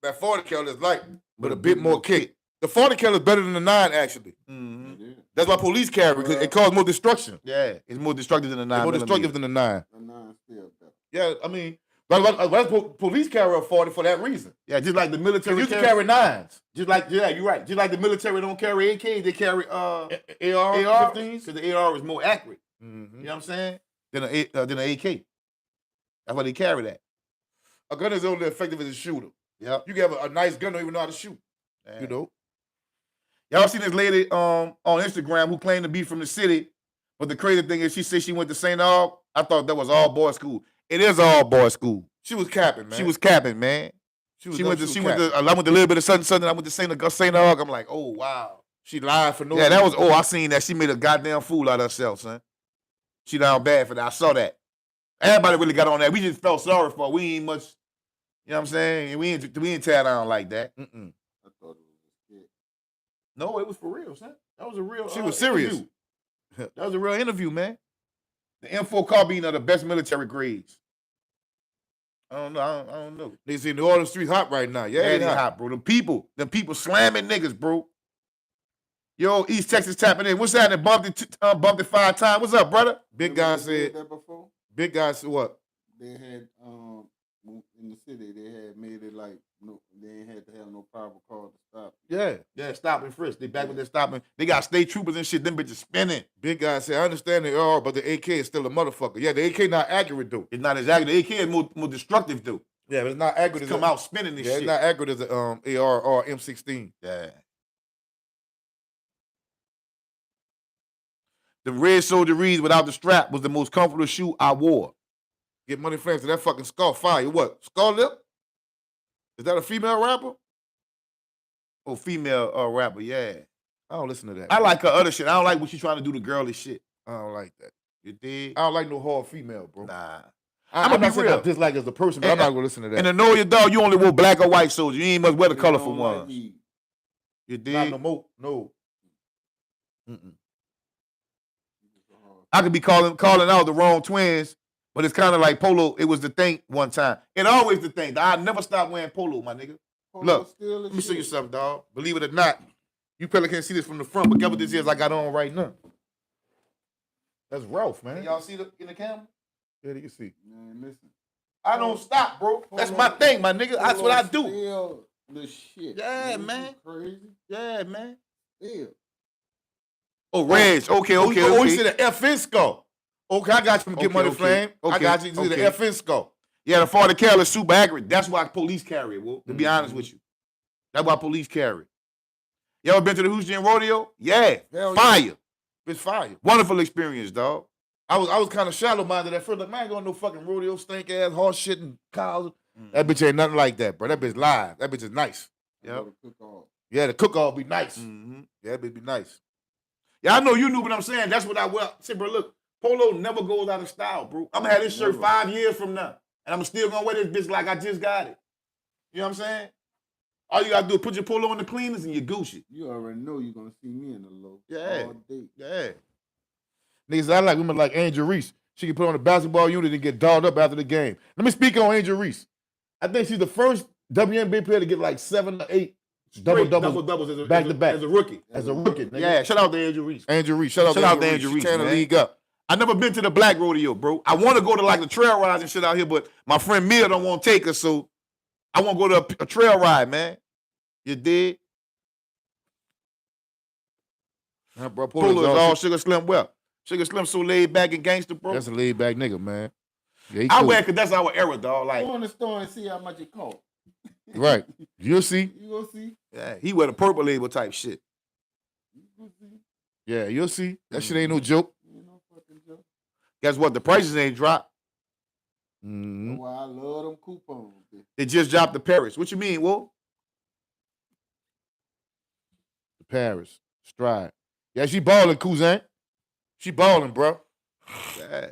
That 40 cal is light, but a bit more kick. The 40 cal is better than the 9, actually. Mm-hmm. That's why police carry, because it causes more destruction. Yeah, it's more destructive than the 9 It's more destructive than the 9. The nine still better. Yeah, I mean, but police carry a 40 for that reason. Yeah, just like the They military used to carry 9s. Just like, yeah, you're right. Just like the military don't carry AKs, they carry AR, AR 15s. because the AR is more accurate. Mm-hmm. You know what I'm saying? Than an AK. That's why they carry that. A gun is only effective as a shooter. Yep. You can have a nice gun, don't even know how to shoot. Yeah. You know? Y'all see this lady on Instagram who claimed to be from the city, but the crazy thing is she said she went to St. Aug. I thought that was all boys school. It is all boys school. She was capping, man. She was capping, man. She went to I went to a little bit of something. I went to St. Aug. I'm like, oh wow. She lied for no Yeah, that was reason. I seen that. She made a goddamn fool out of herself, son. She down bad for that. I saw that. Everybody really got on that. We just felt sorry for her. We ain't much, you know what I'm saying? We ain't tear down like that. Mm-mm. I thought it was a skit. No, it was for real, son. That was a real She was serious. interview. That was a real interview, man. The M4 carbine are the best military grades. I don't know. They say New Orleans street hot right now. Yeah, Yeah, it they hot. hot, bro. Them people slamming niggas, bro. Yo, East Texas tapping in. What's happening? Bumped it 5 times. What's up, brother? Big Remember guy they did said, that before? big guy said what? They had in the city, they had made it like no, they ain't had to have no probable cause to stop. Yeah, stop and frisk. They back with their stopping. They got state troopers and shit. Them bitches spinning. Big guy said, I understand the AR, but the AK is still a motherfucker. Yeah, the AK not accurate, though. It's not exactly. The AK is more destructive, though. Yeah, but it's not accurate It's come out spinning this yeah, shit. it's not accurate as a AR or M16. Yeah. The red soldier reads without the strap was the most comfortable shoe I wore. Get money flames to that fucking Skull Fire. What? Skull Lip? Is that a female rapper? Oh, female rapper, yeah. I don't listen to that. I like her other shit. I don't like what she's trying to do to girly shit. I don't like that. You dig? I don't like no hard female, bro. Nah. I'm I'ma not be saying real. I dislike as a person, but I'm not gonna listen to that. And to know your dog, you only wore black or white soldier. You ain't must wear the They colorful don't like ones. me. You Not dig? no more. No. Mm-mm. I could be calling out the wrong twins, but it's kind of like polo. It was the thing one time. It always the thing. I never stop wearing polo, my nigga. Polo Look, still Let is me show you shit. something, dog. Believe it or not, you probably can't see this from the front, but guess what this is I got on right now? That's Ralph, man. Y'all see the in the camera? Yeah, you can see. Man, listen. I don't stop, bro. That's Polo- my thing, my nigga. That's what I do. Still the shit. Yeah, You man. Crazy. Yeah, man. Still. Oh, Reg. Okay. Oh, you said the FN skull. Okay, I got you from Get Okay, Money okay, Flame. I okay, got you. You said okay. the FN skull. Yeah, the 40 cal is super accurate. That's why police carry it, well, to be honest with you. That's why police carry it. You ever been to the Houston Rodeo? Yeah. Hell yeah. Fire. It's fire. Wonderful experience, dog. I was kind of shallow minded at first. Like, man, I ain't going to no fucking rodeo, stink ass, horse shit and cows. That bitch ain't nothing like that, bro. That bitch live. That bitch is nice. Yep. Yeah, the cook off be nice. Mm-hmm. Yeah, that bitch be nice. Yeah, I know you knew what I'm saying. That's what I will say, bro. Look, polo never goes out of style, bro. I'm gonna have this shirt Never. 5 years from now, and I'm still gonna wear this bitch like I just got it. You know what I'm saying? All you gotta do is put your polo in the cleaners and you Gucci. You already know you're gonna see me in the low. Yeah. All day. Yeah. Niggas, I like women like Angel Reese. She can put on the basketball unit and get dolled up after the game. Let me speak on Angel Reese. I think she's the first WNBA player to get like 7 or 8 double-doubles as a, back to back. as a rookie. as a rookie. Nigga. Yeah, shout out to Angel Reese. Angel Reese. Shout out to Angel Reese. She tearing the man. league up. I never been to the black rodeo, bro. I want to go to like the trail rides and shit out here, but my friend Mia don't want to take us, so I want to go to a trail ride, man. You dig? Yeah, bro, Polo is all Sugar Slim well. Sugar Slim so laid back and gangster, bro. That's a laid back nigga, man. Yeah, he I cool. wear because that's our era, dog. Like, Go in the store and see how much it costs. Right. You'll see. You gonna see? yeah, he wear the purple label type shit. You gonna see? Yeah, you'll see. That shit ain't no joke. Ain't no fucking joke. Guess what? The prices ain't dropped. Mm-hmm. That's why I love them coupons. bitch. It just dropped to Paris. What you mean, Wolf? Paris. Stride. Yeah, she balling, cousin. She balling, bro. Yeah.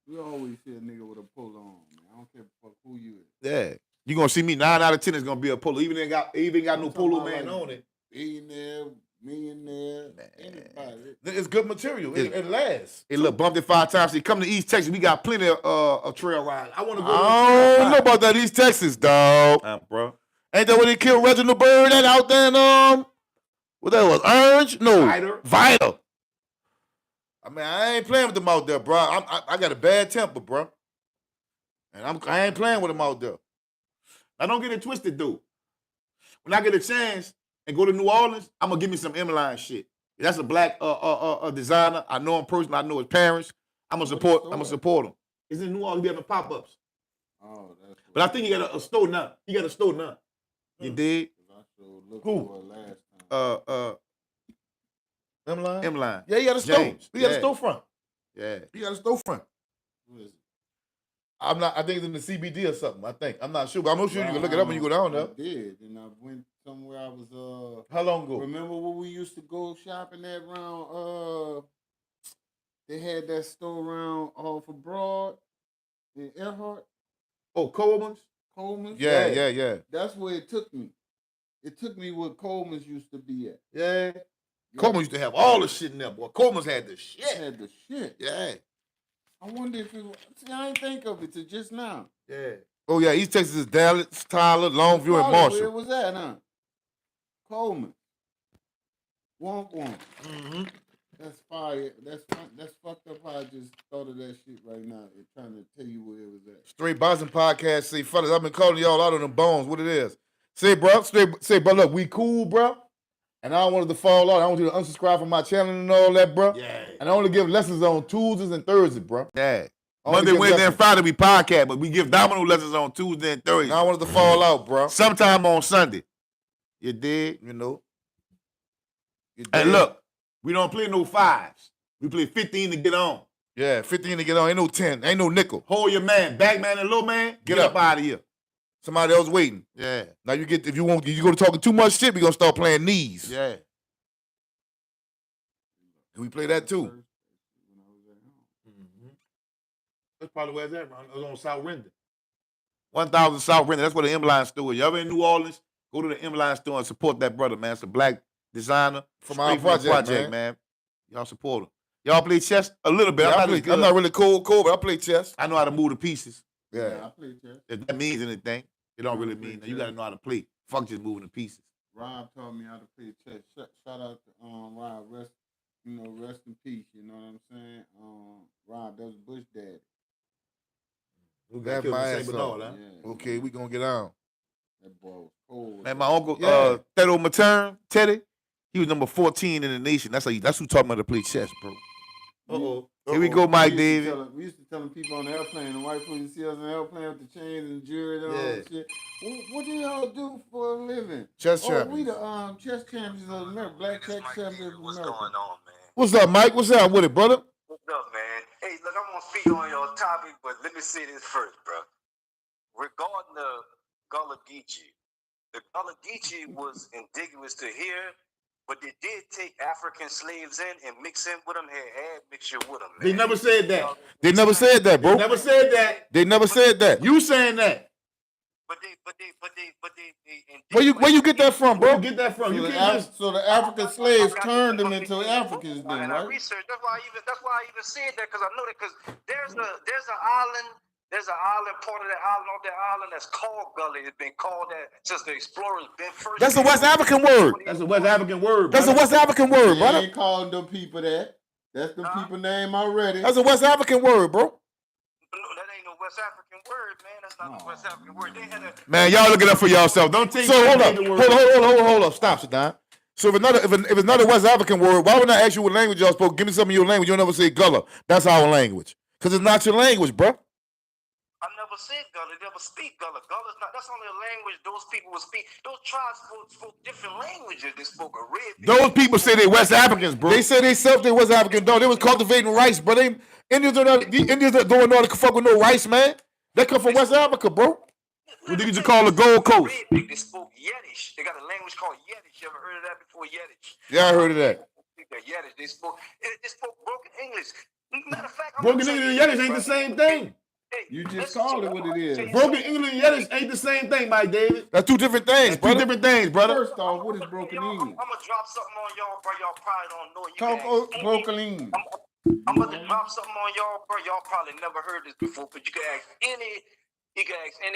We always see a nigga with a polo on, man. I don't care fuck who you is. Yeah. You gonna see me 9 out of 10 is gonna be a polo. Even ain't got no I'm polo talking man about, on it. Billionaire, millionaire, anybody. It's good material. It lasts. It look bumped it 5 times. See, come to East Texas. We got plenty of trail rides. I want to go. I don't know about that East Texas, dog. Bro. Ain't that where they killed Reginald Bird at out there in, what that was, Orange? No. Vital. I mean, I ain't playing with them out there, bro. I got a bad temper, bro. And I ain't playing with them out there. I don't get it twisted, dude. When I get a chance and go to New Orleans, I'm gonna give me some M-Line shit. That's a black designer. I know him personally. I know his parents. I'm gonna support him. It's in New Orleans. He having pop-ups. Oh, that's But I think he got a store now. He got a store now. You dig? I sure looked Who? for it last time. M-Line? M-Line. Yeah, he got a store. James. He got a Yeah. storefront. Yeah. He got a storefront. Who is it? I think it's in the CBD or something. I think. I'm not sure, but I'm sure you can look it up when you go down there. I did, and I went somewhere. I was How long ago? Remember when we used to go shopping at around? They had that store around off of Broad in Earhart, Oh, Coleman's? Coleman's. Yeah. That's where it took me. It took me where Coleman's used to be at. Yeah. Coleman used to have all the shit in there, boy. Coleman's had the It shit. had the shit. Yeah. I wonder if it was. See, I ain't think of it till just now. Yeah. Oh, yeah. East Texas is Dallas, Tyler, Longview, and Probably Where Marshall. it was at, huh? Coleman. Womp. Mm-hmm. That's fire. That's fucked up. How I just thought of that shit right now. And trying to tell you where it was at. Straight Boston Podcast. Say, fellas, I've been calling y'all out on the bones. What it is? Say, bro. Say, bro. Look, we cool, bro. And I don't want it to fall out. I want you to unsubscribe from my channel and all that, bro. Yeah. And I only give lessons on Tuesdays and Thursdays, bro. Yeah. Only Monday, give Wednesday, and lessons. Friday we podcast, but we give domino lessons on Tuesday and Thursday. And I don't want it to fall out, bro. Sometime on Sunday. You dig? You know. And look, we don't play no fives. We play 15 to get on. Yeah, 15 to get on. Ain't no 10. Ain't no nickel. Hold your man, back man and low man. Get up out of here. Somebody else waiting. Yeah. Now you get if you go to talking too much shit, we gonna start playing knees. Yeah. We play that too. Mm-hmm. That's probably where it's at, man. It was on South Rendon. 1000 South Rendon. That's where the M-Line store is. Y'all in New Orleans, go to the M-Line store and support that brother, man. It's a black designer From our straight project, man. Y'all support him. Y'all play chess a little bit. Yeah, I'm not really cold, but I play chess. I know how to move the pieces. Yeah. I play chess. If that means anything, it don't really mean. You got to know how to play. Fuck just moving the pieces. Rob taught me how to play chess. Shout out to Rob. Rest in peace. You know what I'm saying? Rob, that was Bush Daddy. That my ass up. Yeah. Okay, we gonna get on. That boy was cold. Man, my uncle, Thedo Matern, Teddy, he was number 14 in the nation. That's who taught me how to play chess, bro. Uh-oh. Here we go, Mike David. We used to tell people on the airplane, the white people used to see us on the airplane with the chains and jewelry and all that shit. What do y'all do for a living? Chess champions. We champions. the chess champions of America, black chess champions of What's America. going on, man? What's up, Mike? What's up with it, brother? What's up, man? Hey, look, I'm gonna speak on your topic, but let me say this first, bro. Regarding the Gullah Geechee, the Gullah Geechee was indigenous to here, but they did take African slaves in and mix in with them, had mixture with them. They never said that. They never said that, bro. They never said that. They never said that. You saying that. But they. Where you get that from, Where bro? you get that from? You So, can't just. so the African slaves turned them into Africans then, And I right? researched. That's why I even said that, because I know that, because there's an island. There's an island, part of that island, off that island, that's called Gullah. It's been called that since the explorers been first. That's a West African word. That's a West African word. That's a West African word, They brother. ain't calling them people that. That's the people name already. That's a West African word, bro. No, that ain't no West African word, man. That's not no West African word. They had a. Man, y'all look it up for yourself. Don't take. So hold up. Stop, sit down. So if it's not a West African word, why would I ask you what language y'all spoke? Give me some of your language. You'll never say Gullah. That's our language. Because it's not your language, bro. I never said Gullah. They never speak Gullah. Gullah's not. That's only a language those people would speak. Those tribes spoke different languages. They spoke Arabic. Those people say they West Africans, bro. They say they West African, dog. They was cultivating rice, bro. Indians don't know how to fuck with no rice, man. They come from West Africa, bro. What did you call the Gold Coast? Arabic. They spoke Yiddish. They got a language called Yiddish. You ever heard of that before? Yiddish. Yeah, I heard of that. Yiddish. They spoke broken English. Matter of fact, Broken English and Yiddish ain't the same thing. You just called it what it is. Broken English and Yiddish ain't the same thing, Mike David. That's two different things, Two brother. different things, brother. First off, what is broken English? I'm gonna drop something on y'all, bro. Y'all probably don't know. Talk broken English. I'm about to drop something on y'all, bro. Y'all probably never heard this before, but you can ask any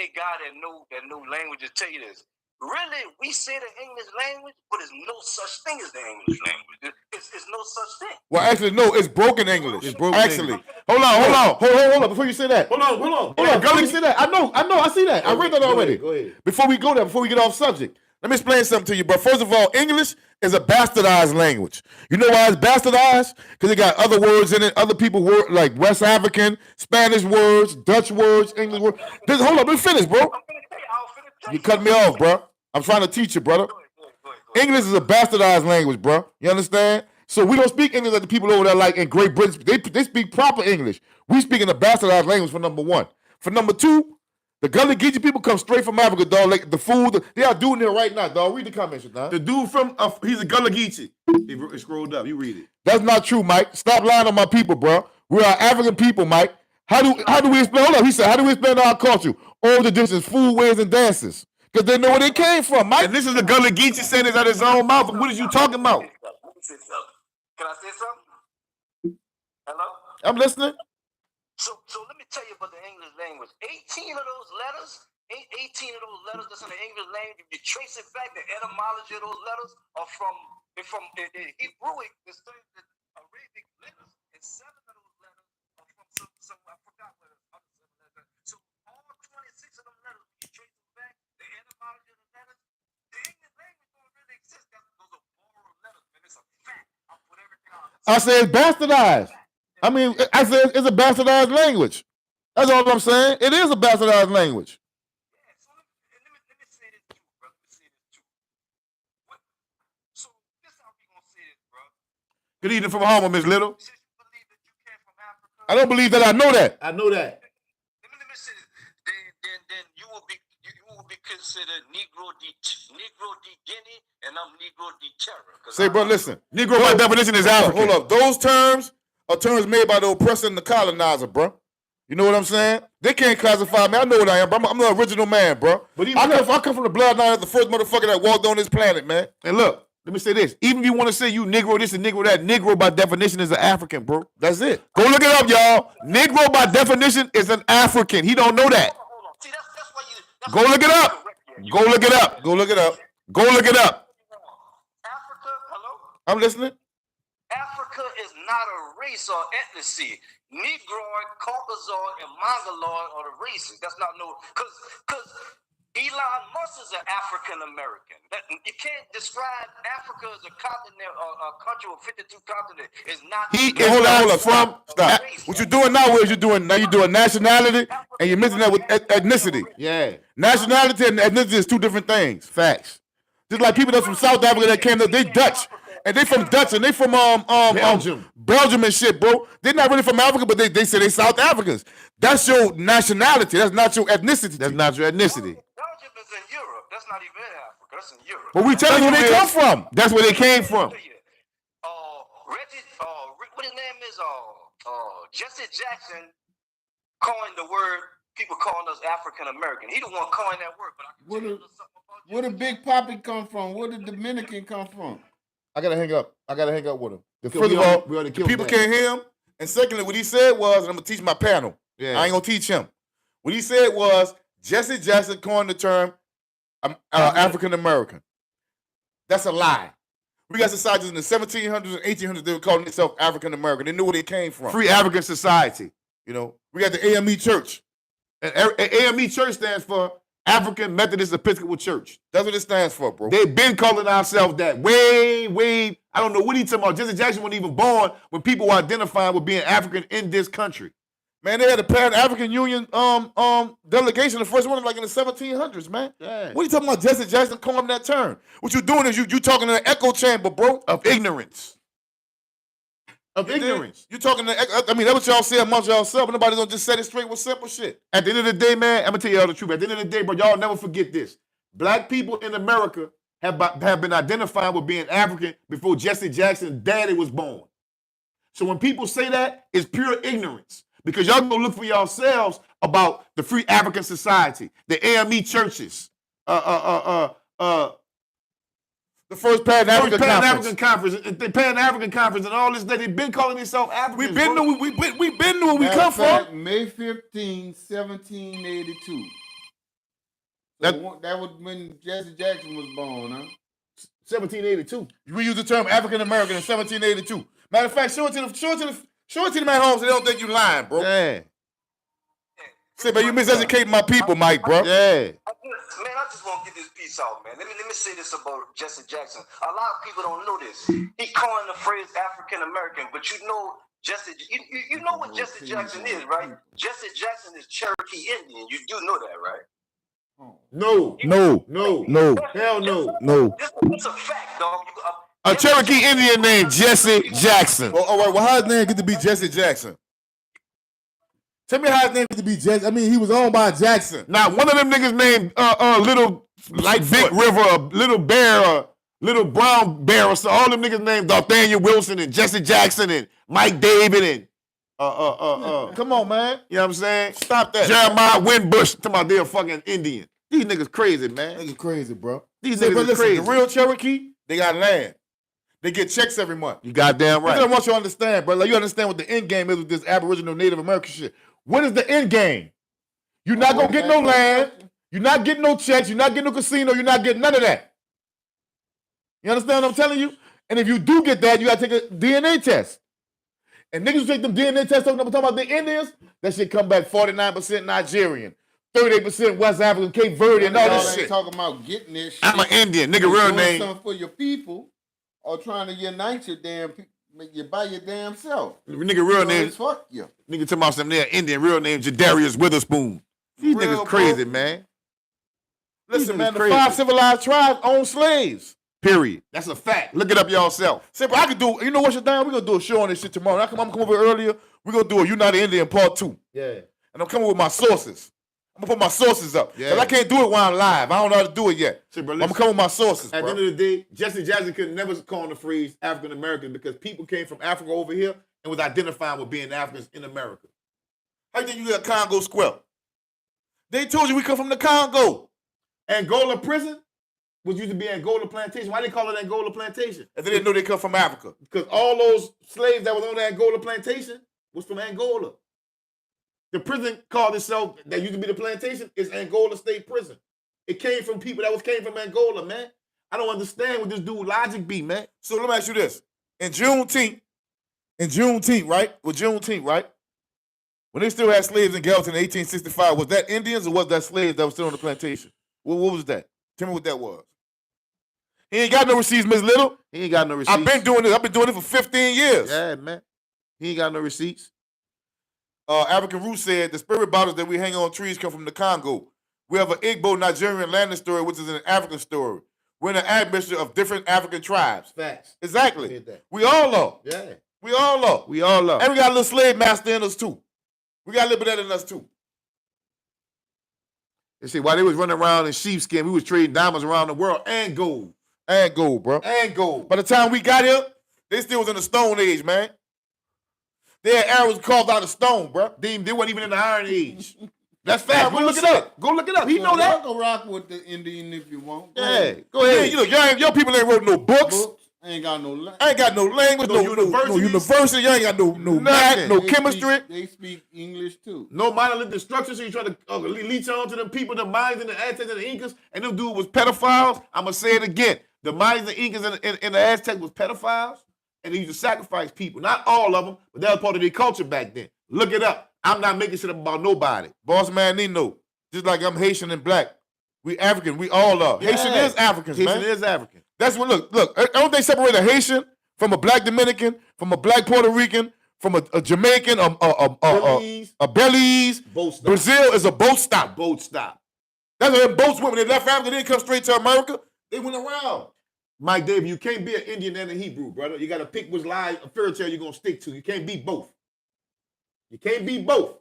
guy that know languages tell you this. Really, we say the English language, but there's no such thing as the English language. It's no such thing. Well, actually, no, it's broken English. It's broken actually. English. Hold on. Before you say that. Hold on. Before you say that. I know, I see that. I read that already. Go ahead. Before we go there, before we get off subject, let me explain something to you. But first of all, English is a bastardized language. You know why it's bastardized? Because it got other words in it, other people word like West African, Spanish words, Dutch words, English words. Hold on, let me finish, bro. You cut me off, bro. I'm trying to teach you, brother. Go ahead. English is a bastardized language, bro. You understand? So we don't speak English like the people over there, like in Great Britain. They speak proper English. We speak in a bastardized language for number one. For number two, the Gullah Geechee people come straight from Africa, dog. Like the food, they are doing it right now, dog. Read the comments, dog. The dude from he's a Gullah Geechee. He scrolled up. You read it. That's not true, Mike. Stop lying on my people, bro. We are African people, Mike. How do we explain? Hold up, he said, how do we explain our culture? All the dishes, food, ways, and dances. Because they know where they came from, Mike. And this is the Gullah Geechee saying this out of his own mouth. What is you talking about? Can I say something? Hello? I'm listening. So let me tell you about the English language. 18 of those letters that's in the English language, if you trace it back, the etymology of those letters are from the Hebrewic, the big letters, and 7 of those letters are from some I forgot what other 7 letters. So all 26 of them letters, when you trace them back, the etymology of the letters, the English language don't really exist. Those are borrowed letters, man. It's a fact. I'll put everything out. I say it's bastardized. I mean, I said it's a bastardized language. That's all I'm saying. It is a bastardized language. Yeah, so let me say this too, bro. Let me say this too. So this how we gonna say this, bro. Good evening from home, Miss Little. Since you believe that you came from Africa, I don't believe that. I know that. I know that. let me say this. Then you will be considered Negro de Guinea, and I'm Negro de Terror. Say, bro, listen. Negro by definition is African. Hold up. Those terms are terms made by the oppressor and the colonizer, bro. You know what I'm saying? They can't classify me. I know what I am, bro. I'm the original man, bro. But I come from the bloodline of the first motherfucker that walked on this planet, man. And look, let me say this. Even if you want to say you Negro this and Negro that, Negro by definition is an African, bro. That's it. Go look it up, y'all. Negro by definition is an African. He don't know that. Hold on. See, that's why you. Go look it up. Go look it up. Go look it up. Go look it up. Africa, hello? I'm listening. Africa is not a race or ethnicity. Negroid, Caucasoid, and Mongoloid are the races. That's not no, because Elon Musk is an African American. You can't describe Africa as a continent or a country with 52 continents. It's not. He is not from. Stop. What you're doing now is you're doing nationality and you're mixing that with ethnicity. Yeah. Nationality and ethnicity is two different things. Facts. Just like people that's from South Africa that came, they Dutch. And they from Dutch and they from Belgium and shit, bro. They're not really from Africa, but they say they South Africans. That's your nationality. That's not your ethnicity. That's not your ethnicity. Belgium is in Europe. That's not even in Africa. That's in Europe. But we tell you where they come from. That's where they came from. Reggie, what his name is? Jesse Jackson coined the word. People calling us African American. He the one coined that word. But I can tell you something about Where did Big Papi come from? Where did Dominican come from? I gotta hang up. with him. Because First of all, the people can't hear him. And secondly, what he said was, and I'm gonna teach my panel. Yeah. I ain't gonna teach him. What he said was, Jesse Jackson coined the term African American. That's a lie. We got societies in the 1700s and 1800s. They were calling themselves African American. They knew where they came from. Free African Society. You know, we got the AME Church. And AME Church stands for African Methodist Episcopal Church. That's what it stands for, bro. They've been calling ourselves that way. I don't know what he's talking about. Jesse Jackson wasn't even born when people were identifying with being African in this country. Man, they had a Pan-African Union delegation, the first one like in the 1700s, man. Yeah. What are you talking about, Jesse Jackson calling that term? What you're doing is you talking in an echo chamber, bro. Of ignorance. You're talking I mean, that's what y'all say amongst y'all but nobody gonna just set it straight with simple shit. At the end of the day, man, I'm gonna tell you all the truth. At the end of the day, bro, y'all never forget this. Black people in America have been identifying with being African before Jesse Jackson's daddy was born. So when people say that, it's pure ignorance. Because y'all go look for yourselves about the Free African Society, the AME churches, the first Pan-African Conference, the Pan-African Conference, and all this. They've been calling themselves Africans. We've been where we come from. May 15, 1782. That was when Jesse Jackson was born, huh? 1782. We use the term African American in 1782. Matter of fact, show it to the man home so they don't think you lying, bro. Yeah. Say, man, you miseducating my people, Mike, bro. Yeah. Man, I just want to get this piece out, man. Let me say this about Jesse Jackson. A lot of people don't know this. He coined the phrase African American, but you know you know what Jesse Jackson is, right? Jesse Jackson is Cherokee Indian. You do know that, right? No. Hell no. It's a fact, dog. A Cherokee Indian named Jesse Jackson. All right, well, how his name get to be Jesse Jackson? Tell me how his name get to be Jackson. I mean, he was owned by Jackson. Now, one of them niggas named Little like Big River, or Little Bear, or Little Brown Bear, or so. All them niggas named Nathaniel Wilson and Jesse Jackson and Mike David and Come on, man. You know what I'm saying? Stop that. Jeremiah Winbush, talking about they're fucking Indian. These niggas crazy, man. Niggas crazy, bro. These niggas listen, crazy. The real Cherokee, they got land. They get checks every month. You goddamn right. I want you to understand, bro. Like, you understand what the end game is with this Aboriginal Native American shit. What is the end game? You're not gonna get no land. You're not getting no checks. You're not getting no casino. You're not getting none of that. You understand what I'm telling you? And if you do get that, you gotta take a DNA test. And niggas who take them DNA tests talking about the Indians, that shit come back 49% Nigerian, 38% West African, Cape Verde, and all Y'all this ain't shit. talking about getting this shit. I'm an Indian, nigga. and Real doing name. something for your people, or trying to unite your damn people. You by your damn self. Nigga, real name. Fuck you. Nigga talking about something there. Indian, real name Jadarius Witherspoon. These Real, niggas crazy, bro. man. Listen, These man, niggas the crazy. 5 civilized tribes own slaves. Period. That's a fact. Look it up yourself. See, but I could do, you know what, Shadam? We're going to do a show on this shit tomorrow. I'm going to come over earlier. We're going to do a United Indian Part 2. Yeah. And I'm coming with my sources. I'm going to put my sources up. Yeah. Because I can't do it while I'm live. I don't know how to do it yet. See, bro, I'm listen. going to come with my sources, At bro. the end of the day, Jesse Jackson could never coin the phrase African American because people came from Africa over here and was identifying with being Africans in America. How you think you got Congo Square? They told you we come from the Congo. Angola prison was used to be Angola plantation. Why they call it Angola plantation? And they didn't know they come from Africa. Because all those slaves that was on the Angola plantation was from Angola. The prison called itself, that used to be the plantation, is Angola State Prison. It came from people that came from Angola, man. I don't understand what this dude logic be, man. So let me ask you this. In Juneteenth, right? With Juneteenth, right? When they still had slaves in Gallatin in 1865, was that Indians or was that slaves that were still on the plantation? What was that? Tell me what that was. He ain't got no receipts, Miss Little. He ain't got no receipts. I've been doing this. I've been doing it for 15 years. Yeah, man. He ain't got no receipts. African Root said the spirit bottles that we hang on trees come from the Congo. We have an Igbo Nigerian landing story, which is an African story. We're an admixture of different African tribes. Facts. Exactly. We all are. Yeah. We all are. We all are. And we got a little slave master in us too. We got a little bit of that in us too. They say while they was running around in sheepskin, we was trading diamonds around the world and gold. And gold, bro. And gold. By the time we got here, they still was in the Stone Age, man. They had arrows carved out of stone, bro. They wasn't even in the Iron Age. That's fact. Go look it up. Go look it up. He know that. Y'all can rock with the Indian if you want. Yeah. Go ahead. You know, your people ain't wrote no books. Ain't got no language. I ain't got no language, no university. You ain't got no math, no chemistry. They speak English too. No monolithic destruction, so you try to leech on to them people, the Mayans and the Aztecs and the Incas, and them dudes was pedophiles. I'm going to say it again. The Mayans and the Incas and the Aztecs was pedophiles, and they used to sacrifice people. Not all of them, but that was part of their culture back then. Look it up. I'm not making shit up about nobody. Boss man Nino, just like I'm Haitian and black. We African, we all are. Yeah. Haitian is Africans, man. Haitian is African. That's what, look, don't they separate a Haitian from a black Dominican, from a black Puerto Rican, from a Jamaican, a Belize. Boat stop. Brazil is a boat stop. Boat stop. That's why them boats went when they left Africa, they didn't come straight to America. They went around. Mike David, you can't be an Indian and a Hebrew, brother. You got to pick which lie, a fairy tale you're going to stick to. You can't be both. You can't be both.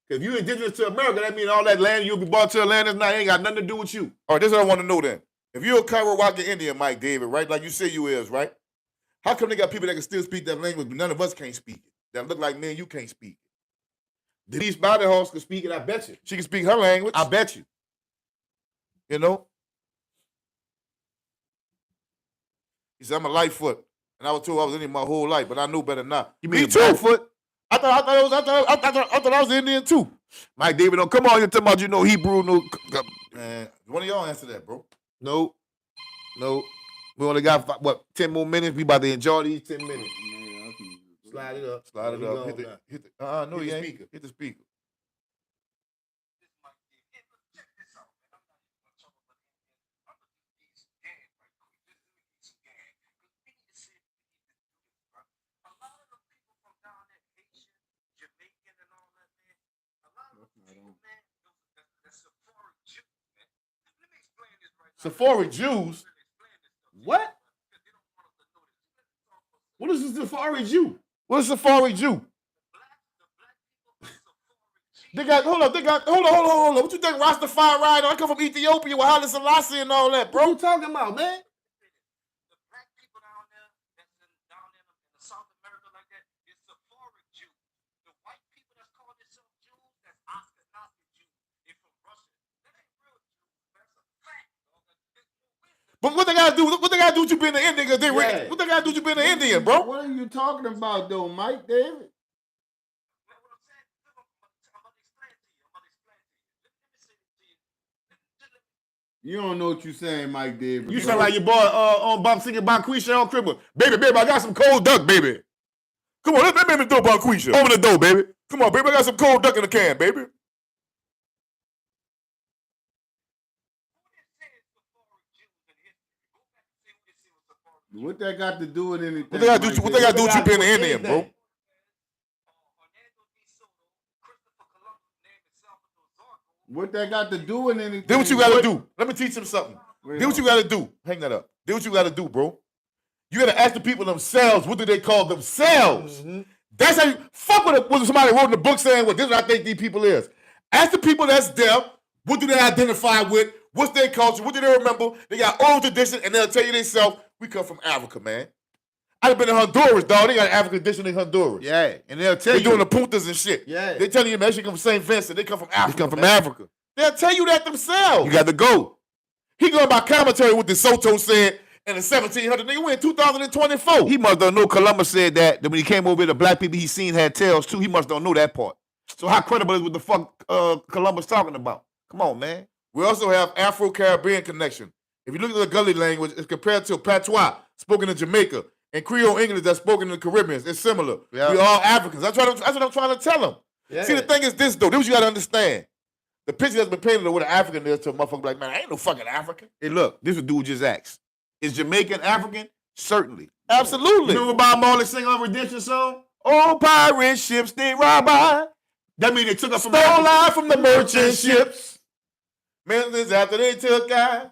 Because if you're indigenous to America, that means all that land you'll be brought to a land that's not, ain't got nothing to do with you. All right, this is what I want to know then. If you're a Karawakan Indian, Mike David, right, like you say you is, right? How come they got people that can still speak that language, but none of us can't speak it? That look like me and you can't speak it. Denise Bowderhouse can speak it, I bet you. She can speak her language. I bet you. You know? He said, I'm a Lightfoot. And I was told I was Indian my whole life, but I knew better now. You mean me too. Blackfoot? I thought I was Indian too. Mike David, don't come on here talking about you know Hebrew. No, Man, one of y'all answer that, bro. no. We only got, 10 more minutes? We about to enjoy these 10 minutes. Slide it up. Slide it up. Hit the no, Hit you the ain't. speaker. Hit the speaker. Safari Jews? What? What is this Safari Jew? What is Safari Jew? They got hold on. What you think Rastafari ride on? I come from Ethiopia with Haile Selassie and all that, What bro. you talking about, man? The black people down there, down in the South America like that, is Safari Jews. The white people that's calling themselves Jews, that's Ashkenazi Jews. They're from Russia. That ain't real Jews. That's a fact. But what they gotta do? What they gotta do with you being an Indian? Yeah. What they gotta do with you being an Indian, bro? What are you talking about though, Mike David? You don't know what you're saying, Mike David. You sound like your boy on Bob singing Bonquisha on Cripple. Baby, I got some cold duck, baby. Come on, let me the door, Bonquisha. Open the door, baby. Come on, baby. I got some cold duck in the can, baby. What that got to do with anything? What they got to do? What they got to do with you being an Indian, bro? What that got to do with anything? Do what you got to do. Let me teach him something. Do what you got to do. Hang that up. Do what you got to do, bro. You got to ask the people themselves. What do they call themselves? Mm-hmm. That's how you fuck with what somebody wrote in the book saying, well, this is what I think these people is. Ask the people that's deaf, what do they identify with? What's their culture? What do they remember? They got old tradition, and they'll tell you themselves, we come from Africa, man. I've been in Honduras, dog. They got an African tradition in Honduras. Yeah, and they'll tell you. They're doing the puntas and shit. Yeah. They telling you, man, they come from St. Vincent. They come from Africa. They come from man. Africa. They'll tell you that themselves. You got to go. He going by commentary what the Soto said in the 1700s. Nigga, we in 2024. He must don't know Columbus said that when he came over, the black people he seen had tails too. He must don't know that part. So how credible is what the fuck Columbus talking about? Come on, man. We also have Afro-Caribbean connection. If you look at the Gully language, it's compared to Patois, spoken in Jamaica, and Creole English that's spoken in the Caribbean. It's similar. Yeah. We all Africans. That's what I'm trying to tell them. Yeah. See, the thing is this, though. This is what you got to understand. The picture that's been painted of what an African is to a motherfucker like, man, I ain't no fucking African. Hey, look, this is a dude just asked. Is Jamaican African? Certainly. Absolutely. You remember Bob Marley sing on Redemption song? Oh, pirate ships, they rob by. That means they took us from life from the merchant ships. Minutes after they took God.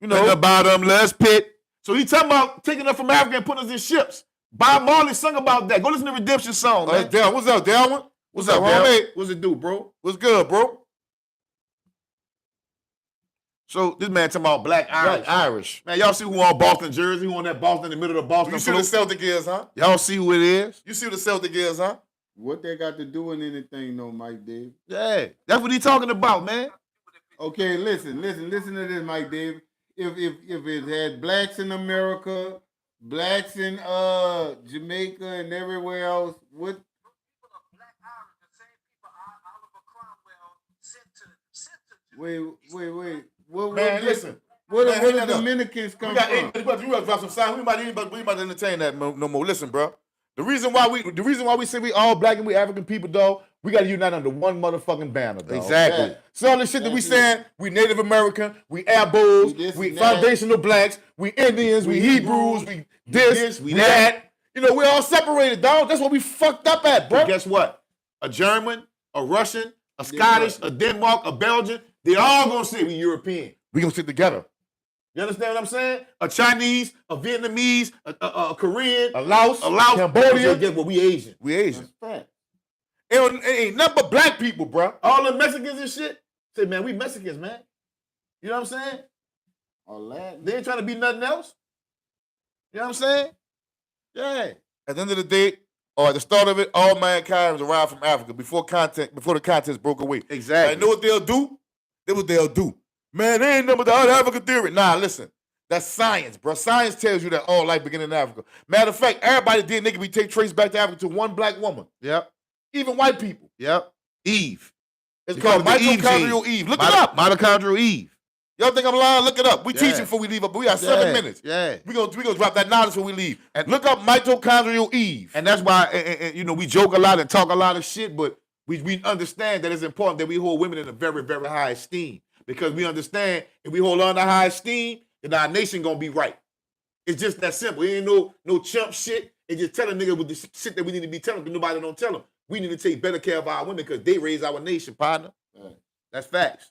You know, the bottomless pit. So he talking about taking us from Africa and putting us in ships. Bob Marley sung about that. Go listen to Redemption song, man. Dale, what's up, Dale? What's up, homie? What's it do, bro? What's good, bro? So this man talking about black Irish. Man, y'all see who on Boston jersey? Who on that Boston in the middle of the Boston? You see who the Celtic is, huh? Y'all see who it is? You see who the Celtic is, huh? What they got to do with anything, though, Mike Davis? Yeah, that's what he talking about, man. Okay, listen to this, Mike Davis. If it had blacks in America, blacks in Jamaica and everywhere else, what? Wait. What listen. Where the Dominicans come from? We got to drop some sound. We might entertain that no more. Listen, bro. The reason why we say we all black and we African people, dog, we got to unite under one motherfucking banner, dog. Exactly. Yeah. So all the shit that we saying, we Native American, we Abos, we foundational blacks, we Indians, we Hebrews, we this, we that. You know, we all separated, dog. That's what we fucked up at, bro. But guess what? A German, a Russian, a Scottish, a Denmark, a Belgian, they all gonna say we European. We gonna stick together. You understand what I'm saying? A Chinese, a Vietnamese, a Korean, a Laos, Cambodia. Guess what? We Asian. We Asian. It ain't nothing but black people, bro. All the Mexicans and shit. Say, man, we Mexicans, man. You know what I'm saying? All that. They ain't trying to be nothing else. You know what I'm saying? Yeah. At the end of the day, or at the start of it, all mankind was arrived from Africa before the continents broke away. Exactly. I know what they'll do. That's what they'll do. Man, they ain't number the African theory. Nah, listen. That's science, bro. Science tells you that all life began in Africa. Matter of fact, everybody did nigga we take trace back to Africa to one black woman. Yep. Even white people. Yep. Eve. It's called mitochondrial Eve. Look it up. Mitochondrial Eve. Y'all think I'm lying? Look it up. We teaching before we leave up. We got 7 minutes. Yeah. We gonna drop that knowledge before we leave. And look up mitochondrial Eve. And that's why you know we joke a lot and talk a lot of shit, but we understand that it's important that we hold women in a very, very high esteem. Because we understand if we hold on to high esteem, then our nation gonna be right. It's just that simple. It ain't no chump shit. It's just telling niggas with the shit that we need to be telling because nobody don't tell them. We need to take better care of our women because they raise our nation, partner. Right. That's facts.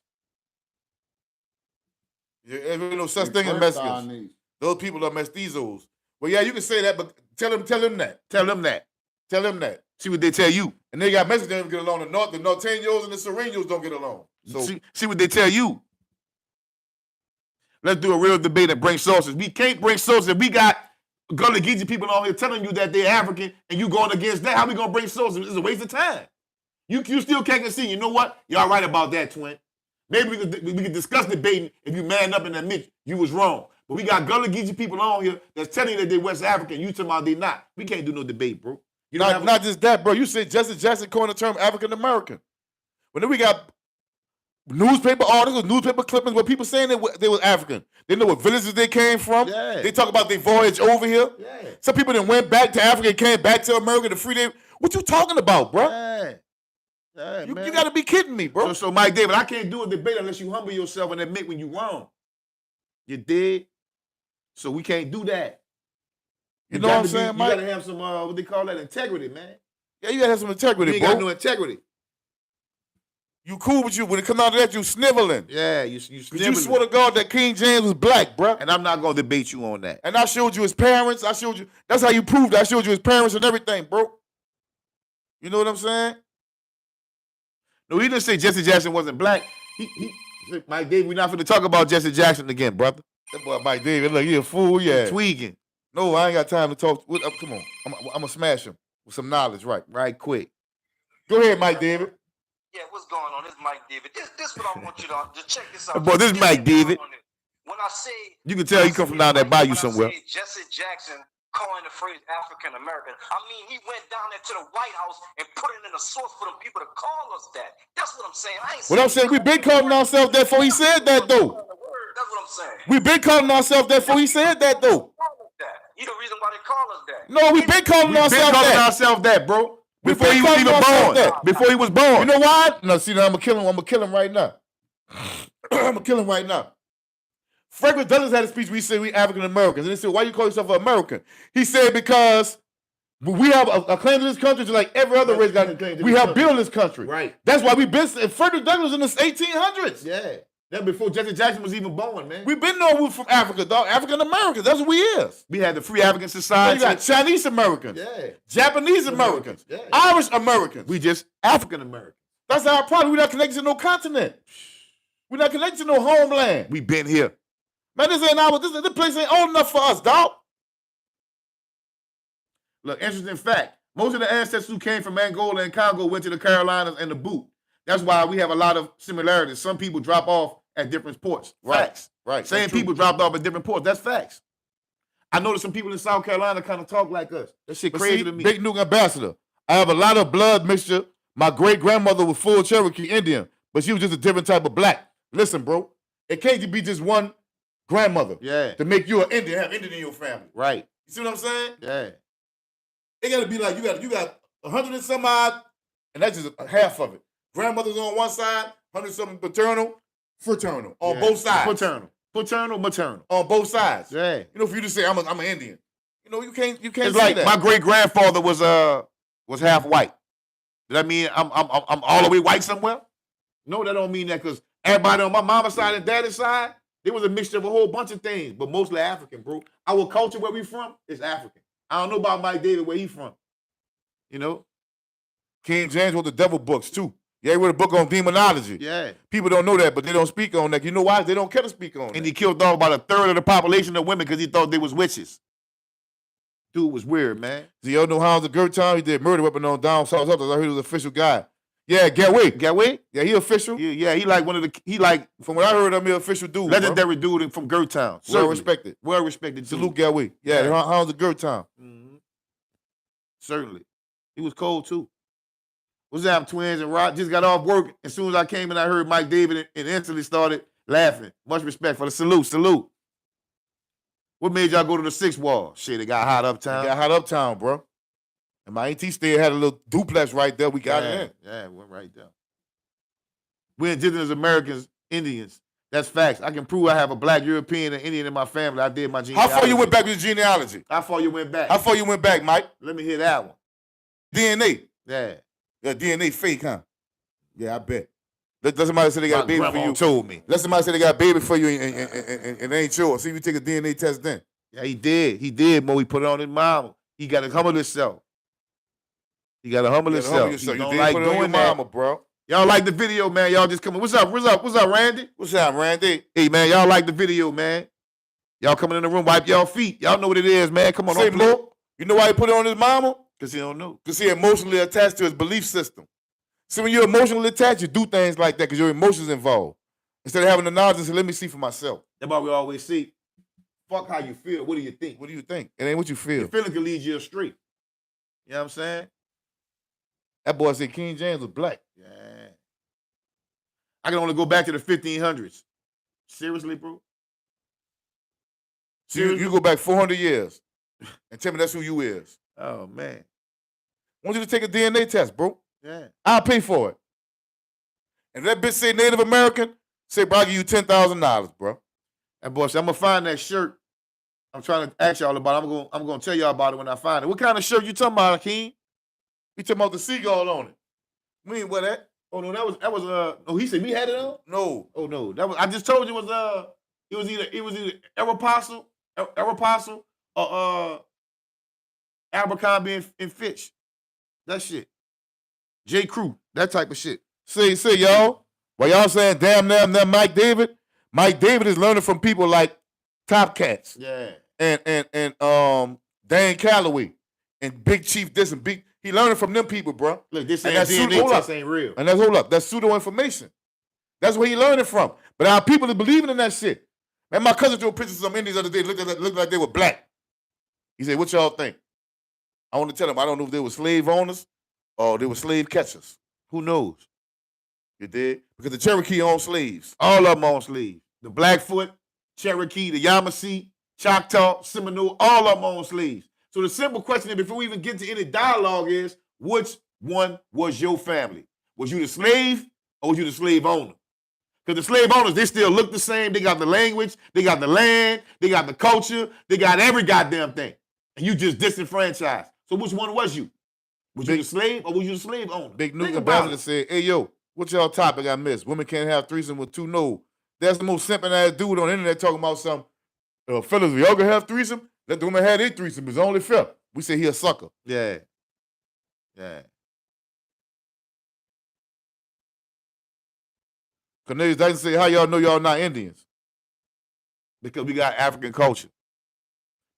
There ain't no such thing as Mexicans. Those people are mestizos. Well, yeah, you can say that, but tell them that. Tell them that. See what they tell you. And they got Mexicans that don't get along. The Norteños and the Sereños don't get along. So see what they tell you. Let's do a real debate and bring sources. We can't bring sources. We got Gullah Geechee people on here telling you that they're African and you going against that. How we going to bring sources? It's a waste of time. You still can't see. You know what? Y'all right about that, twin. Maybe we could discuss debating if you man up and admit you was wrong. But we got Gullah Geechee people on here that's telling you that they're West African. You talking about they not. We can't do no debate, bro. You not just that, bro. You said Justice Jackson coined the term African American. When then we got newspaper articles, newspaper clippings where people saying they were African. They know what villages they came from. Yeah. They talk about their voyage over here. Yeah. Some people that went back to Africa and came back to America to free them. What you talking about, bro? Yeah, You man. got to be kidding me, bro. So Mike David, I can't do a debate unless you humble yourself and admit when you're wrong. You did. So we can't do that. You know what I'm saying, Mike? You gotta have some what they call that, integrity, man. Yeah, you gotta have some integrity, You ain't bro. got no integrity. You cool with you when it comes out of that, you sniveling. Yeah, you Cause sniveling. you swear to God that King James was black, bro. And I'm not gonna debate you on that. And I showed you his parents. I showed you. That's how you proved. I showed you his parents and everything, bro. You know what I'm saying? No, he didn't say Jesse Jackson wasn't black. He Mike David, we're not finna talk about Jesse Jackson again, brother. That boy Mike David, look, he a fool, yeah. Tweaking. No, I ain't got time to talk. Come on, I'm gonna smash him with some knowledge, right quick. Go ahead, Mike David. Yeah, what's going on? This is Mike David. This what I want you to check this out. Boy, this is Mike David. When I say You can tell he come from down there by you somewhere. When I say Jesse Jackson coined the phrase African American, I mean he went down there to the White House and put it in a source for them people to call us that. That's what I'm saying. What I'm saying, we been calling ourselves that before he said that though. That's what I'm saying. We been calling ourselves that before he said that though. You the reason why they call us that. No, we been calling ourselves that. Bro. We Before he been was calling even ourselves born. that. Before he was born. You know why? No, see, now I'm gonna kill him right now. I'm gonna kill him right now. Frederick Douglass had a speech where he said we African Americans. And they said, why you call yourself an American? He said, because we have a claim to this country just like every other race got a claim to. We have built this country. Right. That's why we've been. Frederick Douglass in the 1800s. Yeah. That before Jesse Jackson was even born, man. We've been knowing we from Africa, dog. African Americans. That's what we is. We had the Free African Now Society. you got Chinese Americans. Yeah. Japanese Americans. Yeah. Irish Americans. We just African Americans. That's our problem. We're not connected to no continent. We're not connected to no homeland. We been here. Man, this place ain't old enough for us, dog. Look, interesting fact. Most of the ancestors who came from Angola and Congo went to the Carolinas and the boot. That's why we have a lot of similarities. Some people drop off at different ports. Facts. Right. Same people dropped off at different ports. That's facts. I noticed some people in South Carolina kind of talk like us. That shit crazy to me. Big Nuke Ambassador. I have a lot of blood mixture. My great-grandmother was full Cherokee Indian, but she was just a different type of black. Listen, bro, it can't be just one grandmother to make you an Indian, have Indian in your family. Right. You see what I'm saying? Yeah. It got to be like you got 100 and some odd, and that's just half of it. Grandmother's on one side, 100 something paternal, fraternal on both sides. Paternal, maternal. On both sides. Yeah. You know, for you to say I'm an Indian, you know, you can't It's say like that. my great grandfather was half white. Does that mean I'm all the way white somewhere? No, that don't mean that, because everybody on my mama's side and daddy's side, there was a mixture of a whole bunch of things, but mostly African, bro. Our culture where we from is African. I don't know about Mike David where he from. You know? King James wrote the devil books too. Yeah, he wrote a book on demonology. Yeah. People don't know that, but they don't speak on that. You know why? They don't care to speak on And that. he killed off about a third of the population of women because he thought they was witches. Dude was weird, man. Do y'all know Hans of Gertown? He did murder weapon on down south. I heard he was an official guy. Yeah, Gatwick. Yeah, he official. Yeah, he like one of the From what I heard, I'm an official dude. legendary dude from Gertown. Well respected. Well respected. Salute Gatwick. Yeah, Hans of Gertown. Mm-hmm. Certainly. He was cold too. What's up, twins? And Rod just got off work. As soon as I came in, I heard Mike David and instantly started laughing. Much respect for the salute. What made y'all go to the Sixth Wall? Shit, it got hot uptown. It got hot uptown, bro. And my auntie still had a little duplex right there. We got it in. Yeah, went right there. We're indigenous Americans, Indians. That's facts. I can prove I have a black European and Indian in my family. I did my genealogy. How far you went back with your genealogy? How far you went back? How far you went back, Mike? Let me hear that one. DNA. Yeah. The DNA fake, huh? Yeah, I bet. Let somebody say they got a baby for you. Told me. Let somebody say they got a baby for you and they ain't yours. See if you take a DNA test then. Yeah, he did. He did, Mo. He put it on his mama. He got to humble himself. He got to humble himself. You don't did like put it on your doing that. mama, bro. Y'all like the video, man. Y'all just coming. What's up, Randy? What's up, Randy? Hey, man, y'all like the video, man. Y'all coming in the room, wipe y'all feet. Y'all know what it is, man. Come on. Say, Mo, you know why he put it on his mama? Because he don't know. Because he emotionally attached to his belief system. See, when you're emotionally attached, you do things like that because your emotions involved. Instead of having the knowledge and say, let me see for myself. That's why we always see, fuck how you feel. What do you think? What do you think? It ain't what you feel. Your feeling can lead you astray. You know what I'm saying? That boy said King James was black. Yeah. I can only go back to the 1500s. Seriously, bro? So you go back 400 years and tell me that's who you is. Oh, man. I want you to take a DNA test, bro. Yeah. I'll pay for it. And if that bitch say Native American, say, bro, I'll give you $10,000, bro. And boy, I'm going to find that shirt. I'm trying to ask y'all about it. I'm going to tell y'all about it when I find it. What kind of shirt you talking about, Hakeem? You talking about the seagull on it. We ain't wear that. Oh, no, that was oh, he said we had it on? No. Oh, no. I just told you it was either Aeropostale or Abercrombie and Fitch. That shit. J. Crew, that type of shit. See, y'all, while y'all saying damn Mike David is learning from people like Top Cats. Yeah. And Dan Calloway and Big Chief this and Big. He learning from them people, bro. Look, this and ain't DNA test ain't real. And that's pseudo information. That's where he learning from. But our people are believing in that shit. Man, my cousin drew pictures of some Indians the other day, looked like they were black. He said, what y'all think? I want to tell him, I don't know if they were slave owners or they were slave catchers. Who knows? You did? Because the Cherokee owned slaves. All of them on slaves. The Blackfoot, Cherokee, the Yamasee, Choctaw, Seminole, all of them on slaves. So the simple question before we even get to any dialogue is, which one was your family? Was you the slave or was you the slave owner? Because the slave owners, they still look the same. They got the language, they got the land, they got the culture, they got every goddamn thing. And you just disenfranchised. So which one was you? Was you the slave or was you the slave owner? Big Nuke Ambassador said, hey, yo, what's y'all topic I missed? Women can't have threesome with two no. That's the most simping ass dude on the internet talking about some, fellas, if y'all gonna have threesome, let the woman have their threesome. It's only fair. We say he a sucker. Yeah. Yeah. Cornelius Dyson say, how y'all know y'all not Indians? Because we got African culture.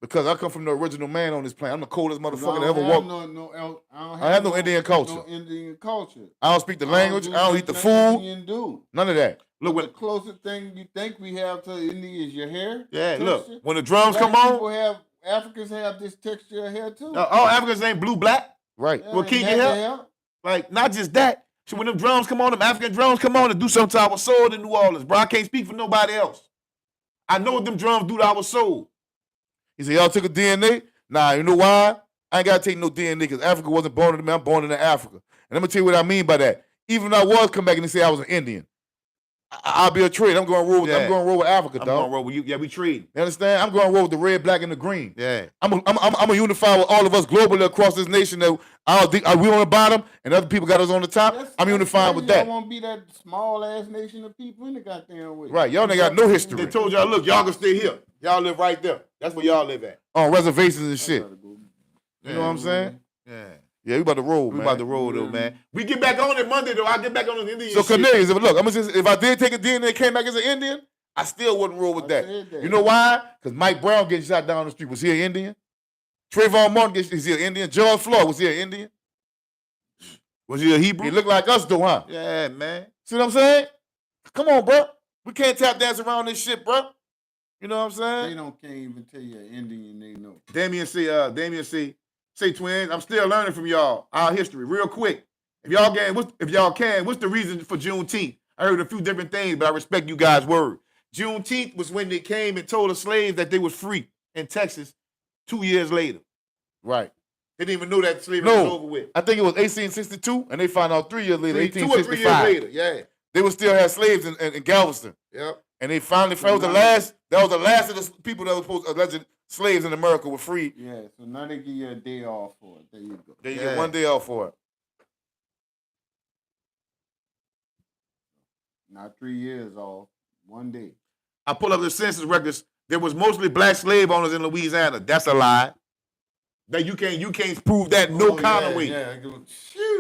Because I come from the original man on this planet. I'm the coldest motherfucker that ever walked. I have no Indian culture. No Indian culture. I don't speak the language. I don't eat the food. Indian do. None of that. Look, the closest thing you think we have to Indian is your hair. Yeah, texture. look, when the drums come on. Africans have this texture of hair too. All Africans ain't blue black. Right. Yeah, Well, keep your hair. Like, not just that. So when them drums come on, them African drums come on and do something to our soul in New Orleans, bro. I can't speak for nobody else. I know what them drums do to our soul. He said, y'all took a DNA? Nah, you know why? I ain't got to take no DNA because Africa wasn't born into me. I'm born into Africa. And let me tell you what I mean by that. Even if I was come back and they say I was an Indian, I'll be a trade. I'm going to roll with Africa, dog. I'm going to roll with you. Yeah, we trade. You understand? I'm going to roll with the red, black, and the green. Yeah. I'm a unify with all of us globally across this nation. That we on the bottom and other people got us on the top. I'm unifying with that. Y'all won't be that small ass nation of people in the goddamn way. Right. Y'all ain't got no history. They told y'all, look, y'all can stay here. Y'all live right there. That's where y'all live at. On reservations and shit. You know what I'm saying? Yeah. Yeah, we about to roll, man. We about to roll, though, man. We get back on it Monday, though. I get back on the Indian So, shit. Cornelius, look, if I did take a DNA and came back as an Indian, I still wouldn't roll with that. You know why? Because Mike Brown getting shot down the street. Was he an Indian? Trayvon Martin, is he an Indian? George Floyd, was he an Indian? Was he a Hebrew? He looked like us, though, huh? Yeah, man. See what I'm saying? Come on, bro. We can't tap dance around this shit, bro. You know what I'm saying? Can't even tell you an Indian they know. Damien say twins, I'm still learning from y'all, our history, real quick. If y'all can, what's the reason for Juneteenth? I heard a few different things, but I respect you guys' word. Juneteenth was when they came and told the slaves that they was free in Texas 2 years later. Right. They didn't even know that slavery was over with. I think it was 1862, and they found out 3 years later, 1865. 2 or 3 years later, yeah. They would still have slaves in Galveston. Yep. And they finally found that was the last of the people that were supposed to alleged slaves in America were free. Yeah, so now they give you a day off for it. There you go. They get 1 day off for it. Not 3 years off, 1 day. I pull up the census records. There was mostly black slave owners in Louisiana. That's a lie. That you can't prove that no kind of way. Yeah.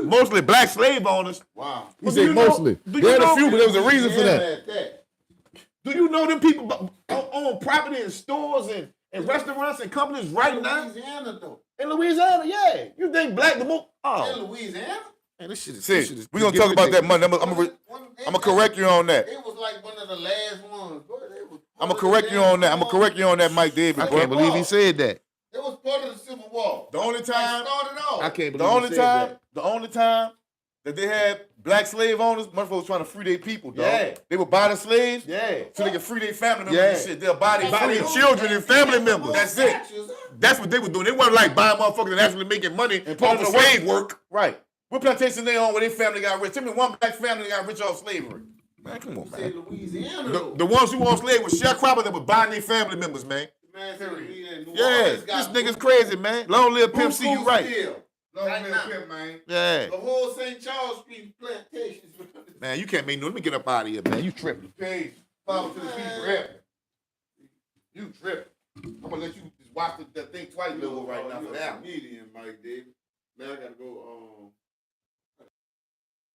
Mostly black slave owners. Wow. He said mostly. There had a few, but there was a reason for that. Do you know them people own property and stores and restaurants and companies right now? Louisiana, though. In Louisiana, yeah. You think black the most? In Louisiana? Man, this shit is. See, we're gonna talk about that Monday. I'm gonna correct you on that. It was like one of the last ones. I'm gonna correct you on that. I'm gonna correct you on that, Mike Davis. I can't believe he said that. It was part of the Civil War. The only time started off. I can't believe the only time that they had black slave owners, motherfuckers trying to free their people, dog. Yeah. They would buy the slaves Yeah. so they can free their family members Yeah. and shit. They'll buy their Buy their freedom. children and family members. That's it. That's what they were doing. They weren't like buying motherfuckers and actually making money And putting off them of to work. slave work. Right. What plantation they on where their family got rich? Tell me one black family that got rich off slavery. Man, come on, Say man. Louisiana. The ones who on slave was sharecroppers that were buying their family members, man. Man, say Louisiana, New Yeah, Orleans this got nigga's buku- crazy, man. Long live Pimp C, you buku right. still. Long Right live now. Pimp, man. Yeah. The whole St. Charles Street plantations. Man, you can't make no. Let me get up out of here, man. You tripping. Peace. Follow to the people. Rap. You tripping. I'm gonna let you just watch the thing twice, little right now for that. Comedian, Mike Davis. Man, I gotta go.